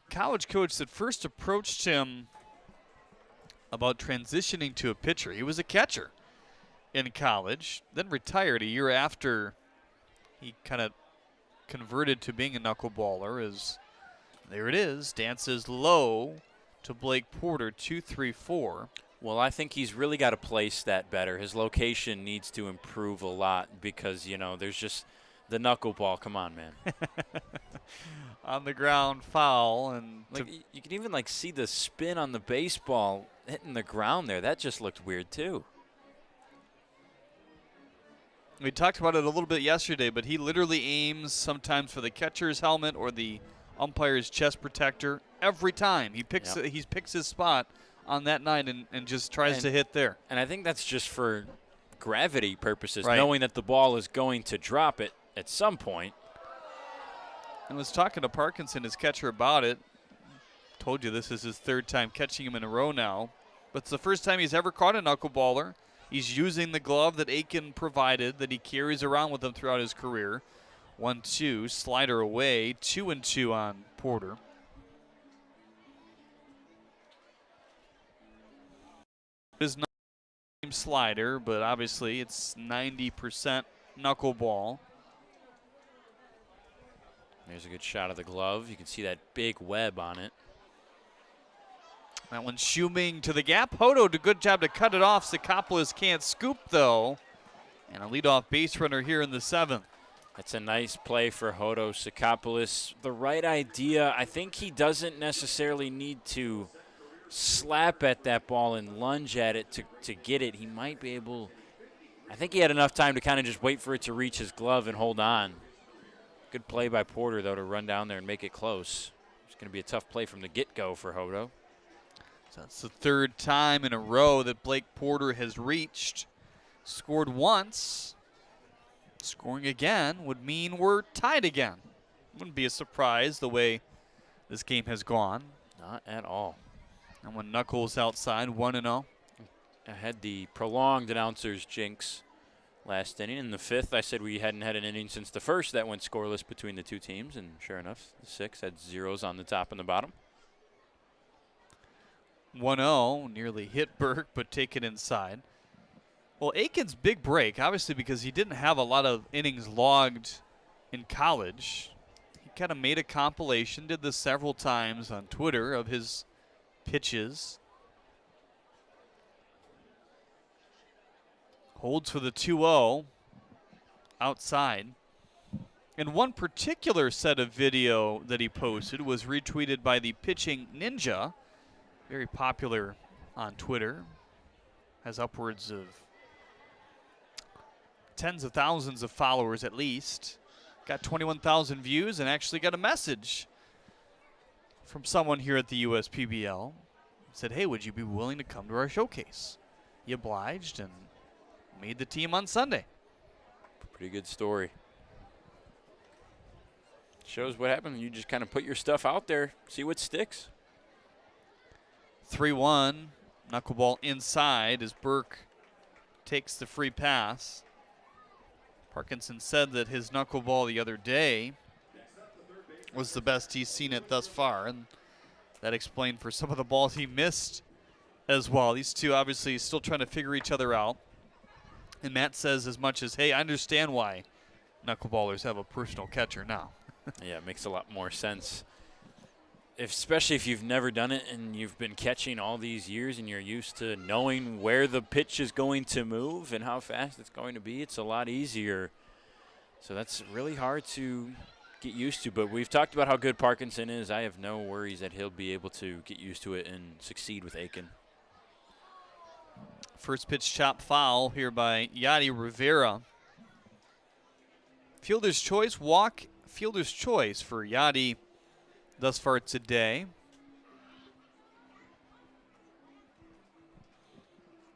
College coach that first approached him about transitioning to a pitcher. He was a catcher in college, then retired a year after he kind of converted to being a knuckleballer. As there it is, dances low to Blake Porter, 2-3-4. Well, I think he's really got to place that better. His location needs to improve a lot because, you know, there's just the knuckleball. Come on, man. On the ground, foul. And like, you can even, like, see the spin on the baseball hitting the ground there. That just looked weird, too. We talked about it a little bit yesterday, but he literally aims sometimes for the catcher's helmet or the umpire's chest protector every time. He picks his spot on that night and just tries to hit there. And I think that's just for gravity purposes, right, knowing that the ball is going to drop it at some point. And was talking to Parkinson, his catcher, about it. Told you this is his 3rd time catching him in a row now. But it's the first time he's ever caught a knuckleballer. He's using the glove that Aiken provided that he carries around with him throughout his career. 1-2, slider away, 2-2 on Porter. It is not the same slider, but obviously it's 90% knuckleball. There's a good shot of the glove. You can see that big web on it. That one's shooming to the gap. Hodo did a good job to cut it off. Sakopoulos can't scoop, though. And a leadoff base runner here in the 7th. That's a nice play for Hodo Sakopoulos. The right idea. I think he doesn't necessarily need to slap at that ball and lunge at it to get it. He might be able. I think he had enough time to kind of just wait for it to reach his glove and hold on. Good play by Porter, though, to run down there and make it close. It's going to be a tough play from the get-go for Hodo. So that's the 3rd time in a row that Blake Porter has reached. Scored once. Scoring again would mean we're tied again. Wouldn't be a surprise the way this game has gone. Not at all. And when Knuckles outside, 1-0. I had the prolonged announcer's jinx last inning. In the 5th, I said we hadn't had an inning since the 1st that went scoreless between the two teams, and sure enough, the 6th had zeros on the top and the bottom. 1-0, nearly hit Burke, but take it inside. Well, Aiken's big break, obviously because he didn't have a lot of innings logged in college. He kind of made a compilation, did this several times on Twitter, of his pitches. Holds for the 2-0 outside. And one particular set of video that he posted was retweeted by the Pitching Ninja, very popular on Twitter, has upwards of tens of thousands of followers at least. Got 21,000 views and actually got a message from someone here at the USPBL. Said, hey, would you be willing to come to our showcase? He obliged and made the team on Sunday. Pretty good story. Shows what happens when you just kind of put your stuff out there, see what sticks. 3-1, knuckleball inside as Burke takes the free pass. Parkinson said that his knuckleball the other day was the best he's seen it thus far, and that explained for some of the balls he missed as well. These two obviously still trying to figure each other out. And Matt says as much as, hey, I understand why knuckleballers have a personal catcher now. Yeah, it makes a lot more sense. Especially if you've never done it and you've been catching all these years and you're used to knowing where the pitch is going to move and how fast it's going to be, it's a lot easier. So that's really hard to get used to. But we've talked about how good Parkinson is. I have no worries that he'll be able to get used to it and succeed with Aiken. First pitch chop foul here by Yadi Rivera. Fielder's choice, walk, fielder's choice for Yadi thus far today.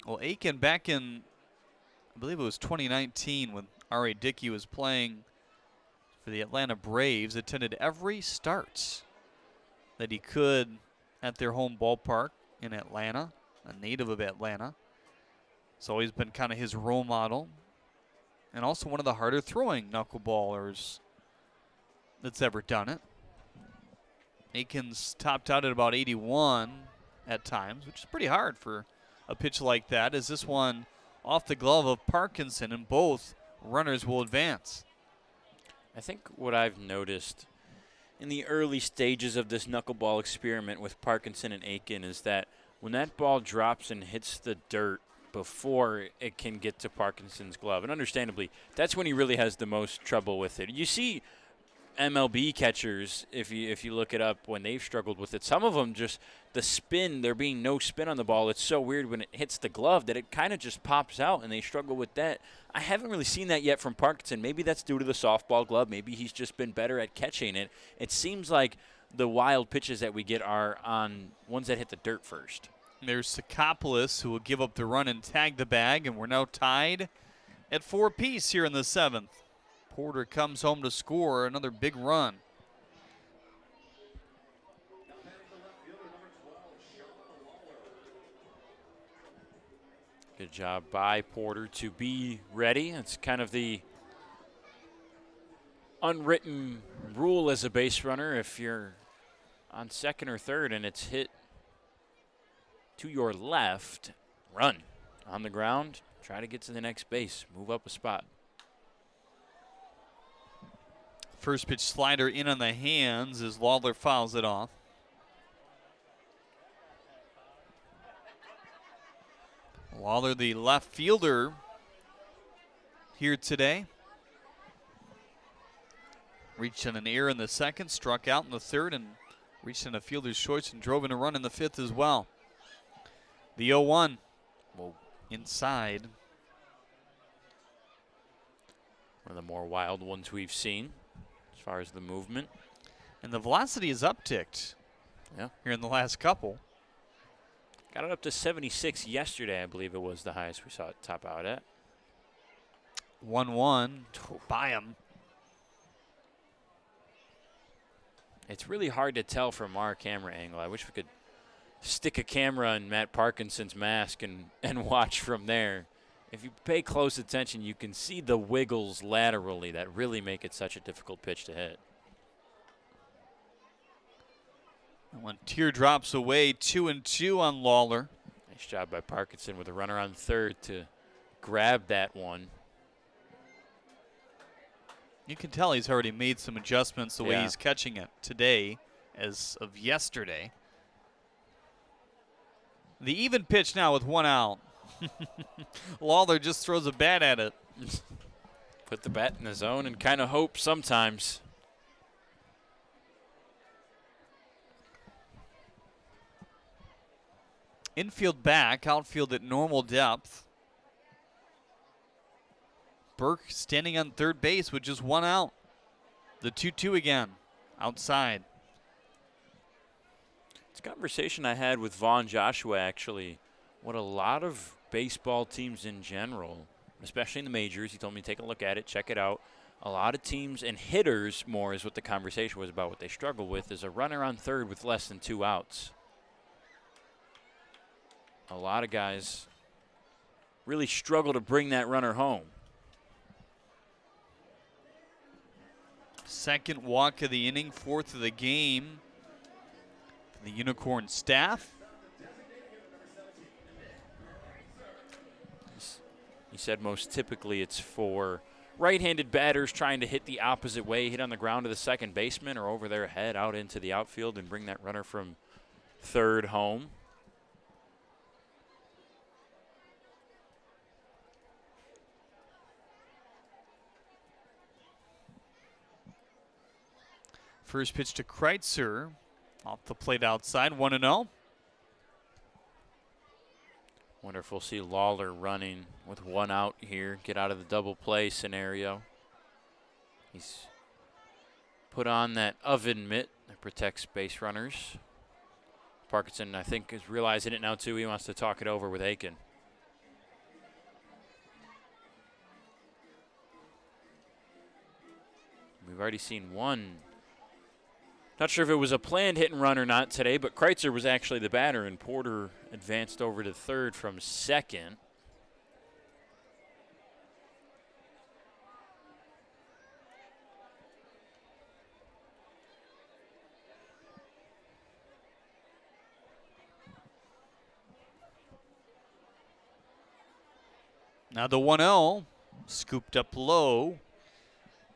Well, Aiken back in, I believe it was 2019 when R.A. Dickey was playing for the Atlanta Braves, attended every start that he could at their home ballpark in Atlanta, a native of Atlanta. It's always been kind of his role model, and also one of the harder throwing knuckleballers that's ever done it. Aiken's topped out at about 81 at times, which is pretty hard for a pitch like that, as this one off the glove of Parkinson, and both runners will advance. I think what I've noticed in the early stages of this knuckleball experiment with Parkinson and Aiken is that when that ball drops and hits the dirt before it can get to Parkinson's glove, and understandably, that's when he really has the most trouble with it. You see MLB catchers, if you look it up, when they've struggled with it, some of them just, the spin, there being no spin on the ball, it's so weird when it hits the glove that it kind of just pops out, and they struggle with that. I haven't really seen that yet from Parkinson. Maybe that's due to the softball glove. Maybe he's just been better at catching it. It seems like the wild pitches that we get are on ones that hit the dirt first. There's Sakopoulos, who will give up the run and tag the bag, and we're now tied at 4 apiece here in the 7th. Porter comes home to score another big run. Good job by Porter to be ready. It's kind of the unwritten rule as a base runner. If you're on second or third and it's hit to your left, run. On the ground, try to get to the next base, move up a spot. First pitch slider in on the hands as Lawler fouls it off. Lawler, the left fielder here today. Reached on an error in the 2nd, struck out in the 3rd, and reached on a fielder's choice and drove in a run in the 5th as well. The 0-1. Whoa. Inside. One of the more wild ones we've seen as far as the movement. And the velocity is upticked here in the last couple. Got it up to 76 yesterday, I believe it was the highest we saw it top out at. 1-1 by him. It's really hard to tell from our camera angle. I wish we could stick a camera in Matt Parkinson's mask and watch from there. If you pay close attention, you can see the wiggles laterally that really make it such a difficult pitch to hit. One teardrops away, 2-2 on Lawler. Nice job by Parkinson with a runner on third to grab that one. You can tell he's already made some adjustments the way Yeah. he's catching it today as of yesterday. The even pitch now with 1 out. Lawler just throws a bat at it. Put the bat in the zone and kind of hope sometimes. Infield back, outfield at normal depth. Burke standing on third base with just 1 out. The 2-2 again, outside. It's a conversation I had with Vaughn Joshua, actually. What a lot of baseball teams in general, especially in the majors, he told me to take a look at it, check it out. A lot of teams and hitters more is what the conversation was about. What they struggle with is a runner on third with less than 2 outs. A lot of guys really struggle to bring that runner home. Second walk of the inning, 4th of the game. The Unicorn staff. He said most typically it's for right-handed batters trying to hit the opposite way, hit on the ground to the second baseman or over their head out into the outfield and bring that runner from third home. First pitch to Kreitzer. Off the plate outside, 1-0. Wonder if we'll see Lawler running with 1 out here, get out of the double play scenario. He's put on that oven mitt that protects base runners. Parkinson, I think, is realizing it now, too. He wants to talk it over with Aiken. We've already seen one. Not sure if it was a planned hit and run or not today, but Kreitzer was actually the batter, and Porter advanced over to third from second. Now the 1-0, scooped up low.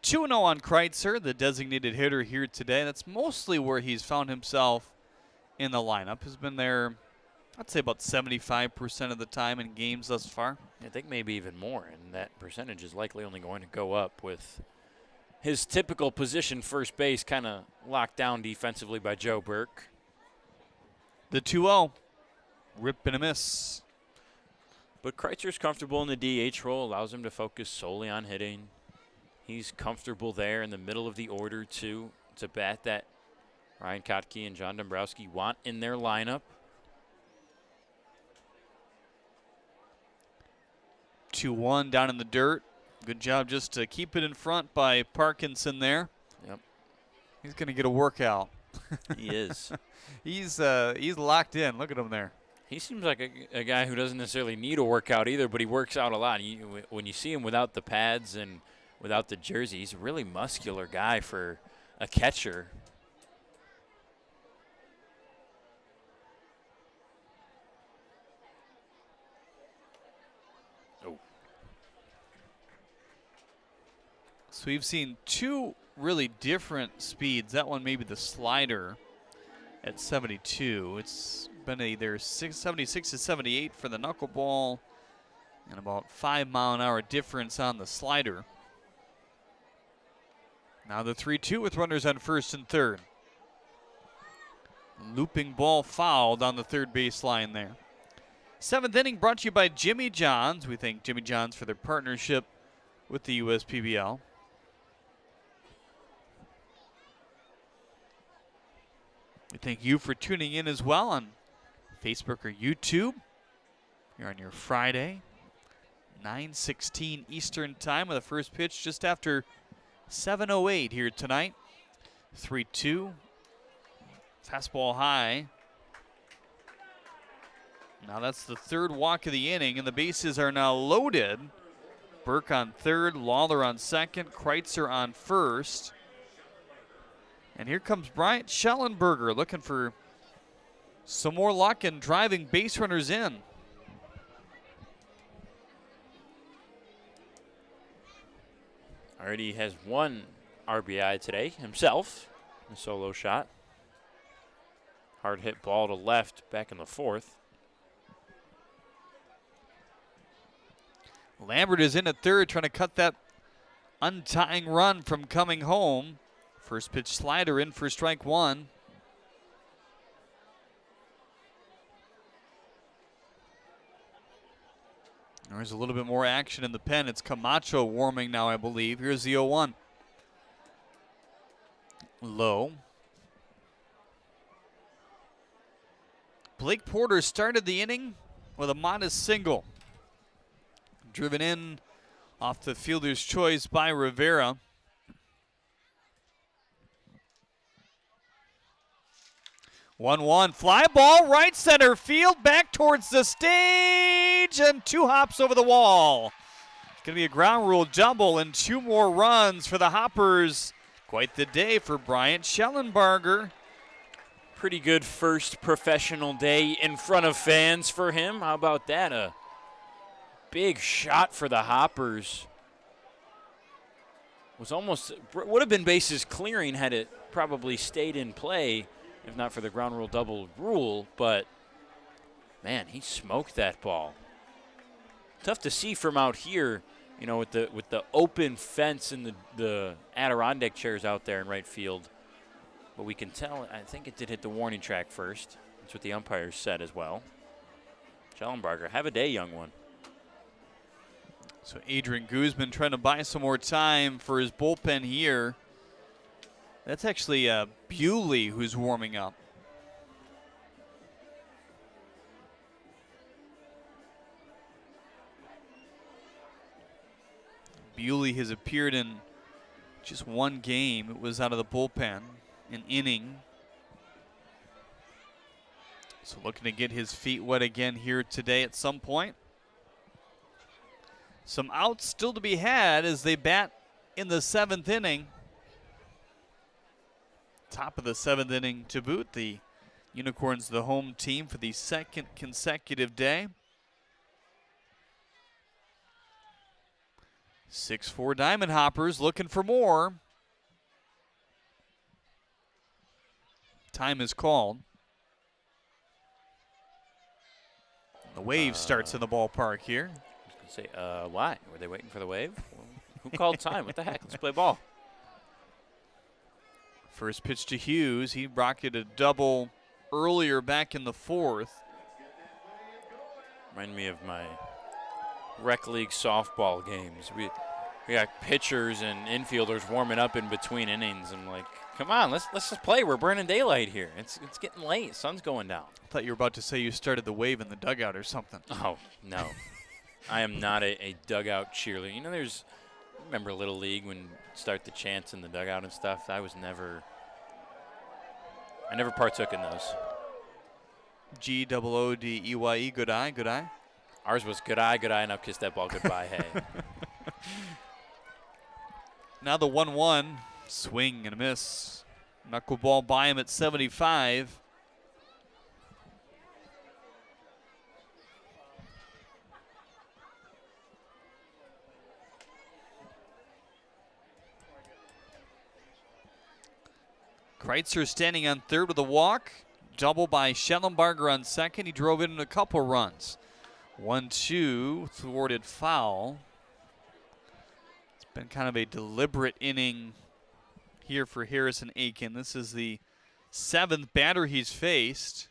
2-0 on Kreitzer, the designated hitter here today. That's mostly where he's found himself in the lineup. Has been there, I'd say, about 75% of the time in games thus far. I think maybe even more, and that percentage is likely only going to go up with his typical position, first base, kind of locked down defensively by Joe Burke. The 2-0, rip and a miss. But Kreitzer's comfortable in the DH role, allows him to focus solely on hitting. He's comfortable there in the middle of the order, too. It's a bat that Ryan Kotke and John Dombrowski want in their lineup. 2-1 down in the dirt. Good job just to keep it in front by Parkinson there. Yep. He's going to get a workout. He is. He's locked in. Look at him there. He seems like a guy who doesn't necessarily need a workout either, but he works out a lot. When you see him without the pads and without the jersey, he's a really muscular guy for a catcher. Oh. So we've seen 2 really different speeds. That one maybe the slider at 72. It's been either 76 to 78 for the knuckleball and about 5 mile an hour difference on the slider. Now the 3-2 with runners on first and third. Looping ball fouled on the third baseline there. 7th inning brought to you by Jimmy John's. We thank Jimmy John's for their partnership with the USPBL. We thank you for tuning in as well on Facebook or YouTube. Here on your Friday, 9:16 Eastern Time, with the first pitch just after 7:08 here tonight. 3-2 Fastball high. Now that's the third walk of the inning, and the bases are now loaded. Burke on third, Lawler on second, Kreitzer on first. And here comes Bryant Schellenberger looking for some more luck and driving base runners in. Already has one RBI today himself, a solo shot. Hard hit ball to left back in the fourth. Lambert is in at third, trying to cut that untying run from coming home. First pitch slider in for strike one. There's a little bit more action in the pen. It's Camacho warming now, I believe. Here's the 0-1. Low. Blake Porter started the inning with a modest single. Driven in off the fielder's choice by Rivera. One fly ball, right center field, back towards the stage, and 2 hops over the wall. It's going to be a ground rule double and 2 more runs for the Hoppers. Quite the day for Bryant Schellenberger. Pretty good first professional day in front of fans for him. How about that? A big shot for the Hoppers. Was almost, would have been bases clearing had it probably stayed in play, if not for the ground rule double rule, but man, he smoked that ball. Tough to see from out here, you know, with the open fence and the Adirondack chairs out there in right field. But we can tell, I think it did hit the warning track first. That's what the umpires said as well. Schellenberger, have a day, young one. So Adrian Guzman trying to buy some more time for his bullpen here. That's actually Bewley who's warming up. Bewley has appeared in just one game. It was out of the bullpen, an inning. So looking to get his feet wet again here today at some point. Some outs still to be had as they bat in the 7th inning. Top of the 7th inning to boot. The Unicorns, the home team for the 2nd consecutive day. 6-4 Diamond Hoppers looking for more. Time is called. The wave starts in the ballpark here. I was going to say, why? Were they waiting for the wave? Well, who called time? What the heck? Let's play ball. First pitch to Hughes. He rocketed a double earlier back in the 4th. Remind me of my rec league softball games. We got pitchers and infielders warming up in between innings. I'm like, come on, let's just play. We're burning daylight here. It's getting late. Sun's going down. I thought you were about to say you started the wave in the dugout or something. Oh, no. I am not a dugout cheerleader. You know, remember Little League when you start the chants in the dugout and stuff? I never partook in those. G-O-O-D-E-Y-E, good eye, good eye. Ours was good eye, and I'll kiss that ball goodbye, hey. Now the 1-1, swing and a miss. Knuckleball by him at 75. Kreitzer standing on third with a walk. Double by Schellenberger on second. He drove in a couple runs. 1-2, thwarted foul. It's been kind of a deliberate inning here for Harrison Aiken. This is the 7th batter he's faced.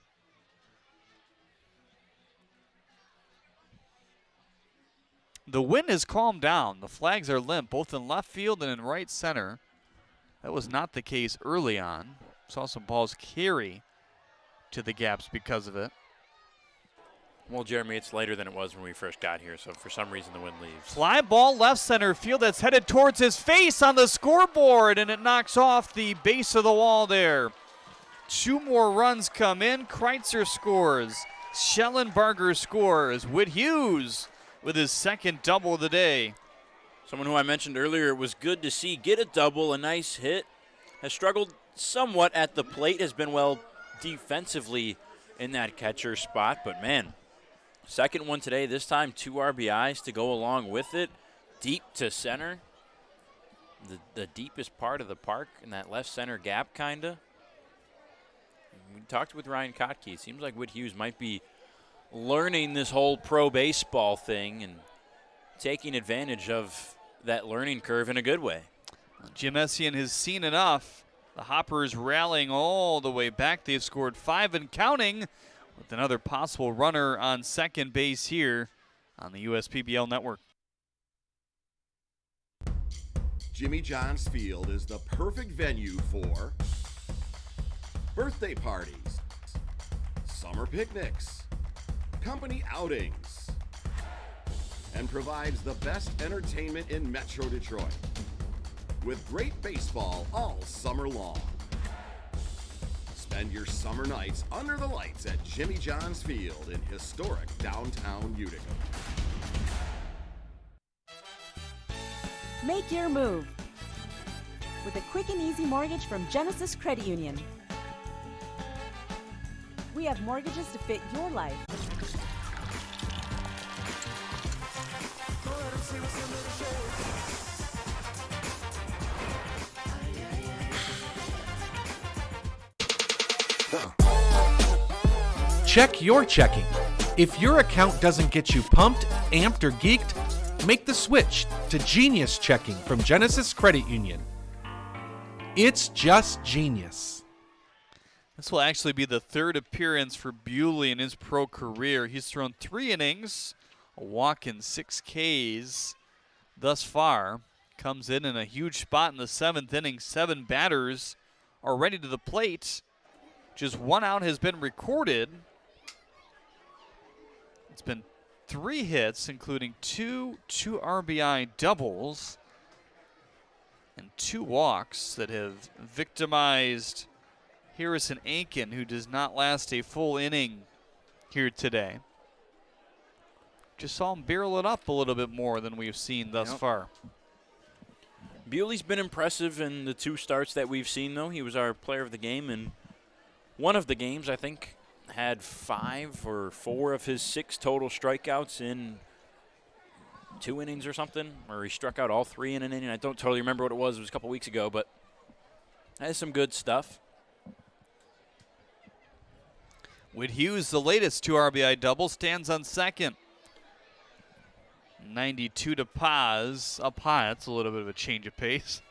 The wind has calmed down. The flags are limp, both in left field and in right center. That was not the case early on. Saw some balls carry to the gaps because of it. Well, Jeremy, it's later than it was when we first got here, so for some reason the wind leaves. Fly ball left center field that's headed towards his face on the scoreboard, and it knocks off the base of the wall there. 2 more runs come in. Kreitzer scores. Schellenbarger scores. Whit Hughes with his second double of the day. Someone who I mentioned earlier, it was good to see get a double, a nice hit. Has struggled somewhat at the plate, has been well defensively in that catcher spot, but man, second one today, this time 2 RBIs to go along with it. Deep to center. The deepest part of the park in that left center gap, kind of. We talked with Ryan Kotke. It seems like Whit Hughes might be learning this whole pro baseball thing and taking advantage of that learning curve in a good way. Jim Essien has seen enough. The Hoppers rallying all the way back. They've scored 5 and counting with another possible runner on second base here on the USPBL network. Jimmy John's Field is the perfect venue for birthday parties, summer picnics, company outings, and provides the best entertainment in Metro Detroit with great baseball all summer long. Spend your summer nights under the lights at Jimmy John's Field in historic downtown Utica. Make your move with a quick and easy mortgage from Genesis Credit Union. We have mortgages to fit your life. Check your checking. If your account doesn't get you pumped, amped, or geeked, make the switch to Genius Checking from Genesis Credit Union. It's just genius. This will actually be the 3rd appearance for Bewley in his pro career. He's thrown 3 innings, a walk and 6 Ks thus far. Comes in a huge spot in the 7th inning. 7 batters are ready to the plate. Just 1 out has been recorded. It's been 3 hits, including two RBI doubles and 2 walks that have victimized Harrison Aiken, who does not last a full inning here today. Just saw him barrel it up a little bit more than we've seen thus far. Bewley's been impressive in the 2 starts that we've seen, though. He was our player of the game in one of the games, I think. Had 5 or 4 of his 6 total strikeouts in 2 innings or something, or he struck out all 3 in an inning. I don't totally remember what it was. It was a couple weeks ago, but has some good stuff. Whit Hughes, the latest 2 RBI double, stands on second. 92 to Paz. Up high, that's a little bit of a change of pace.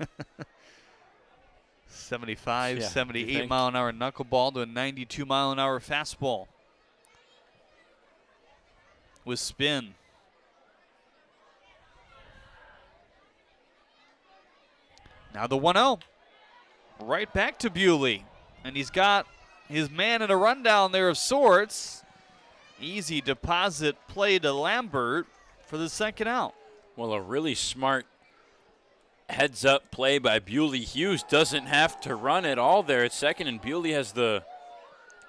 75, 78 mile an hour knuckleball to a 92 mile an hour fastball. With spin. Now the 1-0. Right back to Bewley. And he's got his man in a rundown there of sorts. Easy deposit play to Lambert for the second out. Well, a really smart heads-up play by Bewley. Hughes doesn't have to run at all there at second, and Bewley has the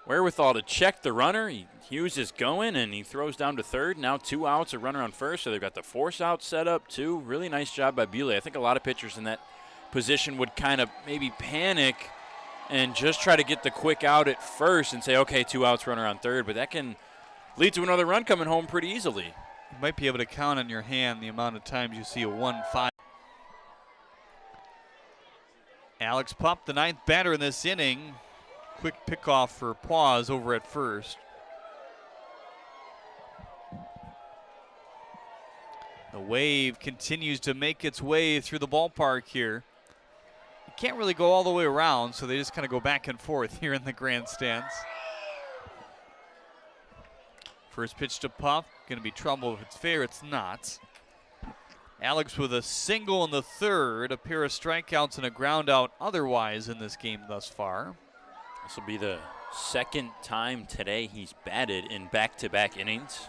wherewithal to check the runner. Hughes is going, and he throws down to third. Now 2 outs, a runner on first, so they've got the force out set up too. Really nice job by Bewley. I think a lot of pitchers in that position would kind of maybe panic and just try to get the quick out at first and say, okay, 2 outs, runner on third, but that can lead to another run coming home pretty easily. You might be able to count on your hand the amount of times you see a 1-5. Alex Pup, the 9th batter in this inning. Quick pickoff for Paz over at first. The wave continues to make its way through the ballpark here. You can't really go all the way around, so they just kind of go back and forth here in the grandstands. First pitch to Pup. Going to be trouble if it's fair. It's not. Alex with a single in the 3rd, a pair of strikeouts and a ground out otherwise in this game thus far. This will be the 2nd time today he's batted in back-to-back innings.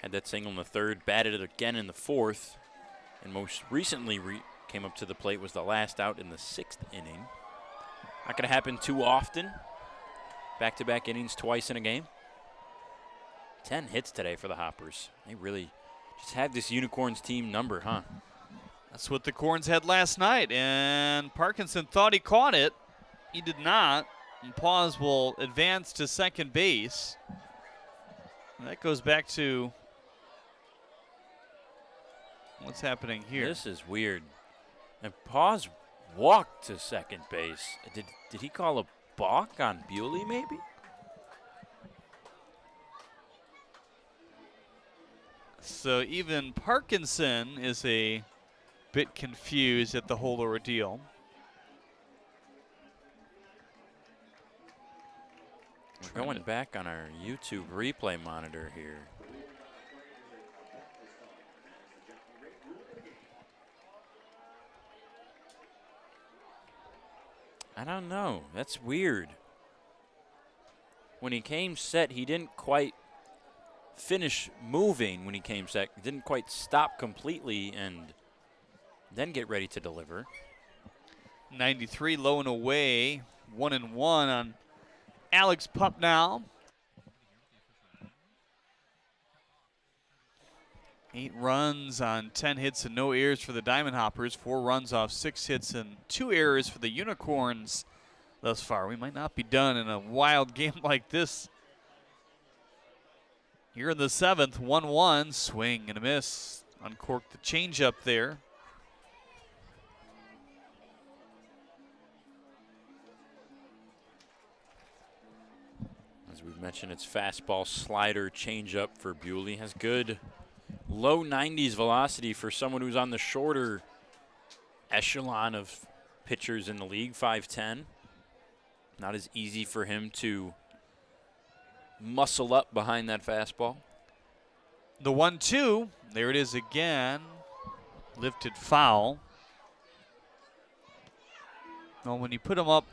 Had that single in the 3rd, batted it again in the 4th, and most recently came up to the plate was the last out in the 6th inning. Not going to happen too often. Back-to-back innings twice in a game. 10 hits today for the Hoppers. They really just have this Unicorns team number, huh? That's what the Corns had last night, and Parkinson thought he caught it. He did not. And Paws will advance to second base. And that goes back to what's happening here. This is weird. And Paws walked to second base. Did he call a balk on Bewley, maybe? So even Parkinson is a bit confused at the whole ordeal. We're going back on our YouTube replay monitor here. I don't know. That's weird. When he came set, he didn't quite finish moving when he came set. He didn't quite stop completely and then get ready to deliver. 93 low and away. 1-1 on Alex Pup now. 8 runs on 10 hits and no errors for the Diamond Hoppers. 4 runs off 6 hits and 2 errors for the Unicorns thus far. We might not be done in a wild game like this. Here in the 7th, 1-1, swing and a miss. Uncorked the changeup there. As we've mentioned, it's fastball, slider, changeup for Bewley. Has good low 90s velocity for someone who's on the shorter echelon of pitchers in the league, 5'10". Not as easy for him to muscle up behind that fastball. The 1-2, there it is again. Lifted foul. Well, when you put him up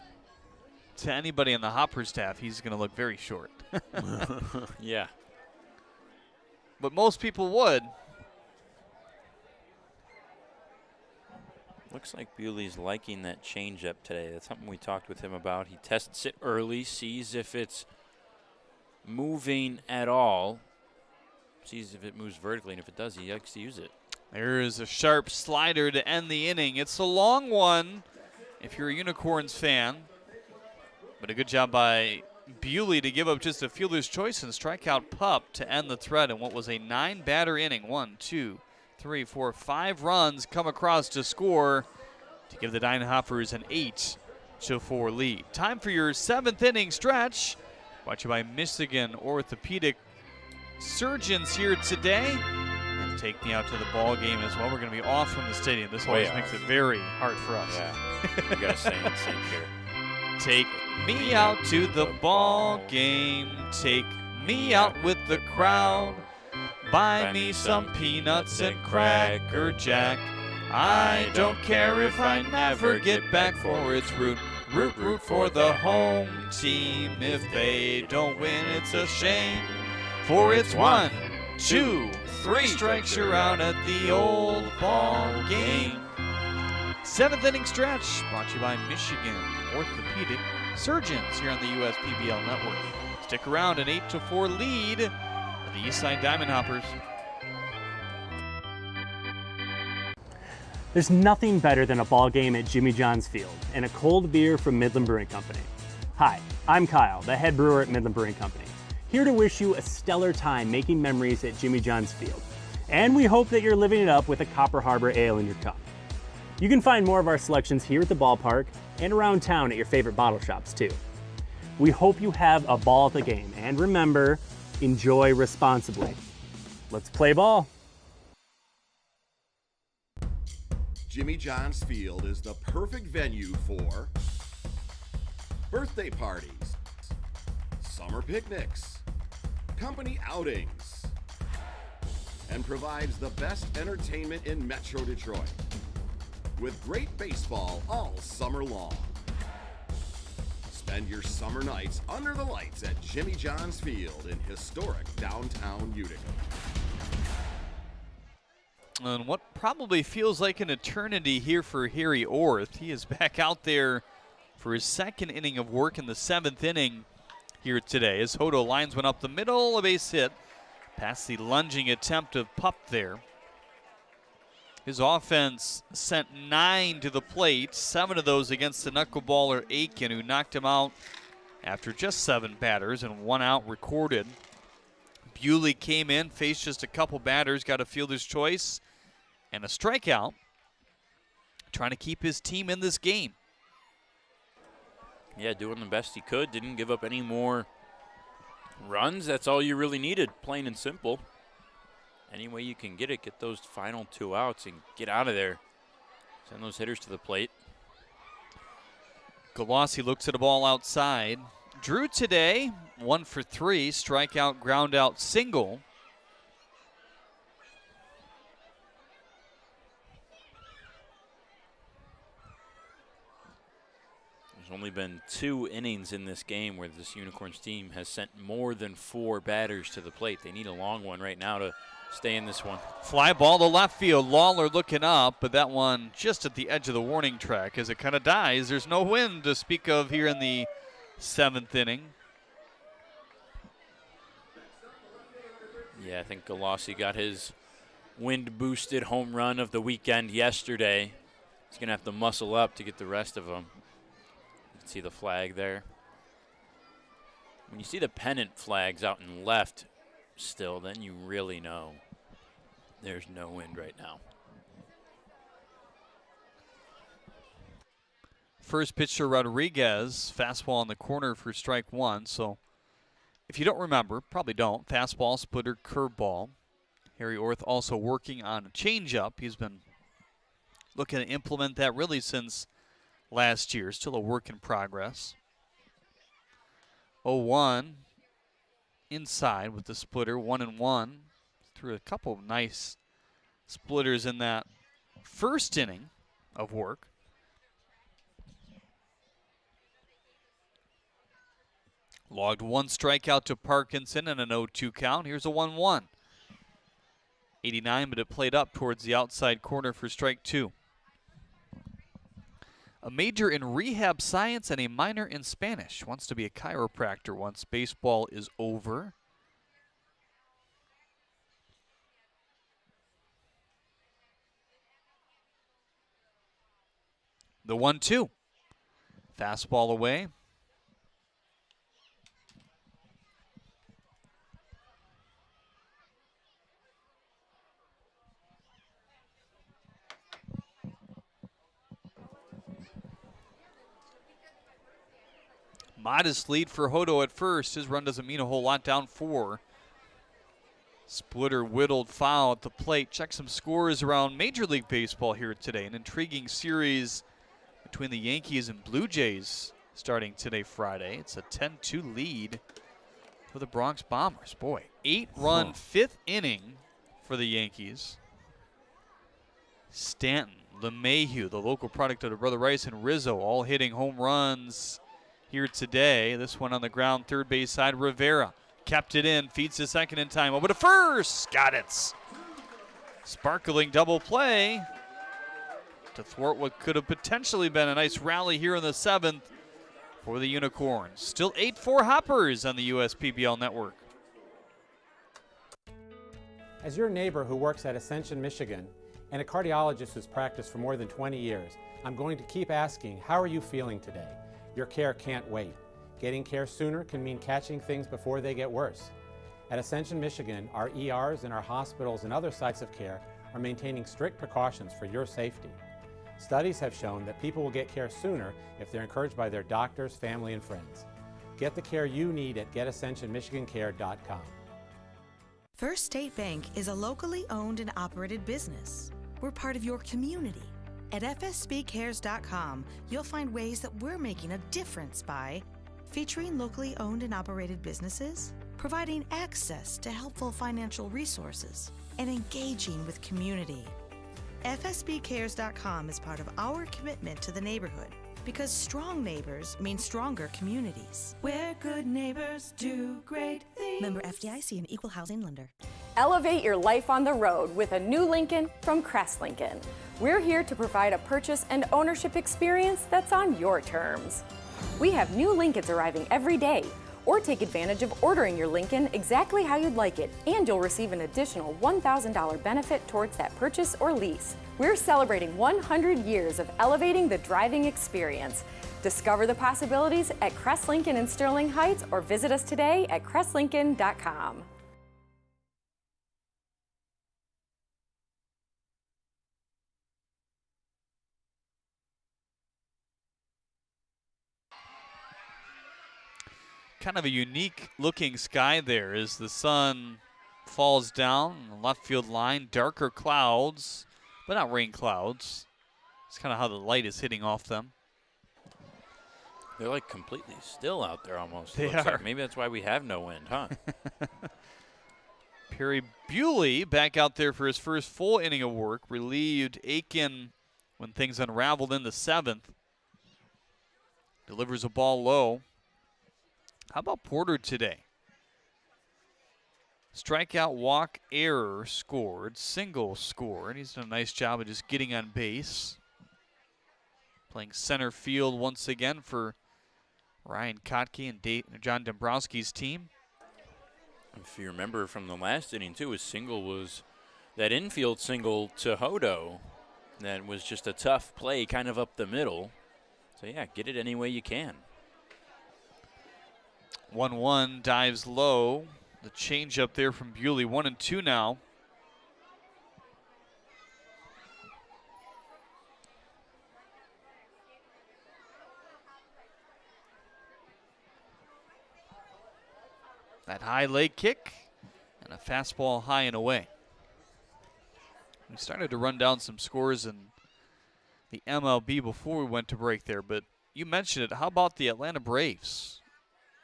to anybody on the Hopper staff, he's going to look very short. Yeah. But most people would. Looks like Bewley's liking that changeup today. That's something we talked with him about. He tests it early, sees if it's moving at all, sees if it moves vertically, and if it does, he likes to use it. There is a sharp slider to end the inning. It's a long one if you're a Unicorns fan, but a good job by Bewley to give up just a fielder's choice and strike out Pup to end the threat in what was a 9-batter inning. 1, 2, 3, 4, 5 runs come across to score to give the Diamond Hoppers an 8-4 lead. Time for your 7th inning stretch. Brought to you by Michigan Orthopedic Surgeons here today. And take me out to the ball game as well. We're going to be off from the stadium. This always makes it very hard for us. Yeah, you got to stay in sync here. Take me out to the ball game. Take me out with the crowd. Buy me some peanuts and Cracker Jack. I don't care if I never get back, for it's root for the home team. If they don't win, it's a shame. For it's 1, 2, 3 strikes, you're out at the old ball game. 7th inning stretch brought to you by Michigan Orthopedic Surgeons here on the USPBL Network. Stick around, an 8-4 lead for the Eastside Diamond Hoppers. There's nothing better than a ball game at Jimmy John's Field and a cold beer from Midland Brewing Company. Hi, I'm Kyle, the head brewer at Midland Brewing Company, here to wish you a stellar time making memories at Jimmy John's Field. And we hope that you're living it up with a Copper Harbor Ale in your cup. You can find more of our selections here at the ballpark and around town at your favorite bottle shops too. We hope you have a ball at the game, and remember, enjoy responsibly. Let's play ball. Jimmy John's Field is the perfect venue for birthday parties, summer picnics, company outings, and provides the best entertainment in Metro Detroit with great baseball all summer long. Spend your summer nights under the lights at Jimmy John's Field in historic downtown Utica. And what probably feels like an eternity here for Harry Orth. He is back out there for his second inning of work in the 7th inning here today. As Hodo lines one up the middle, a base hit past the lunging attempt of Pup there. His offense sent 9 to the plate, 7 of those against the knuckleballer Aiken, who knocked him out after just 7 batters and 1 out recorded. Bewley came in, faced just a couple batters, got a fielder's choice and a strikeout, trying to keep his team in this game. Yeah, doing the best he could. Didn't give up any more runs. That's all you really needed, plain and simple. Any way you can get it, get those final 2 outs and get out of there. Send those hitters to the plate. Galassi looks at a ball outside. Drew today, 1 for 3, strikeout, ground out, single. There's only been 2 innings in this game where this Unicorns team has sent more than 4 batters to the plate. They need a long one right now to stay in this one. Fly ball to left field. Lawler looking up, but that one just at the edge of the warning track as it kind of dies. There's no wind to speak of here in the 7th inning. Yeah, I think Galassi got his wind-boosted home run of the weekend yesterday. He's going to have to muscle up to get the rest of them. You can see the flag there. When you see the pennant flags out in left still, then you really know there's no wind right now. First pitch to Rodriguez, fastball in the corner for strike 1. So if you don't remember, probably don't, fastball, splitter, curveball. Harry Orth also working on a changeup. He's been looking to implement that really since last year. Still a work in progress. 0-1 inside with the splitter, 1-1. Threw a couple of nice splitters in that first inning of work. Logged 1 strikeout to Parkinson and an 0-2 count. Here's a 1-1. 89, but it played up towards the outside corner for strike 2. A major in rehab science and a minor in Spanish. Wants to be a chiropractor once baseball is over. The 1-2. Fastball away. Modest lead for Hodo at first. His run doesn't mean a whole lot, down 4. Splitter whittled foul at the plate. Check some scores around Major League Baseball here today. An intriguing series between the Yankees and Blue Jays starting today, Friday. It's a 10-2 lead for the Bronx Bombers. Boy, 8-run 5th inning for the Yankees. Stanton, LeMahieu, the local product of the Brother Rice, and Rizzo all hitting home runs here today. This one on the ground, third base side. Rivera kept it in, feeds to second in time. Over to first, got it. Sparkling double play to thwart what could have potentially been a nice rally here in the 7th for the Unicorns. Still 8-4 Hoppers on the USPBL network. As your neighbor who works at Ascension, Michigan, and a cardiologist who's practiced for more than 20 years, I'm going to keep asking, how are you feeling today? Your care can't wait. Getting care sooner can mean catching things before they get worse. At Ascension, Michigan, our ERs and our hospitals and other sites of care are maintaining strict precautions for your safety. Studies have shown that people will get care sooner if they're encouraged by their doctors, family, and friends. Get the care you need at getascensionmichigancare.com. First State Bank is a locally owned and operated business. We're part of your community. At fsbcares.com, you'll find ways that we're making a difference by featuring locally owned and operated businesses, providing access to helpful financial resources, and engaging with community. fsbcares.com is part of our commitment to the neighborhood because strong neighbors mean stronger communities. Where good neighbors do great things. Member FDIC and Equal Housing Lender. Elevate your life on the road with a new Lincoln from Crest Lincoln. We're here to provide a purchase and ownership experience that's on your terms. We have new Lincolns arriving every day, or take advantage of ordering your Lincoln exactly how you'd like it, and you'll receive an additional $1,000 benefit towards that purchase or lease. We're celebrating 100 years of elevating the driving experience. Discover the possibilities at Crest Lincoln in Sterling Heights, or visit us today at crestlincoln.com. Kind of a unique looking sky there as the sun falls down on the left field line. Darker clouds, but not rain clouds. It's kind of how the light is hitting off them. They're like completely still out there almost. They looks are. Like. Maybe that's why we have no wind, huh? Perry Bewley back out there for his first full inning of work. Relieved Aiken when things unraveled in the 7th. Delivers a ball low. How about Porter today? Strikeout, walk, error scored, single scored. He's done a nice job of just getting on base. Playing center field once again for Ryan Kotke and John Dombrowski's team. If you remember from the last inning, too, his single was that infield single to Hodo. That was just a tough play kind of up the middle. So, yeah, get it any way you can. 1-1 dives low. The change up there from Bewley. 1-2 now. That high leg kick and a fastball high and away. We started to run down some scores in the MLB before we went to break there, but you mentioned it. How about the Atlanta Braves?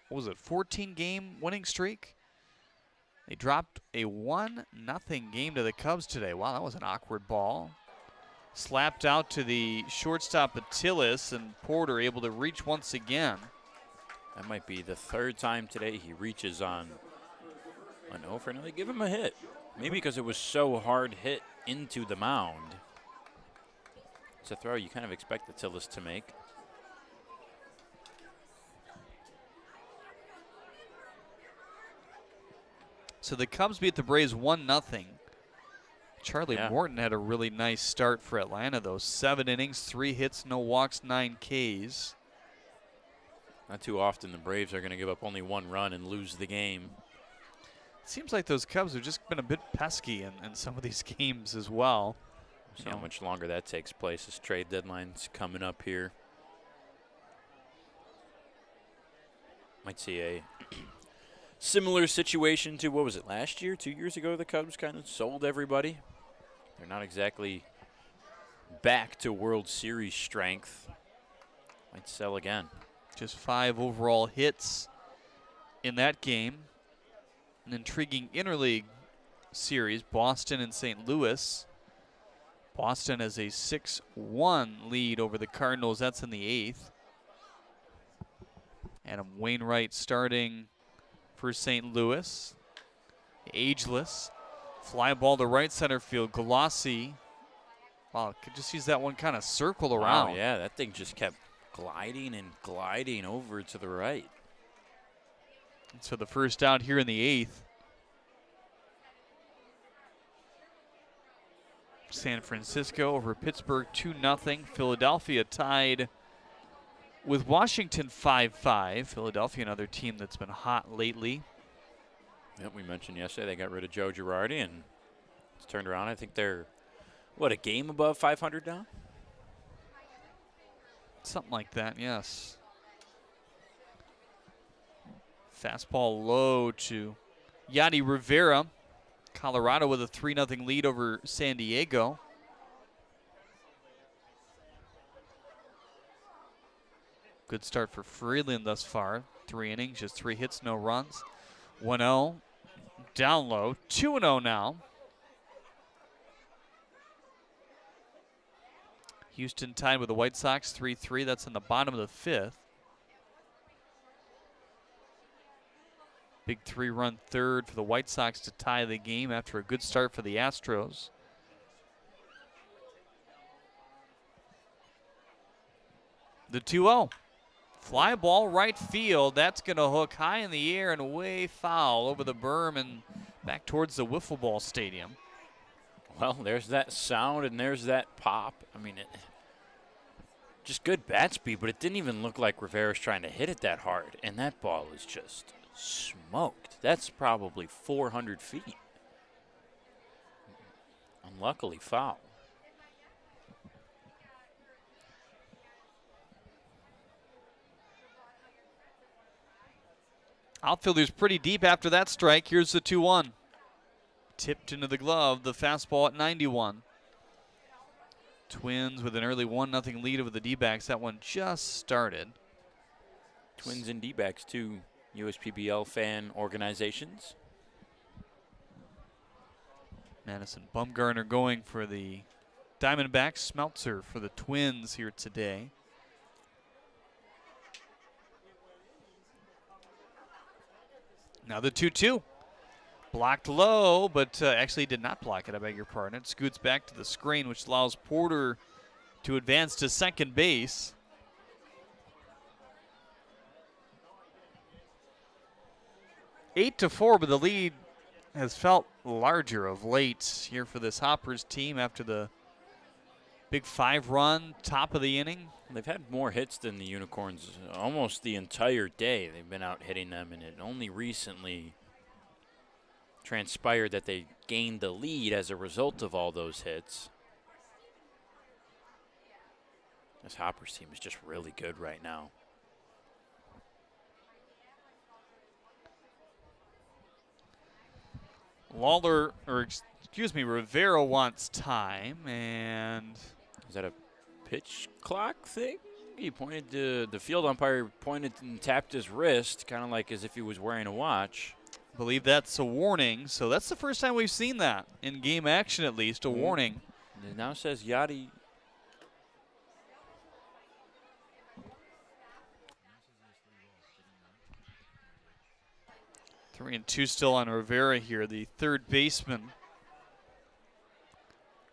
What was it, 14-game winning streak? They dropped a 1-0 game to the Cubs today. Wow, that was an awkward ball. Slapped out to the shortstop Attilis, and Porter able to reach once again. That might be the third time today he reaches on an over. Now they give him a hit. Maybe because it was so hard hit into the mound. It's a throw you kind of expect Attilis to make. So the Cubs beat the Braves 1-0. Charlie Morton had a really nice start for Atlanta, though. 7 innings, 3 hits, no walks, 9 Ks. Not too often the Braves are going to give up only 1 run and lose the game. It seems like those Cubs have just been a bit pesky in some of these games as well. See how much longer that takes place. This trade deadline's coming up here. Might see a similar situation to, what was it, last year, 2 years ago, the Cubs kind of sold everybody. They're not exactly back to World Series strength. Might sell again. Just 5 overall hits in that game. An intriguing interleague series, Boston and St. Louis. Boston has a 6-1 lead over the Cardinals. That's in the 8th. Adam Wainwright starting for St. Louis. Ageless. Fly ball to right center field. Galassi. Wow, could just use that one kind of circle around. Wow, yeah, that thing just kept gliding and gliding over to the right. So the first out here in the 8th. San Francisco over Pittsburgh 2-0. Philadelphia tied with Washington 5-5. Philadelphia, another team that's been hot lately. Yep, we mentioned yesterday they got rid of Joe Girardi and it's turned around. I think they're, what, a game above 500 now? Something like that, yes. Fastball low to Yadi Rivera. Colorado with a 3-0 lead over San Diego. Good start for Freeland thus far. 3 innings, just 3 hits, no runs. 1-0, down low. 2-0 now. Houston tied with the White Sox 3-3. That's in the bottom of the 5th. Big 3-run third for the White Sox to tie the game after a good start for the Astros. The 2-0. Fly ball right field. That's going to hook high in the air and way foul over the berm and back towards the wiffle ball stadium. Well, there's that sound and there's that pop. I mean, just good bat speed, but it didn't even look like Rivera's trying to hit it that hard. And that ball is just smoked. That's probably 400 feet. Unluckily foul. Outfielder's pretty deep after that strike. Here's the 2-1. Tipped into the glove, the fastball at 91. Twins with an early 1-0 lead over the D-backs. That one just started. Twins and D-backs, two USPBL fan organizations. Madison Bumgarner going for the Diamondbacks. Smeltzer for the Twins here today. Now the 2-2. Blocked low, but actually did not block it, I beg your pardon. It scoots back to the screen, which allows Porter to advance to second base. Eight to 4, but the lead has felt larger of late here for this Hoppers team after the big 5-run top of the inning. They've had more hits than the Unicorns almost the entire day. They've been out hitting them, and it only recently transpired that they gained the lead as a result of all those hits. This Hoppers team is just really good right now. Rivera wants time, and is that a pitch clock thing? He pointed to the field umpire, pointed and tapped his wrist, kind of like as if he was wearing a watch. I believe that's a warning, so that's the first time we've seen that in game action, at least, a warning. It now says Yachty. Three and two still on Rivera here, the third baseman.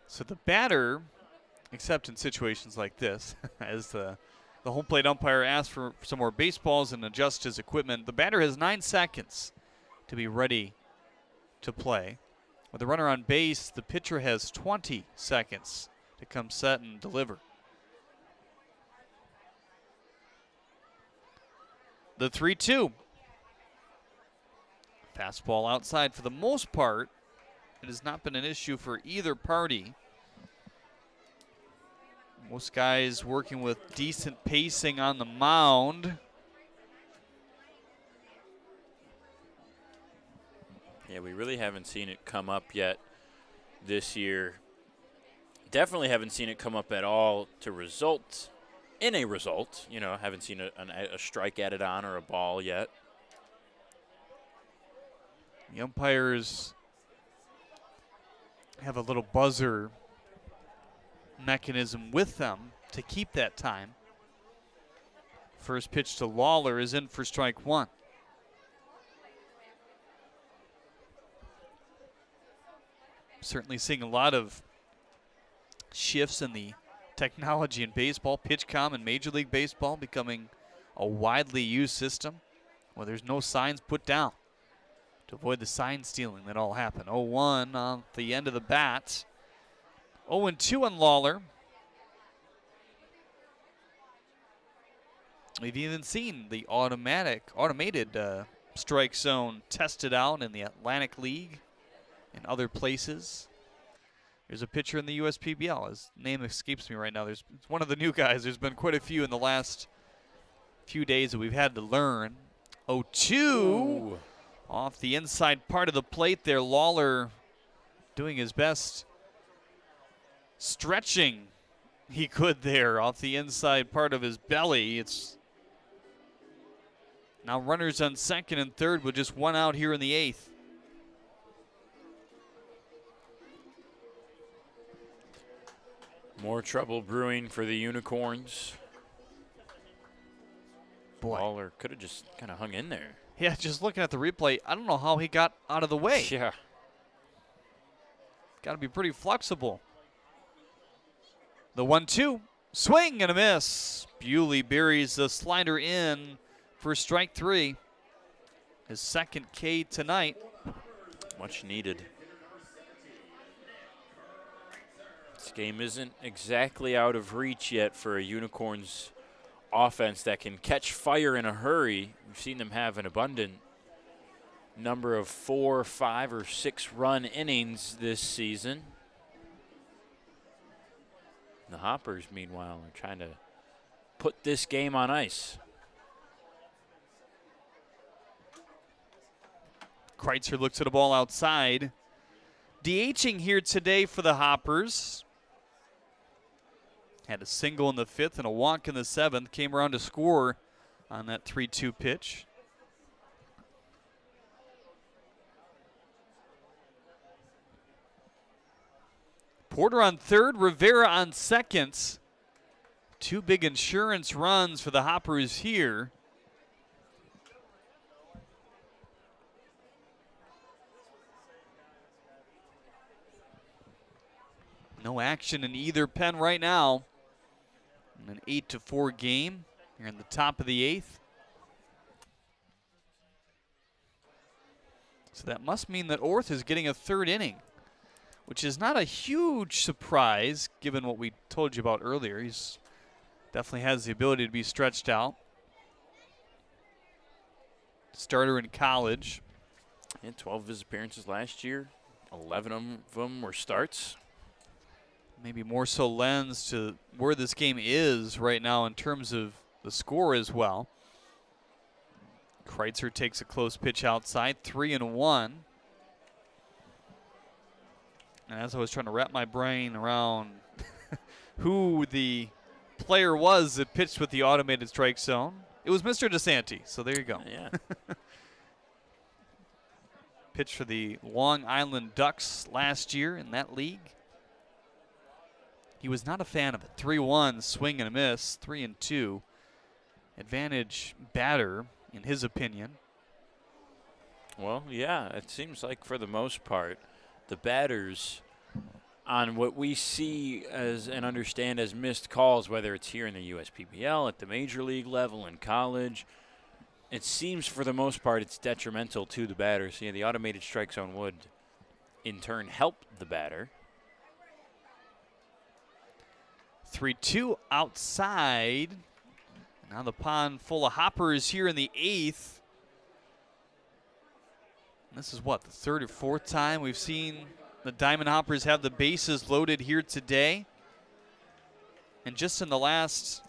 So the batter, except in situations like this, as the home plate umpire asks for some more baseballs and adjusts his equipment, the batter has 9 seconds to be ready to play. With the runner on base, the pitcher has 20 seconds to come set and deliver. The 3-2. Fastball outside. For the most part, it has not been an issue for either party. Most guys working with decent pacing on the mound. Yeah, we really haven't seen it come up yet this year. Definitely haven't seen it come up at all to result in a result. You know, haven't seen a strike added on or a ball yet. The umpires have a little buzzer mechanism with them to keep that time. First pitch to Lawler is in for strike one. Certainly seeing a lot of shifts in the technology in baseball. PitchCom in Major League Baseball becoming a widely used system where there's no signs put down to avoid the sign stealing that all happened. 0-1 on the end of the bat. 0-2 on Lawler. We've even seen the automated strike zone tested out in the Atlantic League and other places. There's a pitcher in the USPBL. His name escapes me right now. It's one of the new guys. There's been quite a few in the last few days that we've had to learn. 0-2 off the inside part of the plate there. Lawler doing his best stretching he could there off the inside part of his belly. It's now runners on second and third with just one out here in the eighth. More trouble brewing for the Unicorns. Boy. Lawler could have just kind of hung in there. Yeah, just looking at the replay, I don't know how he got out of the way. Yeah. Got to be pretty flexible. The 1-2. Swing and a miss. Bewley buries the slider in for strike 3. His second K tonight. Much needed. This game isn't exactly out of reach yet for a Unicorns offense that can catch fire in a hurry. We've seen them have an abundant number of 4, 5, or 6 run innings this season. The Hoppers, meanwhile, are trying to put this game on ice. Kreitzer looks at a ball outside. DHing here today for the Hoppers. Had a single in the 5th and a walk in the 7th. Came around to score on that 3-2 pitch. Porter on third, Rivera on second. 2 big insurance runs for the Hoppers here. No action in either pen right now. In an 8-4 game here in the top of the 8th. So that must mean that Orth is getting a 3rd inning, which is not a huge surprise given what we told you about earlier. He's definitely has the ability to be stretched out. Starter in college. He had 12 of his appearances last year. 11 of them were starts. Maybe more so lends to where this game is right now in terms of the score as well. Kreitzer takes a close pitch outside, 3-1. And as I was trying to wrap my brain around who the player was that pitched with the automated strike zone, it was Mr. DeSanti. So there you go. Yeah. Pitched for the Long Island Ducks last year in that league. He was not a fan of it. 3-1, swing and a miss, 3-2. Advantage batter, in his opinion. Well, yeah, it seems like for the most part, the batters on what we see as and understand as missed calls, whether it's here in the USPBL, at the major league level, in college, it seems for the most part it's detrimental to the batters. Yeah, the automated strike zone would, in turn, help the batter. 3-2 outside. Now the pond full of Hoppers here in the 8th. And this is what, the 3rd or 4th time we've seen the Diamond Hoppers have the bases loaded here today. And just in the last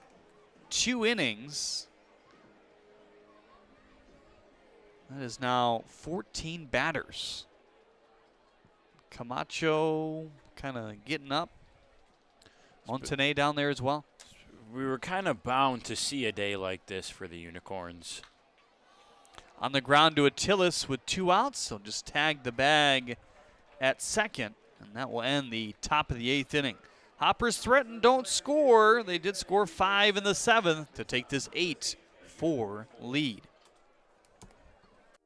2 innings, that is now 14 batters. Camacho kind of getting up. Montané down there as well. We were kind of bound to see a day like this for the Unicorns. On the ground to Attilis with 2 outs, so just tag the bag at second, and that will end the top of the 8th inning. Hoppers threaten, don't score. They did score 5 in the 7th to take this 8-4 lead.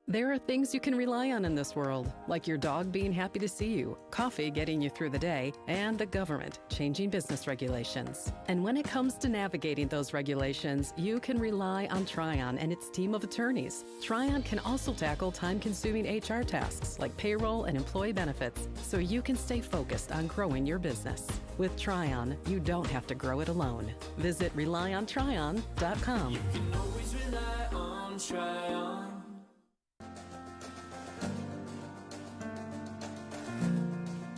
There are things you can rely on in this world, like your dog being happy to see you, coffee getting you through the day, and the government changing business regulations. And when it comes to navigating those regulations, you can rely on Tryon and its team of attorneys. Tryon can also tackle time-consuming HR tasks like payroll and employee benefits, so you can stay focused on growing your business. With Tryon, you don't have to grow it alone. Visit RelyOnTryon.com. You can always rely on Tryon.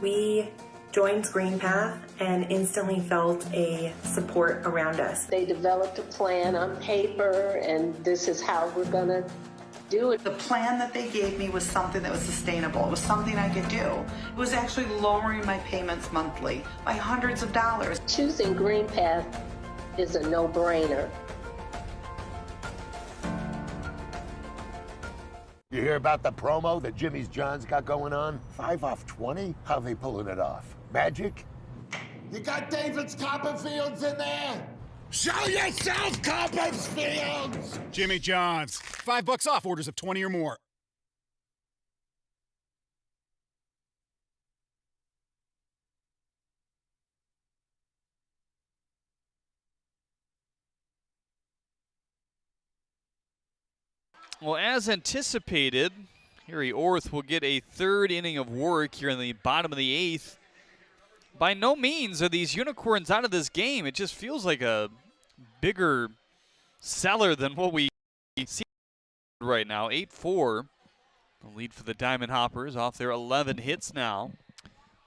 We joined Green Path and instantly felt a support around us. They developed a plan on paper, and this is how we're going to do it. The plan that they gave me was something that was sustainable. It was something I could do. It was actually lowering my payments monthly by hundreds of dollars. Choosing Green Path is a no-brainer. You hear about the promo that Jimmy's John's got going on? 5 off 20? How they pulling it off? Magic? You got David's Copperfields in there? Show yourself, Copperfield! Jimmy John's. $5 off orders of 20 or more. Well, as anticipated, Harry Orth will get a third inning of work here in the bottom of the eighth. By no means are these Unicorns out of this game. It just feels like a bigger seller than what we see right now. 8-4. The lead for the Diamond Hoppers off their 11 hits now.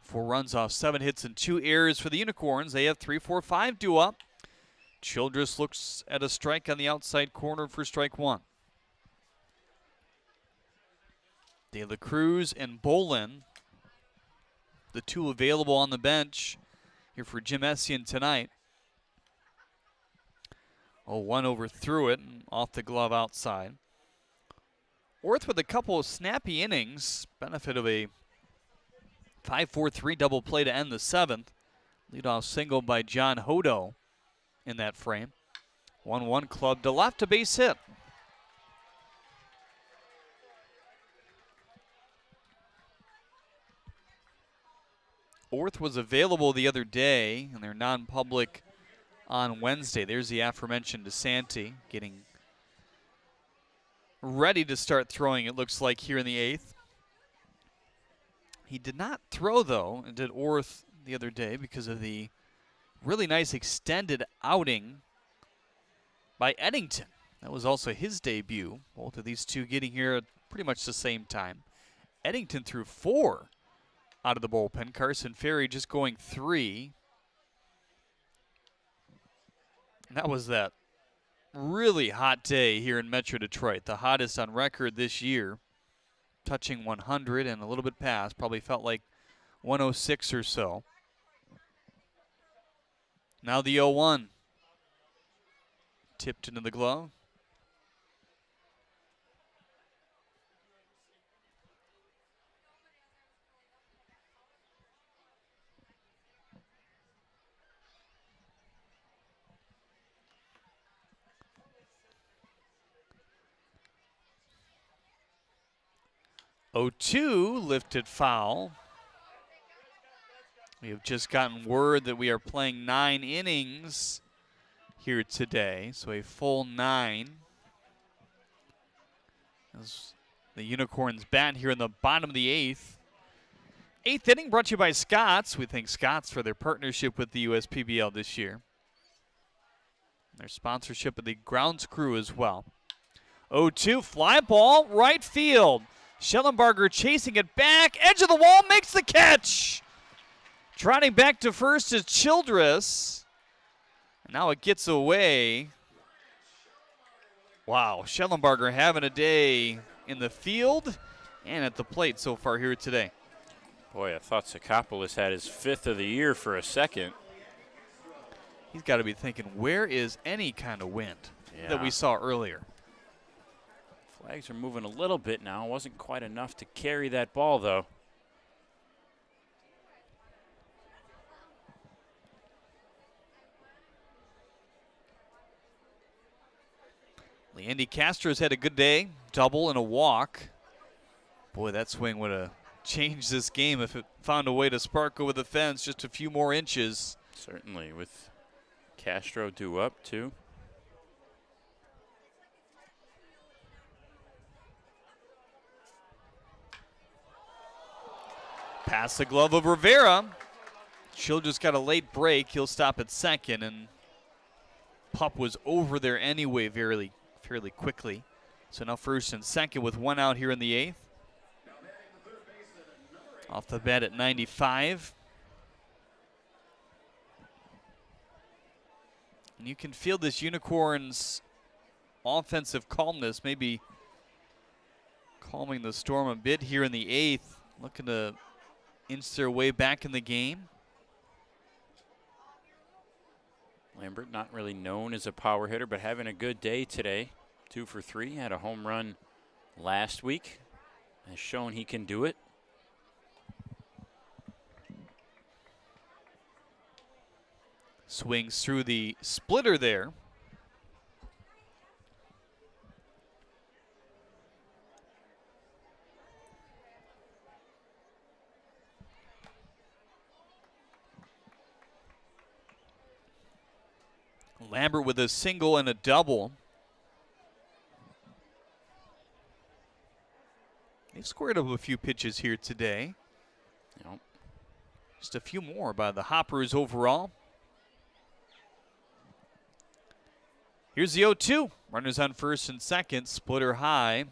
4 runs off 7 hits and 2 errors for the Unicorns. They have 3-4-5 due up. Childress looks at a strike on the outside corner for strike 1. De La Cruz and Bolin, the 2 available on the bench here for Jim Essian tonight. 0-1 overthrew it and off the glove outside. Orth with a couple of snappy innings, benefit of a 5-4-3 double play to end the 7th. Leadoff single by John Hodo in that frame. 1-1 club to left, a base hit. Orth was available the other day in their non-public on Wednesday. There's the aforementioned DeSanti getting ready to start throwing, it looks like, here in the 8th. He did not throw, though, and did Orth the other day because of the really nice extended outing by Eddington. That was also his debut. Both of these two getting here at pretty much the same time. Eddington threw 4 out of the bullpen. Carson Ferry just going 3. And that was that really hot day here in Metro Detroit, the hottest on record this year, touching 100 and a little bit past, probably felt like 106 or so. Now the 0-1. Tipped into the glove. (0-2) lifted foul. We have just gotten word that we are playing 9 innings here today, so a full 9. As the Unicorns bat here in the bottom of the 8th. 8th inning brought to you by Scott's. We thank Scott's for their partnership with the USPBL this year. Their sponsorship of the grounds crew as well. 0-2, fly ball, right field. Schellenbarger chasing it back, edge of the wall, makes the catch. Trotting back to first is Childress. And now it gets away. Wow, Schellenbarger having a day in the field and at the plate so far here today. Boy, I thought Sakopoulos had his 5th of the year for a second. He's got to be thinking, where is any kind of wind that we saw earlier? Flags are moving a little bit now. Wasn't quite enough to carry that ball, though. Leandy Castro's had a good day. Double and a walk. Boy, that swing would have changed this game if it found a way to spark over the fence just a few more inches. Certainly, with Castro due up, too. Pass the glove of Rivera. Childress got a late break. He'll stop at second, and Pup was over there anyway fairly quickly. So now first and second with 1 out here in the 8th. Off the bat at 95. And you can feel this Unicorns' offensive calmness, maybe calming the storm a bit here in the 8th. Looking to inch their way back in the game. Lambert, not really known as a power hitter, but having a good day today. 2 for 3, had a home run last week. Has shown he can do it. Swings through the splitter there. Lambert with a single and a double. They've squared up a few pitches here today. Yep. Just a few more by the Hoppers overall. Here's the 0-2. Runners on first and second. Splitter high.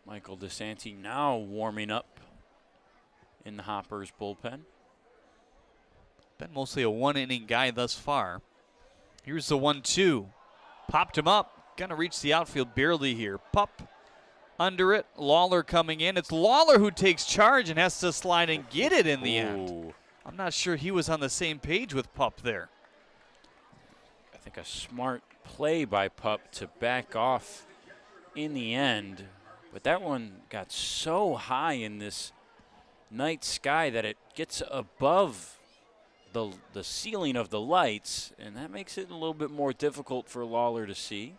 Michael DeSanti now warming up in the Hoppers bullpen. Been mostly a one-inning guy thus far. Here's the 1-2. Popped him up. Gonna reach the outfield barely here. Pup under it. Lawler coming in. It's Lawler who takes charge and has to slide and get it in the end. I'm not sure he was on the same page with Pup there. I think a smart play by Pup to back off in the end. But that one got so high in this night sky that it gets above the ceiling of the lights, and that makes it a little bit more difficult for Lawler to see.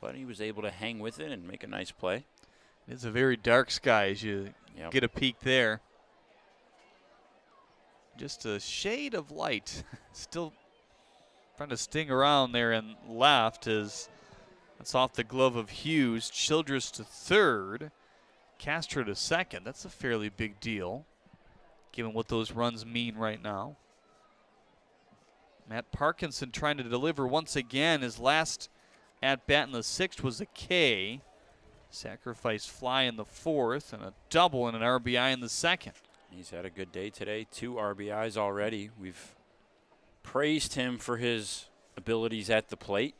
But he was able to hang with it and make a nice play. It's a very dark sky as you get a peek there. Just a shade of light. Still trying to sting around there and left as that's off the glove of Hughes. Childress to third. Castro to second. That's a fairly big deal, given what those runs mean right now. Matt Parkinson trying to deliver once again. His last at-bat in the sixth was a K. Sacrifice fly in the fourth and a double and an RBI in the second. He's had a good day today. 2 RBIs already. We've praised him for his abilities at the plate.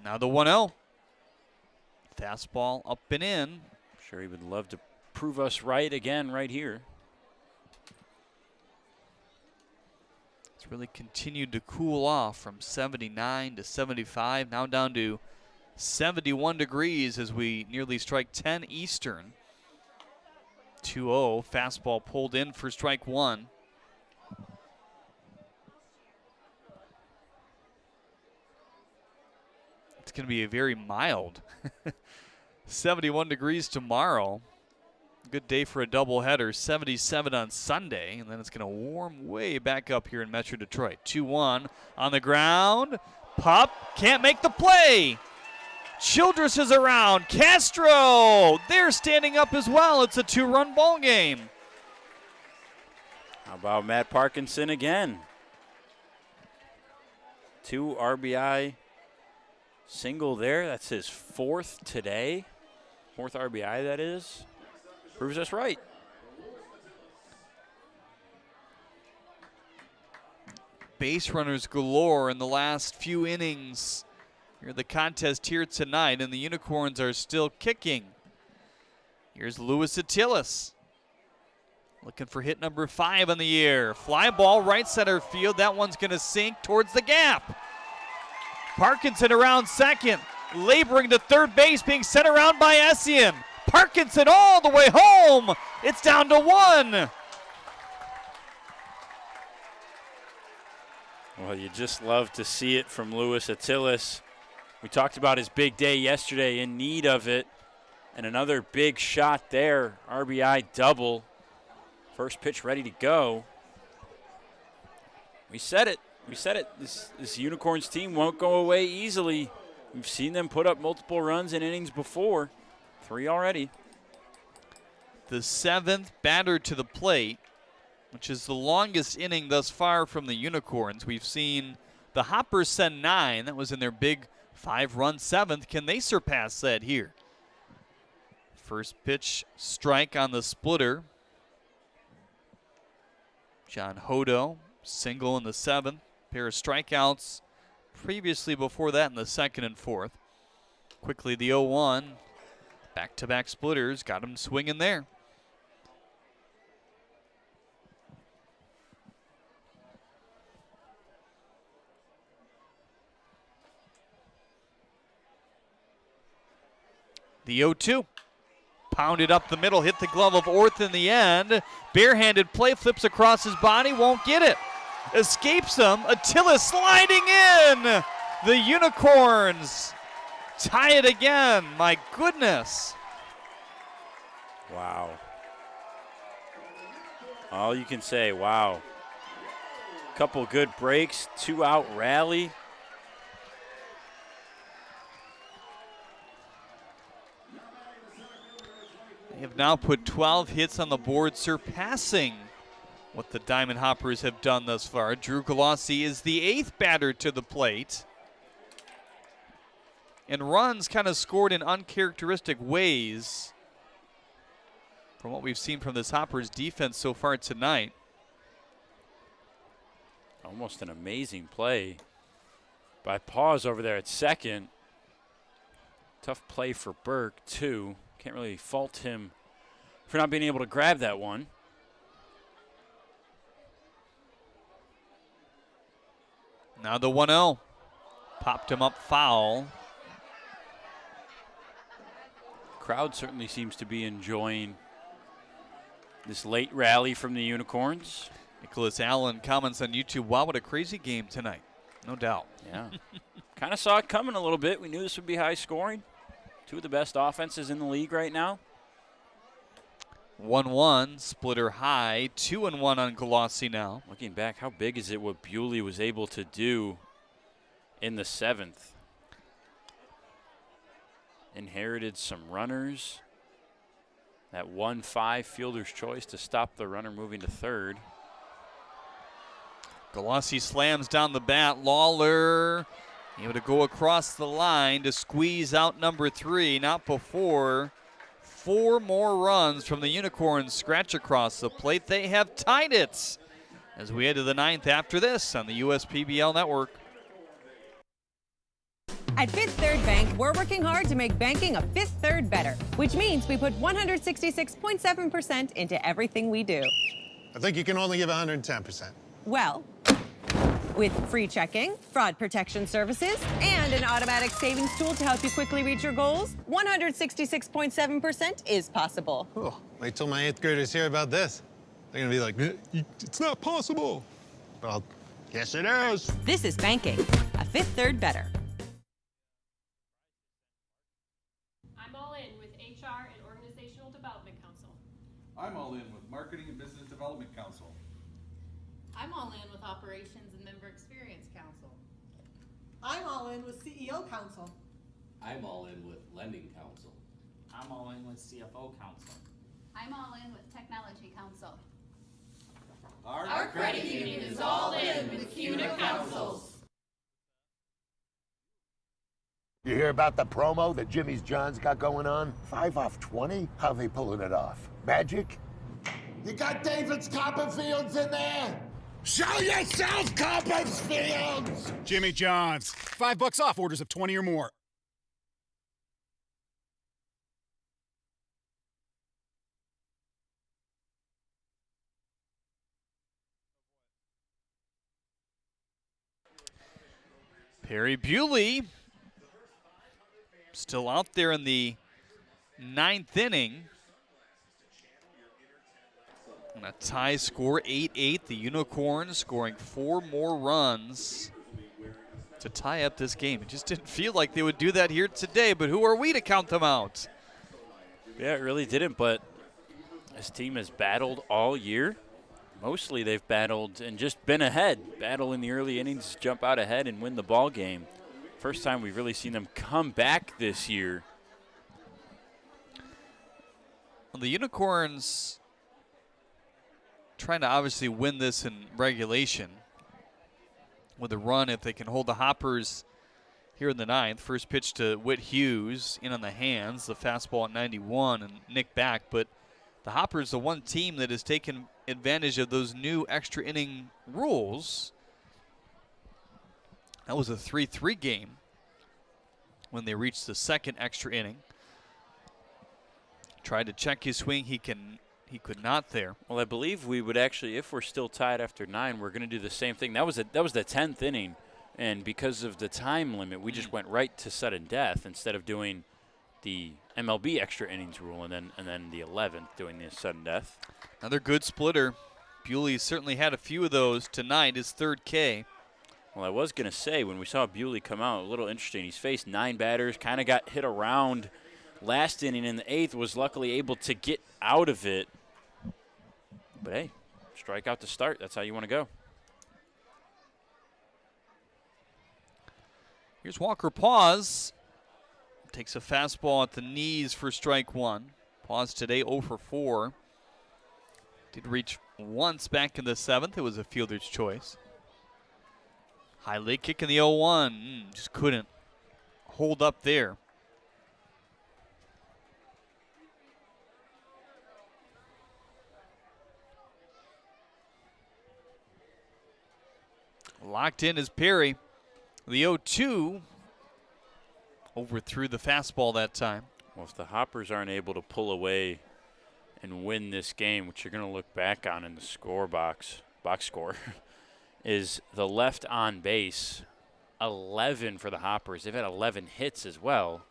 Now the 1-0. Fastball up and in. Sure, he would love to prove us right again right here. It's really continued to cool off from 79 to 75, now down to 71 degrees as we nearly strike 10 Eastern. 2-0, fastball pulled in for strike one. It's going to be a very mild 71 degrees tomorrow. Good day for a doubleheader. 77 on Sunday, and then it's going to warm way back up here in Metro Detroit. 2-1 on the ground. Pup can't make the play. Childress is around. Castro, they're standing up as well. It's a 2-run ball game. How about Matt Parkinson again? 2 RBI single there. That's his 4th today. 4th RBI, that is. Proves us right. Base runners galore in the last few innings. Here's the contest here tonight, and the Unicorns are still kicking. Here's Luis Attilas. Looking for hit number 5 on the year. Fly ball right center field. That one's going to sink towards the gap. Parkinson around second. Laboring to third base, being sent around by Essien. Parkinson all the way home. It's down to 1. Well, you just love to see it from Luis Attilas. We talked about his big day yesterday, in need of it. And another big shot there, RBI double. First pitch ready to go. We said it. We said it. This Unicorns team won't go away easily. We've seen them put up multiple runs in innings before. 3 already. The 7th batter to the plate, which is the longest inning thus far from the Unicorns. We've seen the Hoppers send 9. That was in their big 5-run 7th. Can they surpass that here? First pitch strike on the splitter. John Hodo, single in the 7th. Pair of strikeouts previously before that in the 2nd and 4th. Quickly the 0-1. Back-to-back splitters. Got him swinging there. The 0-2. Pounded up the middle, hit the glove of Orth in the end. Barehanded play, flips across his body, won't get it. Escapes him. Attila sliding in. The Unicorns tie it again. My goodness. Wow. All you can say, wow. Couple good breaks, 2-out rally. They have now put 12 hits on the board, surpassing what the Diamond Hoppers have done thus far. Drew Galassi is the 8th batter to the plate. And runs kind of scored in uncharacteristic ways from what we've seen from this Hoppers defense so far tonight. Almost an amazing play by Paws over there at second. Tough play for Burke, too. Can't really fault him for not being able to grab that one. Now the 1-0. Popped him up foul. Crowd certainly seems to be enjoying this late rally from the Unicorns. Nicholas Allen comments on YouTube, wow, what a crazy game tonight. No doubt. Yeah. Kind of saw it coming a little bit. We knew this would be high scoring. Two of the best offenses in the league right now. 1-1, splitter high, 2-1 on Galassi now. Looking back, how big is it what Bewley was able to do in the 7th? Inherited some runners. That 1-5 fielder's choice to stop the runner moving to third. Galassi slams down the bat. Lawler able to go across the line to squeeze out number 3. Not before 4 more runs from the Unicorns scratch across the plate. They have tied it as we head to the 9th after this on the USPBL Network. At Fifth Third Bank, we're working hard to make banking a Fifth Third better, which means we put 166.7% into everything we do. I think you can only give 110%. Well, with free checking, fraud protection services, and an automatic savings tool to help you quickly reach your goals, 166.7% is possible. Oh, wait till my 8th graders hear about this. They're gonna be like, it's not possible. Well, yes it is. This is banking, a Fifth Third better. I'm all in with HR and Organizational Development Council. I'm all in with Marketing and Business Development Council. I'm all in with Operations and Member Experience Council. I'm all in with CEO Council. I'm all in with Lending Council. I'm all in with CFO Council. I'm all in with Technology Council. Our credit union is all in with CUNA Councils. You hear about the promo that Jimmy's John's got going on? 5 off 20? How they pulling it off? Magic? You got David's Copperfields in there? Show yourself, Copperfields! Jimmy John's, $5 off orders of 20 or more. Perry Bewley still out there in the 9th inning. And a tie score, 8-8. The Unicorns scoring 4 more runs to tie up this game. It just didn't feel like they would do that here today, but who are we to count them out? Yeah, it really didn't, but this team has battled all year. Mostly they've battled and just been ahead. Battle in the early innings, jump out ahead and win the ball game. First time we've really seen them come back this year. Well, the Unicorns trying to obviously win this in regulation with a run if they can hold the Hoppers here in the 9th. First pitch to Whit Hughes, in on the hands, the fastball at 91 and Nick back. But the Hoppers, the one team that has taken advantage of those new extra inning rules. That was a 3-3 game when they reached the 2nd extra inning. Tried to check his swing, he could not there. Well, I believe we would actually, if we're still tied after 9, we're going to do the same thing. That was the 10th inning, and because of the time limit, we just went right to sudden death instead of doing the MLB extra innings rule, and then the 11th doing the sudden death. Another good splitter. Bewley certainly had a few of those tonight, his third K. Well, I was going to say, when we saw Bewley come out, a little interesting. He's faced 9 batters, kind of got hit around last inning in the 8th, was luckily able to get out of it. But, hey, strike out to start. That's how you want to go. Here's Walker Pause. Takes a fastball at the knees for strike 1. Pause today 0 for 4. Did reach once back in the 7th. It was a fielder's choice. High leg kick in the 0-1. Just couldn't hold up there. Locked in is Perry. The 0-2 overthrew the fastball that time. Well, if the Hoppers aren't able to pull away and win this game, which you're going to look back on in the score box score, is the left on base, 11 for the Hoppers. They've had 11 hits as well.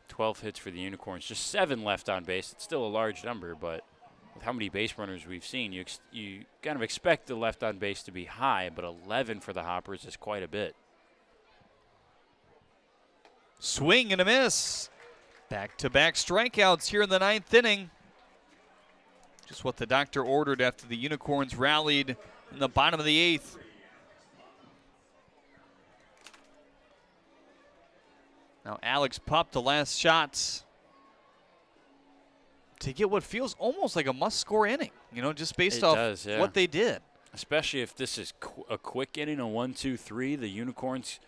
12 hits for the Unicorns, just 7 left on base. It's still a large number, but with how many base runners we've seen, you kind of expect the left on base to be high, but 11 for the Hoppers is quite a bit. Swing and a miss. Back-to-back strikeouts here in the 9th inning. Just what the doctor ordered after the Unicorns rallied in the bottom of the 8th. Now Alex Pup, the last shots to get what feels almost like a must-score inning, just based off what they did. Especially if this is a quick inning, a 1-2-3, the Unicorns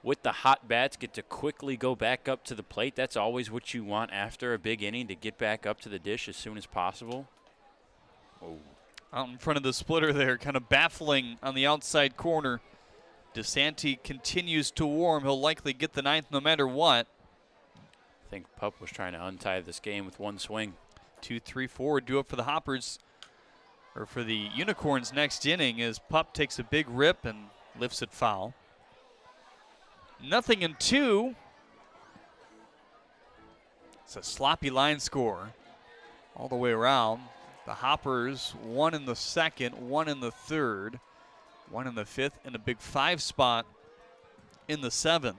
with the hot bats get to quickly go back up to the plate. That's always what you want after a big inning, to get back up to the dish as soon as possible. Oh. Out in front of the splitter there, kind of baffling on the outside corner. DeSanti continues to warm. He'll likely get the 9th no matter what. I think Pup was trying to untie this game with one swing. 2-3-4 do it for the Hoppers, or for the Unicorns next inning, as Pup takes a big rip and lifts it foul. 0-2. It's a sloppy line score all the way around. The Hoppers, 1 in the 2nd, 1 in the 3rd, 1 in the 5th, and a big 5 spot in the 7th.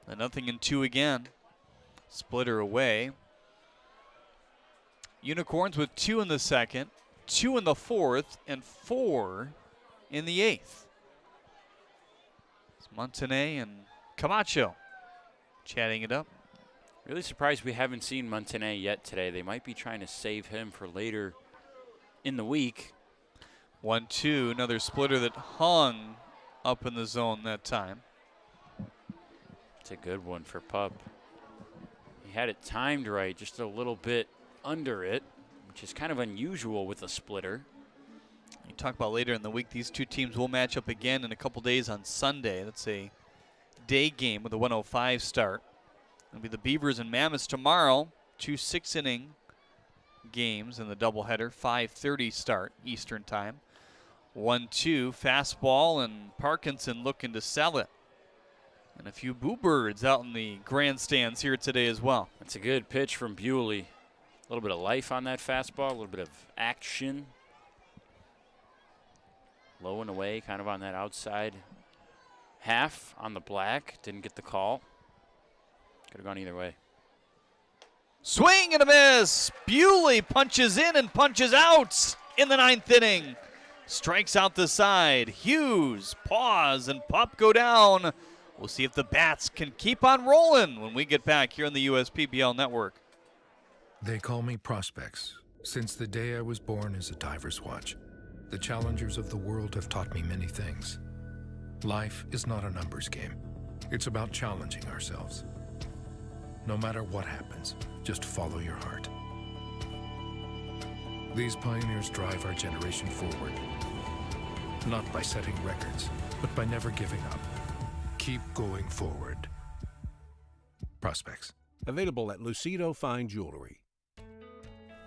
And 0-2 again. Splitter away. Unicorns with 2 in the 2nd, 2 in the 4th, and 4 in the 8th. It's Montané and Camacho chatting it up. Really surprised we haven't seen Montané yet today. They might be trying to save him for later in the week. 1-2, another splitter that hung up in the zone that time. It's a good one for Pup. He had it timed right, just a little bit under it, which is kind of unusual with a splitter. You talk about later in the week, these two teams will match up again in a couple days on Sunday. That's a day game with a 1:05 start. It'll be the Beavers and Mammoths tomorrow. 2 6-inning games in the doubleheader. 5:30 start Eastern time. 1-2 fastball, and Parkinson looking to sell it. And a few boo birds out in the grandstands here today as well. That's a good pitch from Bewley. A little bit of life on that fastball, a little bit of action. Low and away, kind of on that outside half on the black. Didn't get the call. Could have gone either way. Swing and a miss. Bewley punches in and punches out in the 9th inning. Strikes out the side. Hughes, Pause, and Pup go down. We'll see if the bats can keep on rolling when we get back here on the USPBL network. They call me Prospects. Since the day I was born as a diver's watch, the challengers of the world have taught me many things. Life is not a numbers game. It's about challenging ourselves. No matter what happens, just follow your heart. These pioneers drive our generation forward. Not by setting records, but by never giving up. Keep going forward. Prospects. Available at Lucido Fine Jewelry.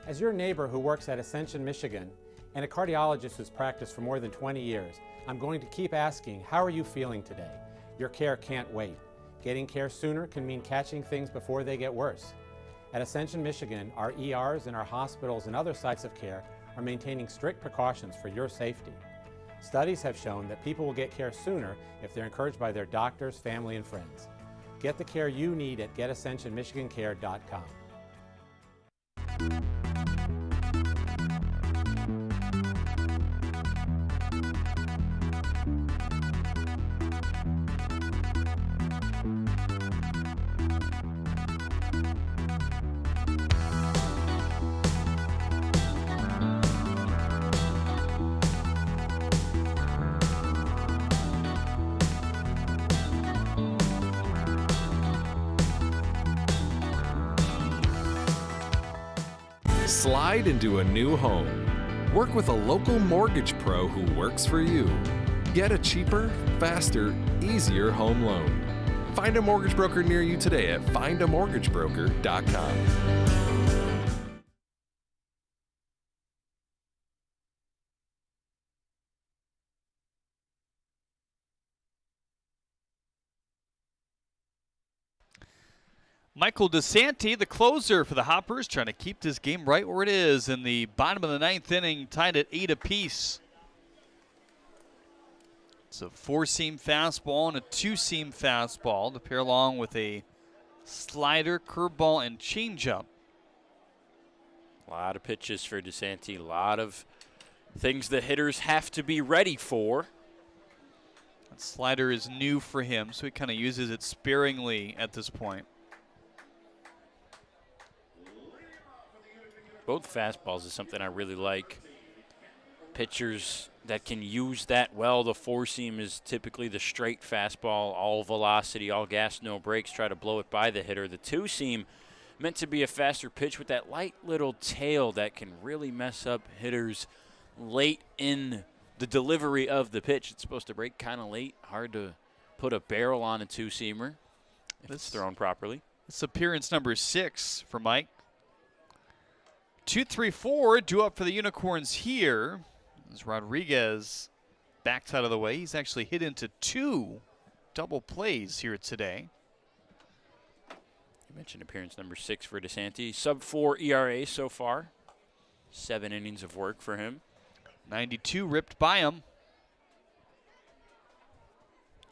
As your neighbor who works at Ascension, Michigan, and a cardiologist who's practiced for more than 20 years, I'm going to keep asking, how are you feeling today? Your care can't wait. Getting care sooner can mean catching things before they get worse. At Ascension, Michigan, our ERs and our hospitals and other sites of care are maintaining strict precautions for your safety. Studies have shown that people will get care sooner if they're encouraged by their doctors, family, and friends. Get the care you need at getascensionmichigancare.com. Slide into a new home. Work with a local mortgage pro who works for you. Get a cheaper, faster, easier home loan. Find a mortgage broker near you today at findamortgagebroker.com. Michael DeSanti, the closer for the Hoppers, trying to keep this game right where it is in the bottom of the ninth inning, tied at 8 apiece. It's a 4-seam fastball and a 2-seam fastball to pair along with a slider, curveball, and changeup. A lot of pitches for DeSanti, a lot of things the hitters have to be ready for. That slider is new for him, so he kind of uses it sparingly at this point. Both fastballs is something I really like. Pitchers that can use that well. The 4-seam is typically the straight fastball, all velocity, all gas, no brakes, try to blow it by the hitter. The 2-seam meant to be a faster pitch with that light little tail that can really mess up hitters late in the delivery of the pitch. It's supposed to break kind of late. Hard to put a barrel on a 2-seamer if it's thrown properly. It's appearance number 6 for Mike. 2-3-4 due up for the Unicorns here. As Rodriguez backs out of the way. He's actually hit into 2 double plays here today. You mentioned appearance number 6 for DeSanti. Sub-4 ERA so far. 7 innings of work for him. 92 ripped by him.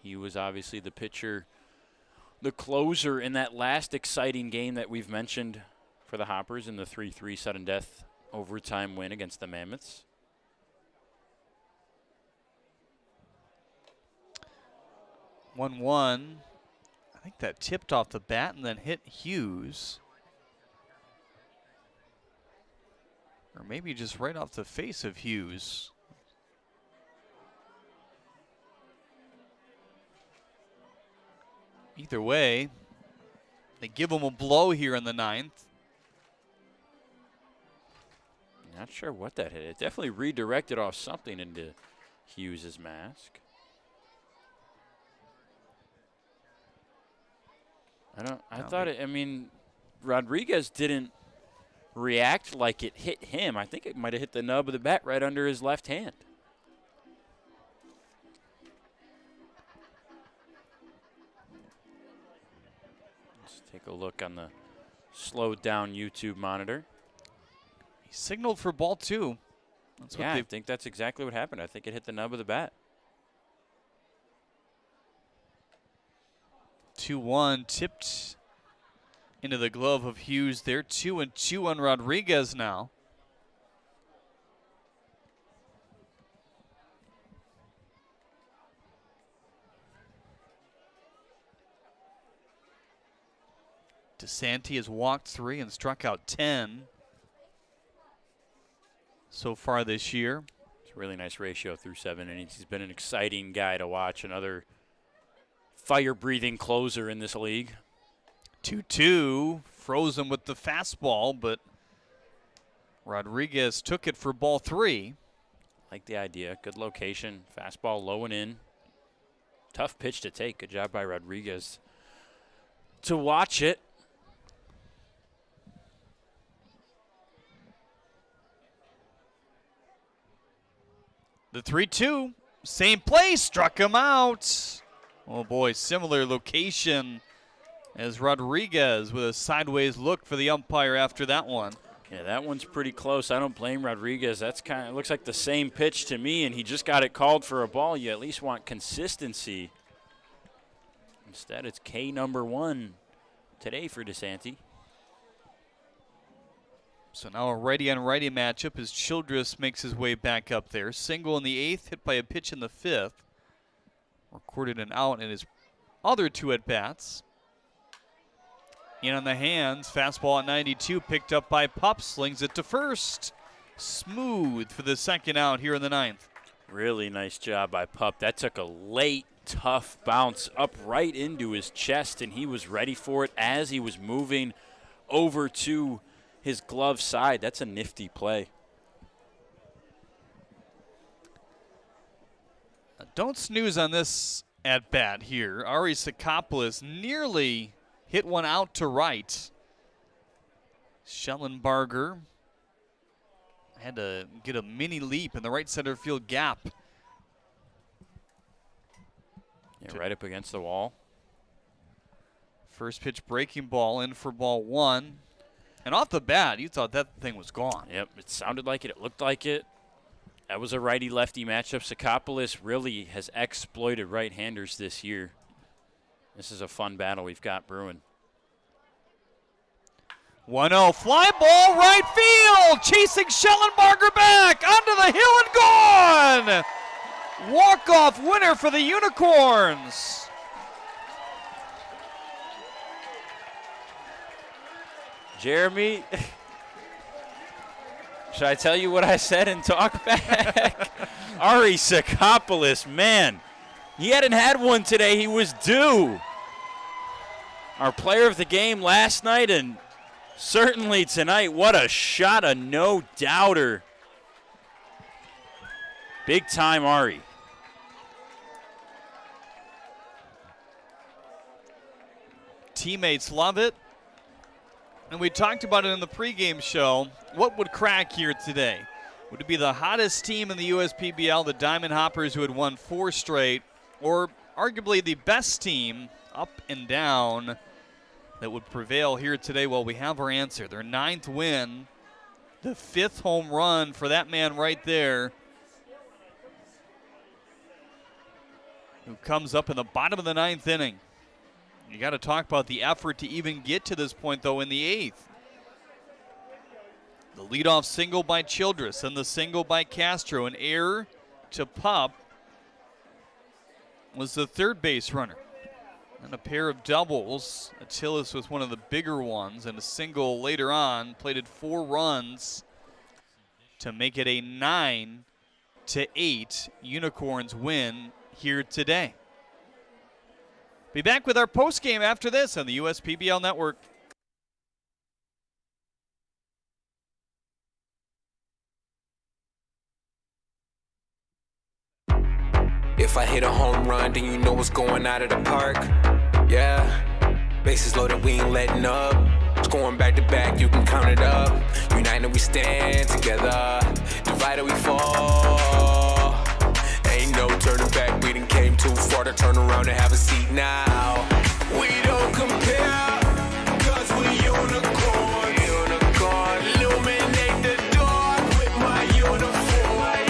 He was obviously the pitcher, the closer in that last exciting game that we've mentioned for the Hoppers in the 3-3 sudden death overtime win against the Mammoths. 1-1. I think that tipped off the bat and then hit Hughes. Or maybe just right off the face of Hughes. Either way, they give him a blow here in the 9th. Not sure what that hit. It definitely redirected off something into Hughes' mask. I thought it, I mean, Rodriguez didn't react like it hit him. I think it might have hit the nub of the bat right under his left hand. Let's take a look on the slowed down YouTube monitor. He signaled for ball 2. That's yeah, I think that's exactly what happened. I think it hit the nub of the bat. 2-1 tipped into the glove of Hughes there. 2-2 on Rodriguez now. DeSanti has walked 3 and struck out 10 so far this year. It's a really nice ratio through 7 innings. He's been an exciting guy to watch. Another fire-breathing closer in this league. 2-2, frozen with the fastball, but Rodriguez took it for ball 3. Like the idea. Good location. Fastball low and in. Tough pitch to take. Good job by Rodriguez to watch it. The 3-2, same place, struck him out. Oh boy, similar location As Rodriguez with a sideways look for the umpire after that one. Yeah, that one's pretty close. I don't blame Rodriguez. That's kind of looks like the same pitch to me, and he just got it called for a ball. You at least want consistency. Instead, it's K number 1 today for DeSanti. So now a righty-on-righty matchup as Childress makes his way back up there. Single in the 8th, hit by a pitch in the 5th. Recorded an out in his other 2 at-bats. In on the hands, fastball at 92, picked up by Pup, slings it to first. Smooth for the second out here in the 9th. Really nice job by Pup. That took a late, tough bounce up right into his chest, and he was ready for it as he was moving over to his glove side. That's a nifty play. Don't snooze on this at bat here. Ari Sakopoulos nearly hit one out to right. Schellenbarger had to get a mini leap in the right center field gap. Yeah, right up against the wall. First pitch breaking ball in for ball 1. And off the bat, you thought that thing was gone. Yep, it sounded like it. It looked like it. That was a righty-lefty matchup. Sakopoulos really has exploited right-handers this year. This is a fun battle we've got brewing. 1-0, fly ball, right field, chasing Schellenbarger back, onto the hill and gone! Walk-off winner for the Unicorns. Jeremy, should I tell you what I said and talk back? Ari Sakopoulos, man, he hadn't had one today. He was due. Our player of the game last night and certainly tonight. What a shot, a no-doubter. Big time Ari. Teammates love it. And we talked about it in the pregame show. What would crack here today? Would it be the hottest team in the USPBL, the Diamond Hoppers, who had won 4 straight, or arguably the best team up and down that would prevail here today? Well, we have our answer. Their 9th win, the 5th home run for that man right there, who comes up in the bottom of the 9th inning. You got to talk about the effort to even get to this point, though, in the 8th. The leadoff single by Childress and the single by Castro. An error to Pup was the third base runner. And a pair of doubles. Achilles was one of the bigger ones, and a single later on plated 4 runs to make it a 9-8 Unicorns win here today. Be back with our postgame after this on the USPBL Network. If I hit a home run, then you know what's going out of the park. Yeah, bases loaded, we ain't letting up. Scoring back to back, you can count it up. United we stand together, divided we fall. Ain't no turning back, we done came too far to turn around and have a seat now. We don't compare, cause we unicorns. Illuminate the dark with my uniform.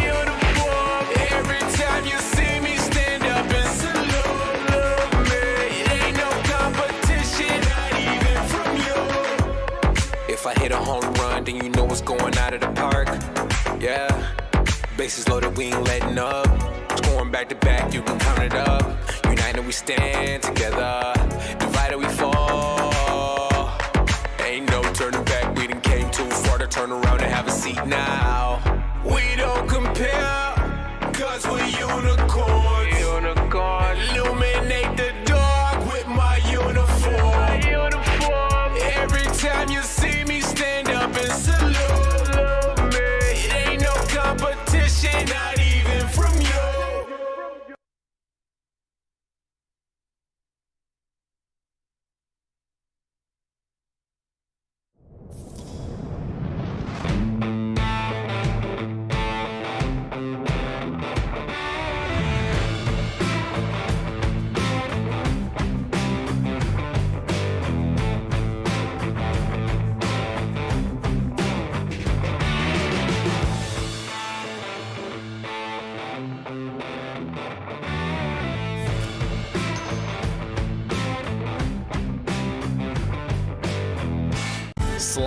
Every time you see me stand up and salute me. It ain't no competition, not even from you. If I hit a home run, then you know what's going out of the park. Yeah, bases loaded, we ain't letting up. Scoring back to back, you can count it up. United we stand together, divided we fall. Ain't no turning back, we done came too far to turn around and have a seat now. We don't compare, cause we unicorns. Illuminate the dark with my uniform. Every time you see me stand up and salute me. It ain't no competition, not even from you.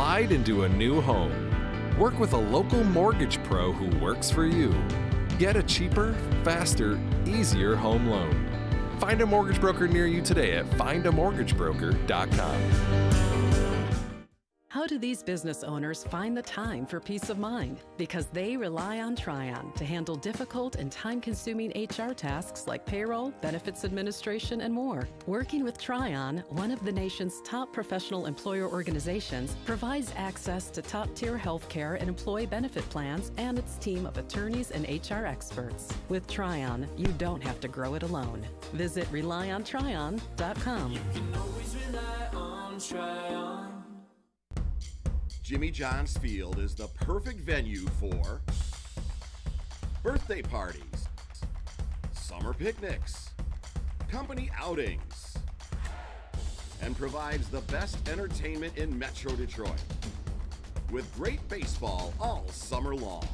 Slide into a new home. Work with a local mortgage pro who works for you. Get a cheaper, faster, easier home loan. Find a mortgage broker near you today at findamortgagebroker.com. How do these business owners find the time for peace of mind? Because they rely on Tryon to handle difficult and time-consuming HR tasks like payroll, benefits administration, and more. Working with Tryon, one of the nation's top professional employer organizations, provides access to top-tier healthcare and employee benefit plans and its team of attorneys and HR experts. With Tryon, you don't have to grow it alone. Visit RelyOnTryon.com. You can always rely on Tryon. Jimmy John's Field is the perfect venue for birthday parties, summer picnics, company outings, and provides the best entertainment in Metro Detroit with great baseball all summer long.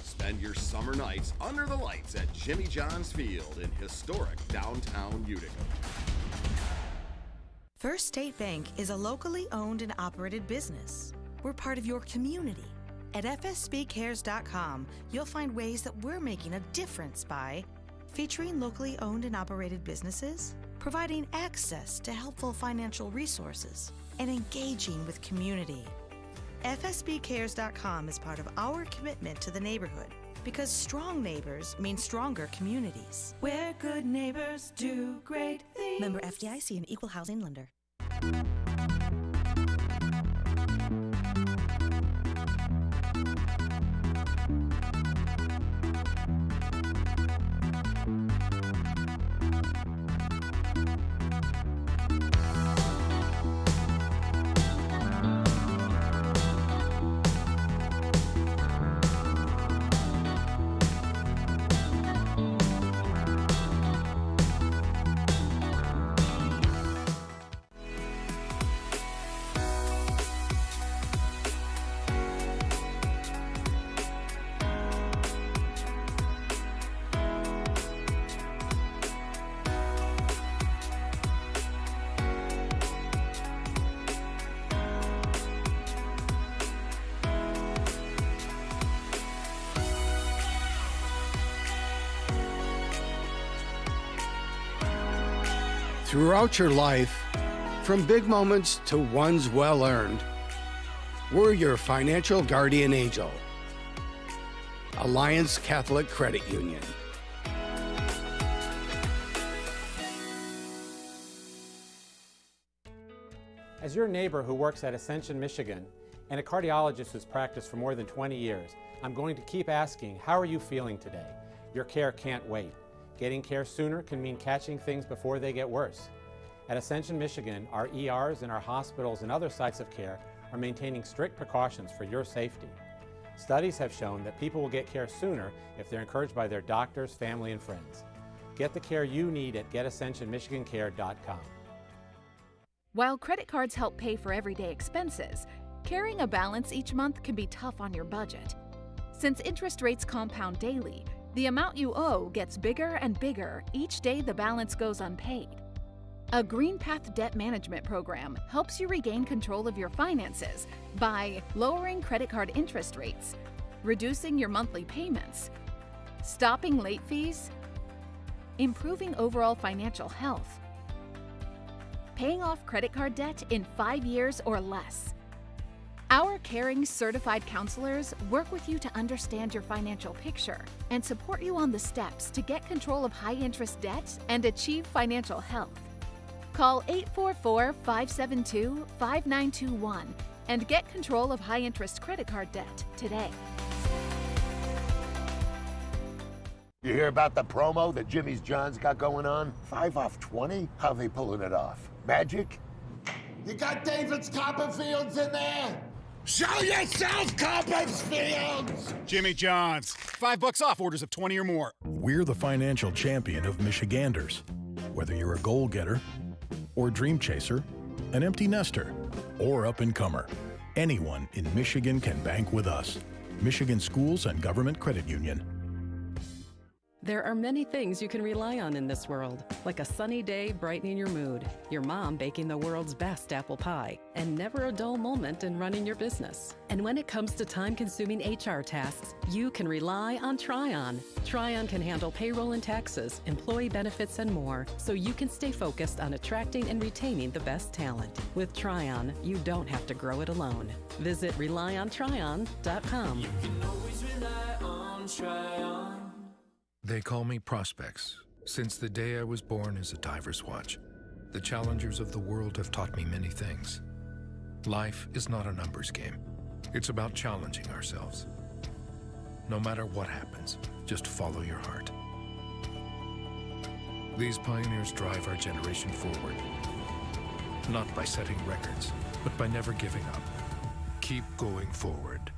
Spend your summer nights under the lights at Jimmy John's Field in historic downtown Utica. First State Bank is a locally owned and operated business. We're part of your community. At fsbcares.com, you'll find ways that we're making a difference by featuring locally owned and operated businesses, providing access to helpful financial resources, and engaging with community. fsbcares.com is part of our commitment to the neighborhood because strong neighbors mean stronger communities. Where good neighbors do great things. Member FDIC and Equal Housing Lender. Throughout your life, from big moments to ones well-earned, we're your financial guardian angel. Alliance Catholic Credit Union. As your neighbor who works at Ascension, Michigan, and a cardiologist who's practiced for more than 20 years, I'm going to keep asking, how are you feeling today? Your care can't wait. Getting care sooner can mean catching things before they get worse. At Ascension, Michigan, our ERs and our hospitals and other sites of care are maintaining strict precautions for your safety. Studies have shown that people will get care sooner if they're encouraged by their doctors, family, and friends. Get the care you need at getascensionmichigancare.com. While credit cards help pay for everyday expenses, carrying a balance each month can be tough on your budget. Since interest rates compound daily, the amount you owe gets bigger and bigger each day the balance goes unpaid. A Green Path debt management program helps you regain control of your finances by lowering credit card interest rates, reducing your monthly payments, stopping late fees, improving overall financial health, paying off credit card debt in 5 years or less. Our caring certified counselors work with you to understand your financial picture and support you on the steps to get control of high-interest debt and achieve financial health. Call 844-572-5921 and get control of high-interest credit card debt today. You hear about the promo that Jimmy's John's got going on? 5 off 20? How they pulling it off? Magic? You got David's Copperfields in there? Show yourself, Copperfields! Jimmy John's. $5 off orders of 20 or more. We're the financial champion of Michiganders. Whether you're a goal-getter or dream chaser, an empty nester, or up-and-comer, anyone in Michigan can bank with us. Michigan Schools and Government Credit Union. There are many things you can rely on in this world, like a sunny day brightening your mood, your mom baking the world's best apple pie, and never a dull moment in running your business. And when it comes to time-consuming HR tasks, you can rely on Tryon. Tryon can handle payroll and taxes, employee benefits, and more, so you can stay focused on attracting and retaining the best talent. With Tryon, you don't have to grow it alone. Visit RelyOnTryon.com. You can always rely on Tryon. They call me Prospects. Since the day I was born as a diver's watch, the challengers of the world have taught me many things. Life is not a numbers game. It's about challenging ourselves. No matter what happens, just follow your heart. These pioneers drive our generation forward, not by setting records, but by never giving up. Keep going forward.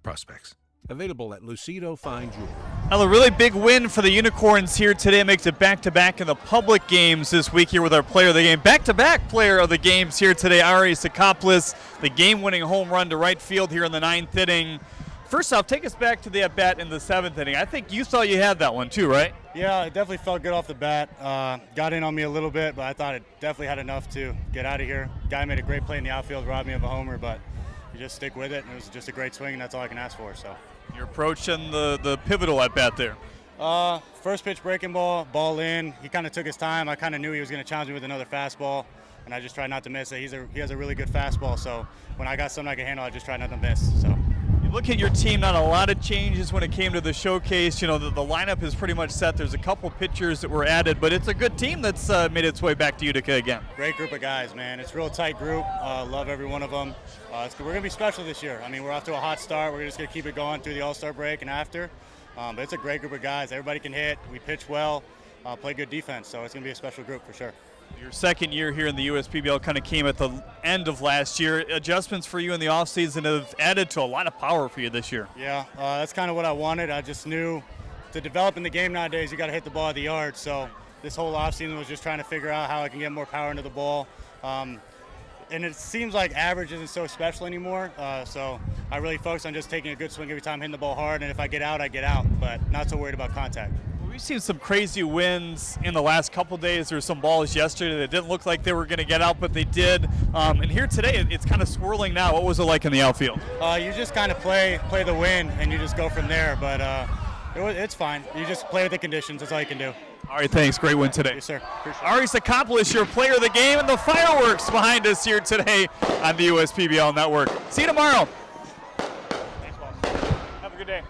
Prospects. Available at Lucido Fine Jewelry. Well, a really big win for the Unicorns here today. It makes it back-to-back in the public games this week here with our player of the game. Back-to-back player of the games here today, Ari Sakopoulos, the game-winning home run to right field here in the 9th inning. First off, take us back to the at-bat in the 7th inning. I think you thought you had that one too, right? Yeah, it definitely felt good off the bat. Got in on me a little bit, but I thought it definitely had enough to get out of here. Guy made a great play in the outfield, robbed me of a homer, but you just stick with it, and it was just a great swing, and that's all I can ask for. So. Your approach and the pivotal at-bat there. First pitch breaking ball in. He kind of took his time. I kind of knew he was going to challenge me with another fastball, and I just tried not to miss it. He has a really good fastball, so when I got something I could handle, I just tried not to miss. So. You look at your team, not a lot of changes when it came to the showcase. You know, the lineup is pretty much set. There's a couple pitchers that were added, but it's a good team that's made its way back to Utica again. Great group of guys, man. It's a real tight group. Love every one of them. We're going to be special this year. I mean, we're off to a hot start. We're just going to keep it going through the All-Star break and after. But it's a great group of guys. Everybody can hit. We pitch well, play good defense. So it's going to be a special group for sure. Your second year here in the USPBL kind of came at the end of last year. Adjustments for you in the offseason have added to a lot of power for you this year. Yeah, that's kind of what I wanted. I just knew to develop in the game nowadays, you got to hit the ball at the yard. So this whole offseason was just trying to figure out how I can get more power into the ball. And it seems like average isn't so special anymore. So I really focus on just taking a good swing every time, hitting the ball hard. And if I get out, I get out, but not so worried about contact. We've seen some crazy wins in the last couple days. There were some balls yesterday that didn't look like they were going to get out, but they did. And here today, it's kind of swirling now. What was it like in the outfield? You just kind of play the wind, and you just go from there. But it's fine. You just play with the conditions. That's all you can do. All right, thanks. Great win today. Yes, sir. Ari Sakopoulos, your player of the game, and the fireworks behind us here today on the USPBL Network. See you tomorrow. Thanks, boss. Have a good day.